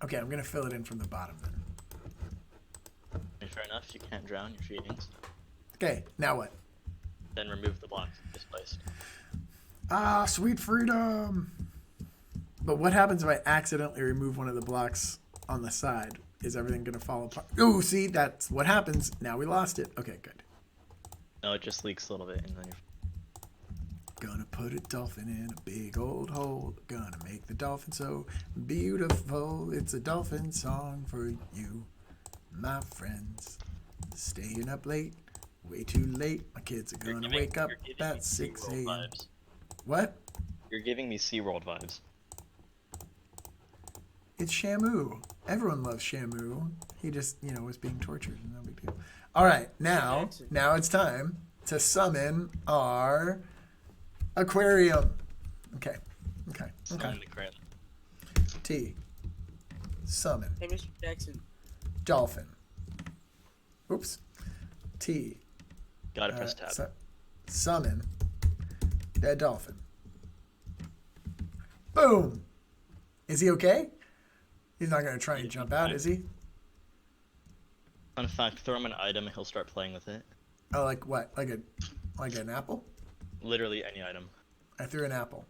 Speaker 1: Okay, I'm going to fill it in from the bottom then.
Speaker 5: And fair enough, you can't drown your feelings.
Speaker 1: Okay, now what?
Speaker 5: Then remove the blocks displaced.
Speaker 1: Ah, sweet freedom! But what happens if I accidentally remove one of the blocks on the side? Is everything going to fall apart? Oh, see, that's what happens. Now we lost it. Okay, good.
Speaker 5: No, it just leaks a little bit, and then you're...
Speaker 1: Gonna put a dolphin in a big old hole. Gonna make the dolphin so beautiful. It's a dolphin song for you, my friends. Staying up late, way too late. My kids are gonna wake up at 6 a.m. What?
Speaker 5: You're giving me SeaWorld vibes.
Speaker 1: It's Shamu. Everyone loves Shamu. He just, was being tortured. No big deal. All right, now it's time to summon our aquarium. Okay.
Speaker 5: Summon the crab.
Speaker 1: T. Summon.
Speaker 2: Hey, Mr. Jackson.
Speaker 1: Dolphin. Oops. T.
Speaker 5: Gotta press tab.
Speaker 1: Summon. That dolphin. Boom. Is he okay? He's not going to try and jump out, is he?
Speaker 5: Fun fact, throw him an item and he'll start playing with it.
Speaker 1: Oh, like what? Like an apple?
Speaker 5: Literally any item.
Speaker 1: I threw an apple.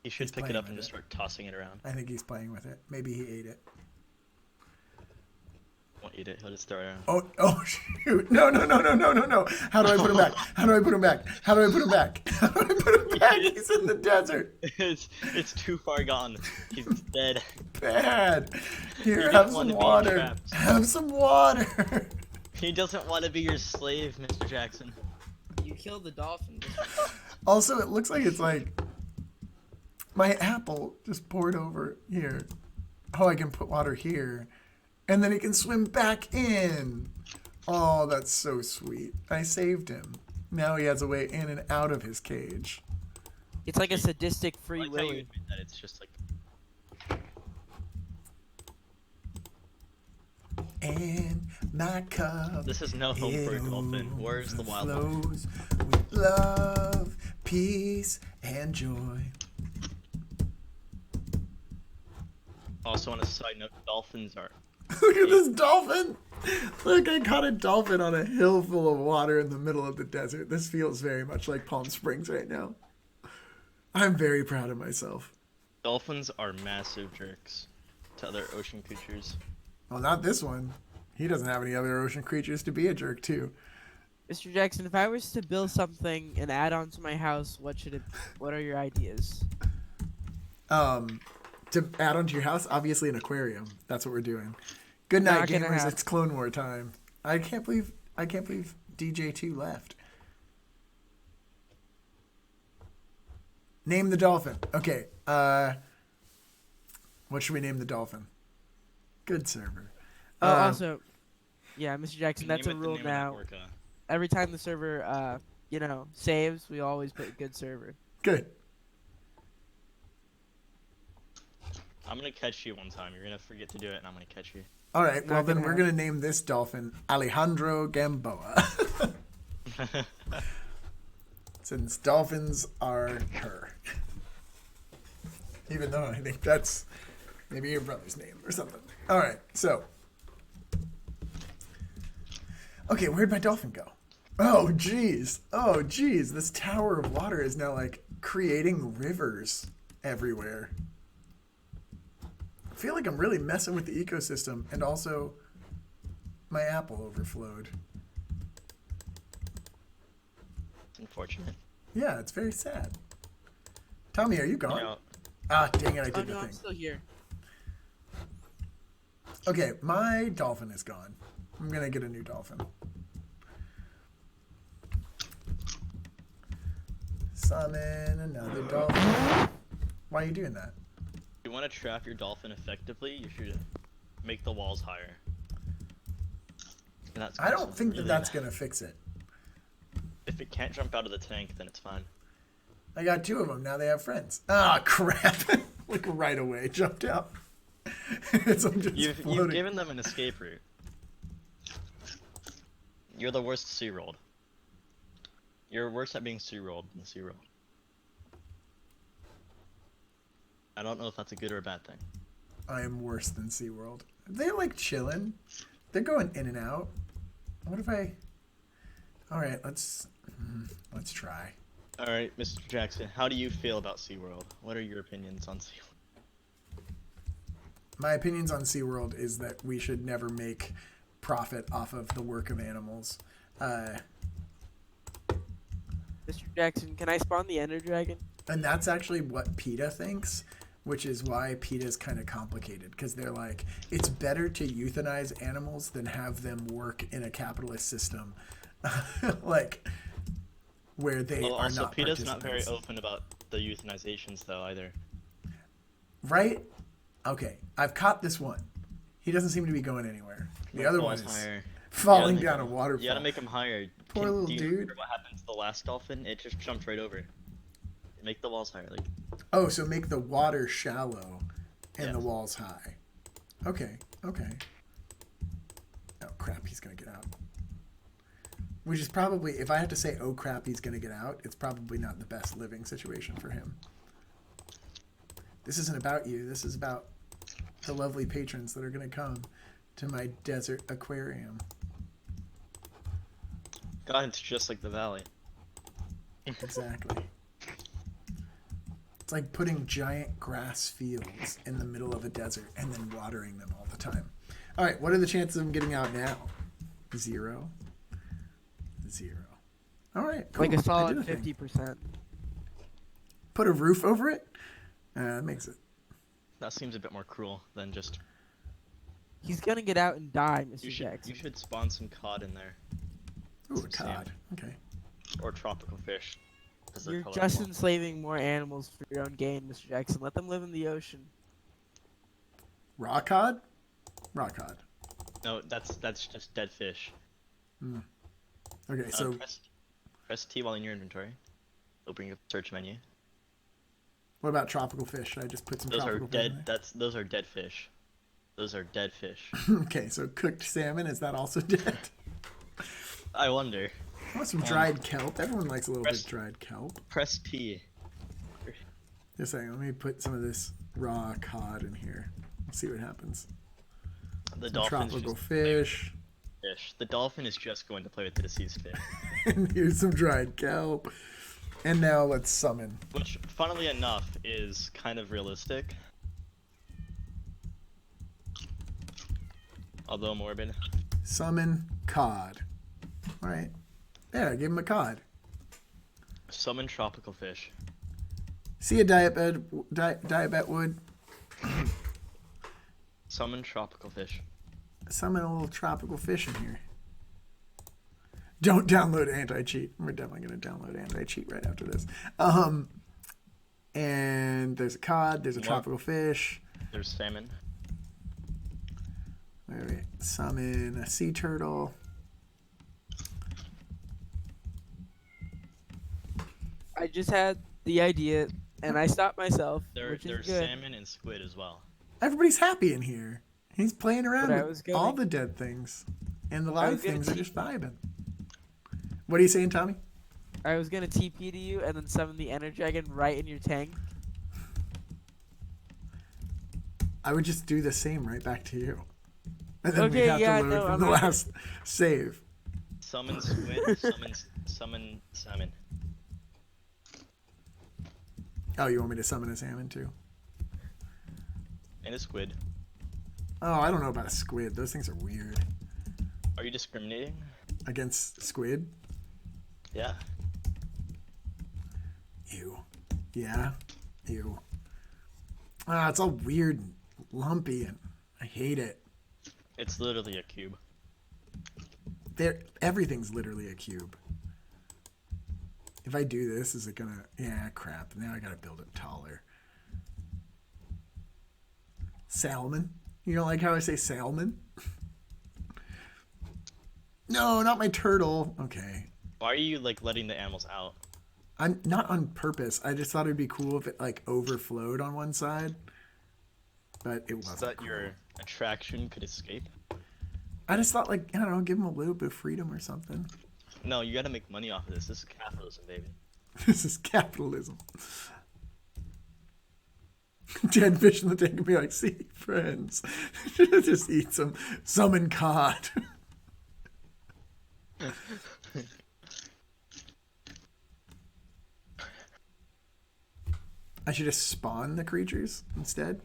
Speaker 5: He should
Speaker 1: He's
Speaker 5: pick it
Speaker 1: playing
Speaker 5: up and
Speaker 1: with
Speaker 5: just start tossing it around.
Speaker 1: I think he's playing with it. Maybe he ate it.
Speaker 5: Won't eat it, he'll just throw it around.
Speaker 1: Oh shoot. No. How do I put him back? How do I put him back? He's in the desert.
Speaker 5: It's too far gone. He's dead.
Speaker 1: Bad. Here,
Speaker 5: He
Speaker 1: have
Speaker 5: didn't
Speaker 1: some
Speaker 5: want to be
Speaker 1: water.
Speaker 5: entrapped.
Speaker 1: Have some water.
Speaker 5: He doesn't want to be your slave, Mr. Jackson.
Speaker 2: You killed the dolphin.
Speaker 1: Also, it looks like it's like my apple just poured over here. Oh, I can put water here. And then he can swim back in. Oh, that's so sweet. I saved him. Now he has a way in and out of his cage.
Speaker 2: It's like a sadistic
Speaker 5: I
Speaker 2: free
Speaker 5: like how you
Speaker 2: willy.
Speaker 5: admit that it's just like...
Speaker 1: And my cup.
Speaker 5: This is no home for a dolphin.
Speaker 1: it
Speaker 5: Where's the wildlife?
Speaker 1: overflows with love, peace, and joy.
Speaker 5: Also, on a side note, dolphins are...
Speaker 1: Look at this dolphin. Look, I caught a dolphin on a hill full of water in the middle of the desert. This feels very much like Palm Springs right now. I'm very proud of myself.
Speaker 5: Dolphins are massive jerks to other ocean creatures.
Speaker 1: Well, not this one. He doesn't have any other ocean creatures to be a jerk to.
Speaker 2: Mr. Jackson, if I was to build something and add on to my house, what are your ideas?
Speaker 1: To add onto your house, obviously an aquarium. That's what we're doing. Good night,
Speaker 2: Not gonna
Speaker 1: gamers.
Speaker 2: happen.
Speaker 1: It's Clone War time. I can't believe DJ2 left. Name the dolphin. Okay. What should we name the dolphin? Good server.
Speaker 2: Oh, also, yeah, Mr. Jackson, that's a
Speaker 5: Name it the
Speaker 2: rule
Speaker 5: name of
Speaker 2: now.
Speaker 5: that orca.
Speaker 2: Every time the server, saves, we always put good server.
Speaker 1: Good.
Speaker 5: I'm gonna catch you one time. You're gonna forget to do it, and I'm gonna catch you.
Speaker 1: All right. Well,
Speaker 2: Not
Speaker 1: then
Speaker 2: gonna
Speaker 1: we're
Speaker 2: happen.
Speaker 1: gonna name this dolphin Alejandro Gamboa, since dolphins are her. Even though I think that's maybe your brother's name or something. All right. So. Okay, where'd my dolphin go? Oh, jeez. Oh, jeez. This tower of water is now, like, creating rivers everywhere. I feel like I'm really messing with the ecosystem, and also my apple overflowed.
Speaker 5: Unfortunate.
Speaker 1: Yeah, it's very sad. Tommy, are you gone?
Speaker 5: You know,
Speaker 1: Ah, dang it, I
Speaker 2: Oh
Speaker 1: did the
Speaker 2: no, I'm
Speaker 1: thing.
Speaker 2: still here.
Speaker 1: Okay, my dolphin is gone. I'm gonna get a new dolphin. Summon another dolphin. Why are you doing that?
Speaker 5: if you want to trap your dolphin effectively, you should make the walls higher. And that's
Speaker 1: I don't
Speaker 5: also
Speaker 1: think that
Speaker 5: really
Speaker 1: that's
Speaker 5: bad.
Speaker 1: gonna fix it.
Speaker 5: If it can't jump out of the tank, then it's fine.
Speaker 1: I got two of them. Now they have friends. Ah, crap. Like right away. Jumped out. It's like just
Speaker 5: You've
Speaker 1: floating.
Speaker 5: given them an escape route. You're the worst sea-rolled. You're worse at being sea-rolled than sea-rolled. I don't know if that's a good or a bad thing.
Speaker 1: I am worse than SeaWorld. They're like chilling. They're going in and out. What if I... Alright, let's try.
Speaker 5: Alright, Mr. Jackson, how do you feel about SeaWorld? What are your opinions on SeaWorld?
Speaker 1: My opinions on SeaWorld is that we should never make profit off of the work of animals.
Speaker 2: Mr. Jackson, can I spawn the Ender Dragon?
Speaker 1: And that's actually what PETA thinks, which is why PETA is kind of complicated, because they're like, it's better to euthanize animals than have them work in a capitalist system, like, where they
Speaker 5: Well,
Speaker 1: are
Speaker 5: also,
Speaker 1: not
Speaker 5: PETA's not very
Speaker 1: participants.
Speaker 5: open about the euthanizations, though, either.
Speaker 1: Right? Okay, I've caught this one. He doesn't seem to be going anywhere. The
Speaker 5: Make
Speaker 1: other
Speaker 5: the
Speaker 1: one
Speaker 5: walls
Speaker 1: is
Speaker 5: higher.
Speaker 1: falling
Speaker 5: make
Speaker 1: down a
Speaker 5: him-
Speaker 1: waterfall.
Speaker 5: You gotta make them higher.
Speaker 1: Poor little
Speaker 5: do you
Speaker 1: dude.
Speaker 5: remember what happened to the last dolphin? It just jumped right over. Make the walls higher. Like,
Speaker 1: Oh, so make the water shallow and the
Speaker 5: Yes.
Speaker 1: walls high. Okay, okay. Oh crap, he's gonna get out. Which is probably, if I had to say, oh crap, he's gonna get out, it's probably not the best living situation for him. This isn't about you. This is about the lovely patrons that are gonna come to my desert aquarium.
Speaker 5: God, it's just like the valley.
Speaker 1: Exactly. It's like putting giant grass fields in the middle of a desert and then watering them all the time. All right, what are the chances of him getting out now? 0. 0. All right, cool.
Speaker 2: Like a
Speaker 1: I did
Speaker 2: solid
Speaker 1: a thing.
Speaker 2: 50%.
Speaker 1: Put a roof over it? That makes it.
Speaker 5: That seems a bit more cruel than just.
Speaker 2: He's gonna get out and die, Mr.
Speaker 5: You
Speaker 2: Jackson.
Speaker 5: should spawn some cod in there,
Speaker 1: Ooh, a
Speaker 5: Some
Speaker 1: cod.
Speaker 5: salmon.
Speaker 1: Okay.
Speaker 5: or tropical fish. 'cause they're
Speaker 2: You're
Speaker 5: colorful.
Speaker 2: just enslaving more animals for your own gain, Mr. Jackson. Let them live in the ocean.
Speaker 1: Raw cod? Raw cod.
Speaker 5: No, that's just dead fish.
Speaker 1: Okay, so
Speaker 5: Press T while in your inventory. It'll bring up the search menu.
Speaker 1: what about tropical fish? Should I just put some
Speaker 5: Those are
Speaker 1: tropical fish in
Speaker 5: dead. Those are dead fish. Those are dead fish.
Speaker 1: there? Okay, so cooked salmon, is that also dead?
Speaker 5: I wonder.
Speaker 1: I want some dried kelp. Everyone likes a little bit
Speaker 5: Press-
Speaker 1: of dried kelp.
Speaker 5: Press T.
Speaker 1: Just saying, let me put some of this raw cod in here. Let's see what happens.
Speaker 5: The
Speaker 1: Some
Speaker 5: dolphin's
Speaker 1: tropical
Speaker 5: just
Speaker 1: fish.
Speaker 5: fish. The dolphin is just going to play with the deceased fish.
Speaker 1: And here's some dried kelp. And now let's summon.
Speaker 5: Which, funnily enough, is kind of realistic. Although morbid.
Speaker 1: Summon cod. Alright. There, I gave him a cod.
Speaker 5: Summon tropical fish.
Speaker 1: See a diabet wood?
Speaker 5: Summon tropical fish.
Speaker 1: Summon a little tropical fish in here. Don't download anti-cheat. We're definitely going to download anti-cheat right after this. And there's a cod. There's a
Speaker 5: What?
Speaker 1: tropical fish.
Speaker 5: There's salmon.
Speaker 1: Wait. Summon a sea turtle.
Speaker 2: I just had the idea, and I stopped myself, which is
Speaker 5: There's
Speaker 2: good.
Speaker 5: salmon and squid as well.
Speaker 1: Everybody's happy in here. He's playing around
Speaker 7: But I
Speaker 1: with
Speaker 7: was
Speaker 1: all
Speaker 7: going-
Speaker 1: the dead things. And the
Speaker 7: I
Speaker 1: live
Speaker 7: was gonna
Speaker 1: things are
Speaker 7: teach-
Speaker 1: just vibing. What are you saying, Tommy?
Speaker 7: I was gonna TP to you and then summon the Ender Dragon right in your tank.
Speaker 1: I would just do the same right back to you. And then
Speaker 7: Okay,
Speaker 1: we'd have
Speaker 7: yeah,
Speaker 1: to load
Speaker 7: no,
Speaker 1: from
Speaker 7: I'm
Speaker 1: the
Speaker 7: not gonna-
Speaker 1: last save.
Speaker 5: Summon squid, summon salmon.
Speaker 1: Oh, you want me to summon a salmon too?
Speaker 5: And a squid.
Speaker 1: Oh, I don't know about a squid. Those things are weird.
Speaker 5: Are you discriminating?
Speaker 1: Against squid?
Speaker 5: Yeah.
Speaker 1: Ew. Yeah? Ew. Ah, it's all weird and lumpy and I hate it.
Speaker 5: It's literally a cube.
Speaker 1: Everything's literally a cube. If I do this, is it gonna... Yeah, crap. Now I gotta build it taller. Salmon? You don't like how I say salmon? No, not my turtle. Okay.
Speaker 5: Why are you like letting the animals out?
Speaker 1: I'm not on purpose. I just thought it'd be cool if it like overflowed on one side. But it wasn't.
Speaker 5: So that
Speaker 1: cool.
Speaker 5: your attraction could escape?
Speaker 1: I just thought like, I don't know, give them a little bit of freedom or something.
Speaker 5: No, you gotta make money off of this. This is capitalism, baby.
Speaker 1: This is capitalism. Dead fish in the tank and be like, see, friends. Just eat some summon cod. I should just spawn the creatures instead.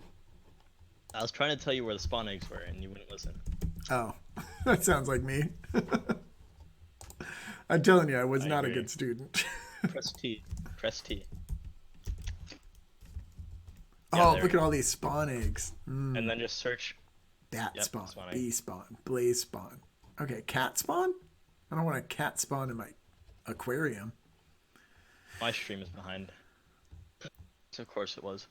Speaker 5: I was trying to tell you where the spawn eggs were, and you wouldn't listen.
Speaker 1: Oh, that sounds like me. I'm telling you, I was
Speaker 5: I
Speaker 1: not a
Speaker 5: agree.
Speaker 1: good student.
Speaker 5: Press T. Press T.
Speaker 1: Oh,
Speaker 5: there
Speaker 1: look
Speaker 5: we
Speaker 1: at all these spawn eggs. Mm.
Speaker 5: And then just search.
Speaker 1: Bat
Speaker 5: Yep,
Speaker 1: spawn,
Speaker 5: spawn egg.
Speaker 1: bee spawn, blaze spawn. Okay, cat spawn? I don't want a cat spawn in my aquarium.
Speaker 5: My stream is behind. So of course it was.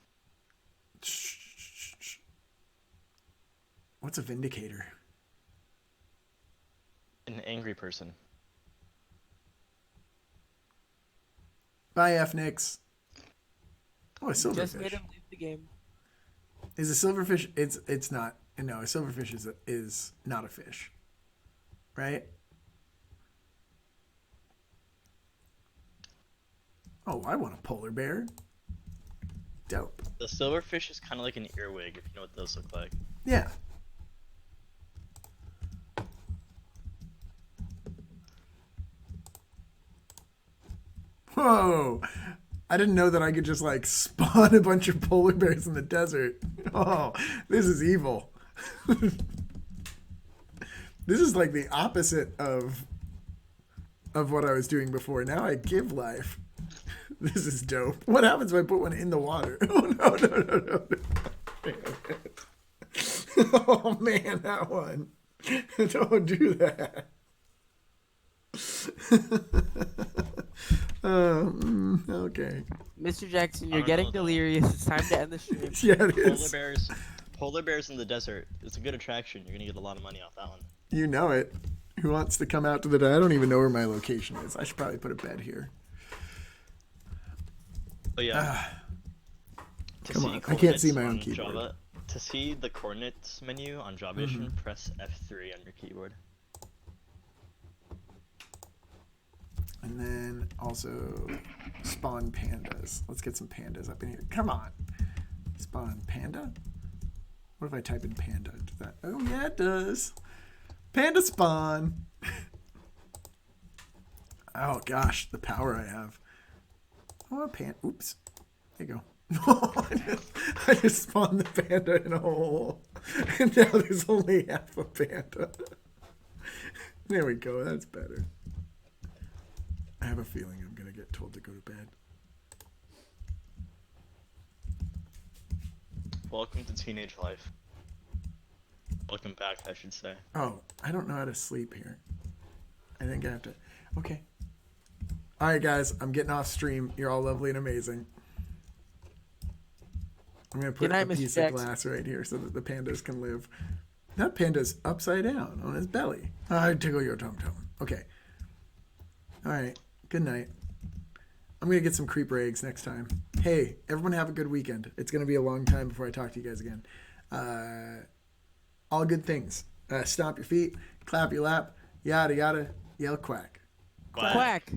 Speaker 1: What's a vindicator?
Speaker 5: An angry person.
Speaker 1: Bye, FNix. Oh, a
Speaker 7: Just made
Speaker 1: silverfish.
Speaker 7: him leave the game.
Speaker 1: Is a silverfish? It's not. No, a silverfish is not a fish, right? Oh, I want a polar bear. Dope.
Speaker 5: The silverfish is kind of like an earwig, if you know what those look like.
Speaker 1: Yeah. Whoa. I didn't know that I could just like spawn a bunch of polar bears in the desert. Oh, this is evil. This is like the opposite of what I was doing before. Now I give life. This is dope. What happens if I put one in the water? Oh no, no. Oh man, that one. Don't do that. Okay.
Speaker 7: Mr. Jackson,
Speaker 5: I
Speaker 7: you're
Speaker 5: don't
Speaker 7: getting
Speaker 5: know, though.
Speaker 7: delirious. It's time to end the stream.
Speaker 1: Yeah, it is.
Speaker 5: Polar bears in the desert. It's a good attraction. You're gonna get a lot of money off that one.
Speaker 1: You know it. Who wants to come out to the... I don't even know where my location is. I should probably put a bed here.
Speaker 5: But yeah. To
Speaker 1: Come
Speaker 5: see
Speaker 1: on, I can't see
Speaker 5: coordinates
Speaker 1: my own
Speaker 5: on
Speaker 1: keyboard.
Speaker 5: Java, to see the coordinates menu on Java Edition, press F3 on your keyboard.
Speaker 1: And then also spawn pandas. Let's get some pandas up in here. Come on. Spawn panda? What if I type in panda? Does that... Oh, yeah, it does. Panda spawn. Oh, gosh, the power I have. Oh, a panda. Oops. There you go. I just spawned the panda in a hole. And now there's only half a panda. There we go. That's better. I have a feeling I'm going to get told to go to bed.
Speaker 5: Welcome to teenage life. Welcome back, I should say.
Speaker 1: Oh, I don't know how to sleep here. I think I have to... Okay. All right, guys. I'm getting off stream. You're all lovely and amazing. I'm going to put
Speaker 7: Good night,
Speaker 1: a
Speaker 7: Mr.
Speaker 1: piece
Speaker 7: Jackson.
Speaker 1: of glass right here so that the pandas can live. That panda's upside down on his belly. I tickle your tum-tum. Okay. All right. Good night. I'm going to get some creeper eggs next time. Hey, everyone have a good weekend. It's going to be a long time before I talk to you guys again. All good things. Stomp your feet, clap your lap, yada yada, yell quack.
Speaker 5: Quack.
Speaker 7: Quack.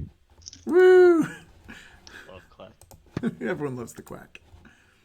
Speaker 1: Woo!
Speaker 5: Love quack.
Speaker 1: Everyone loves the quack.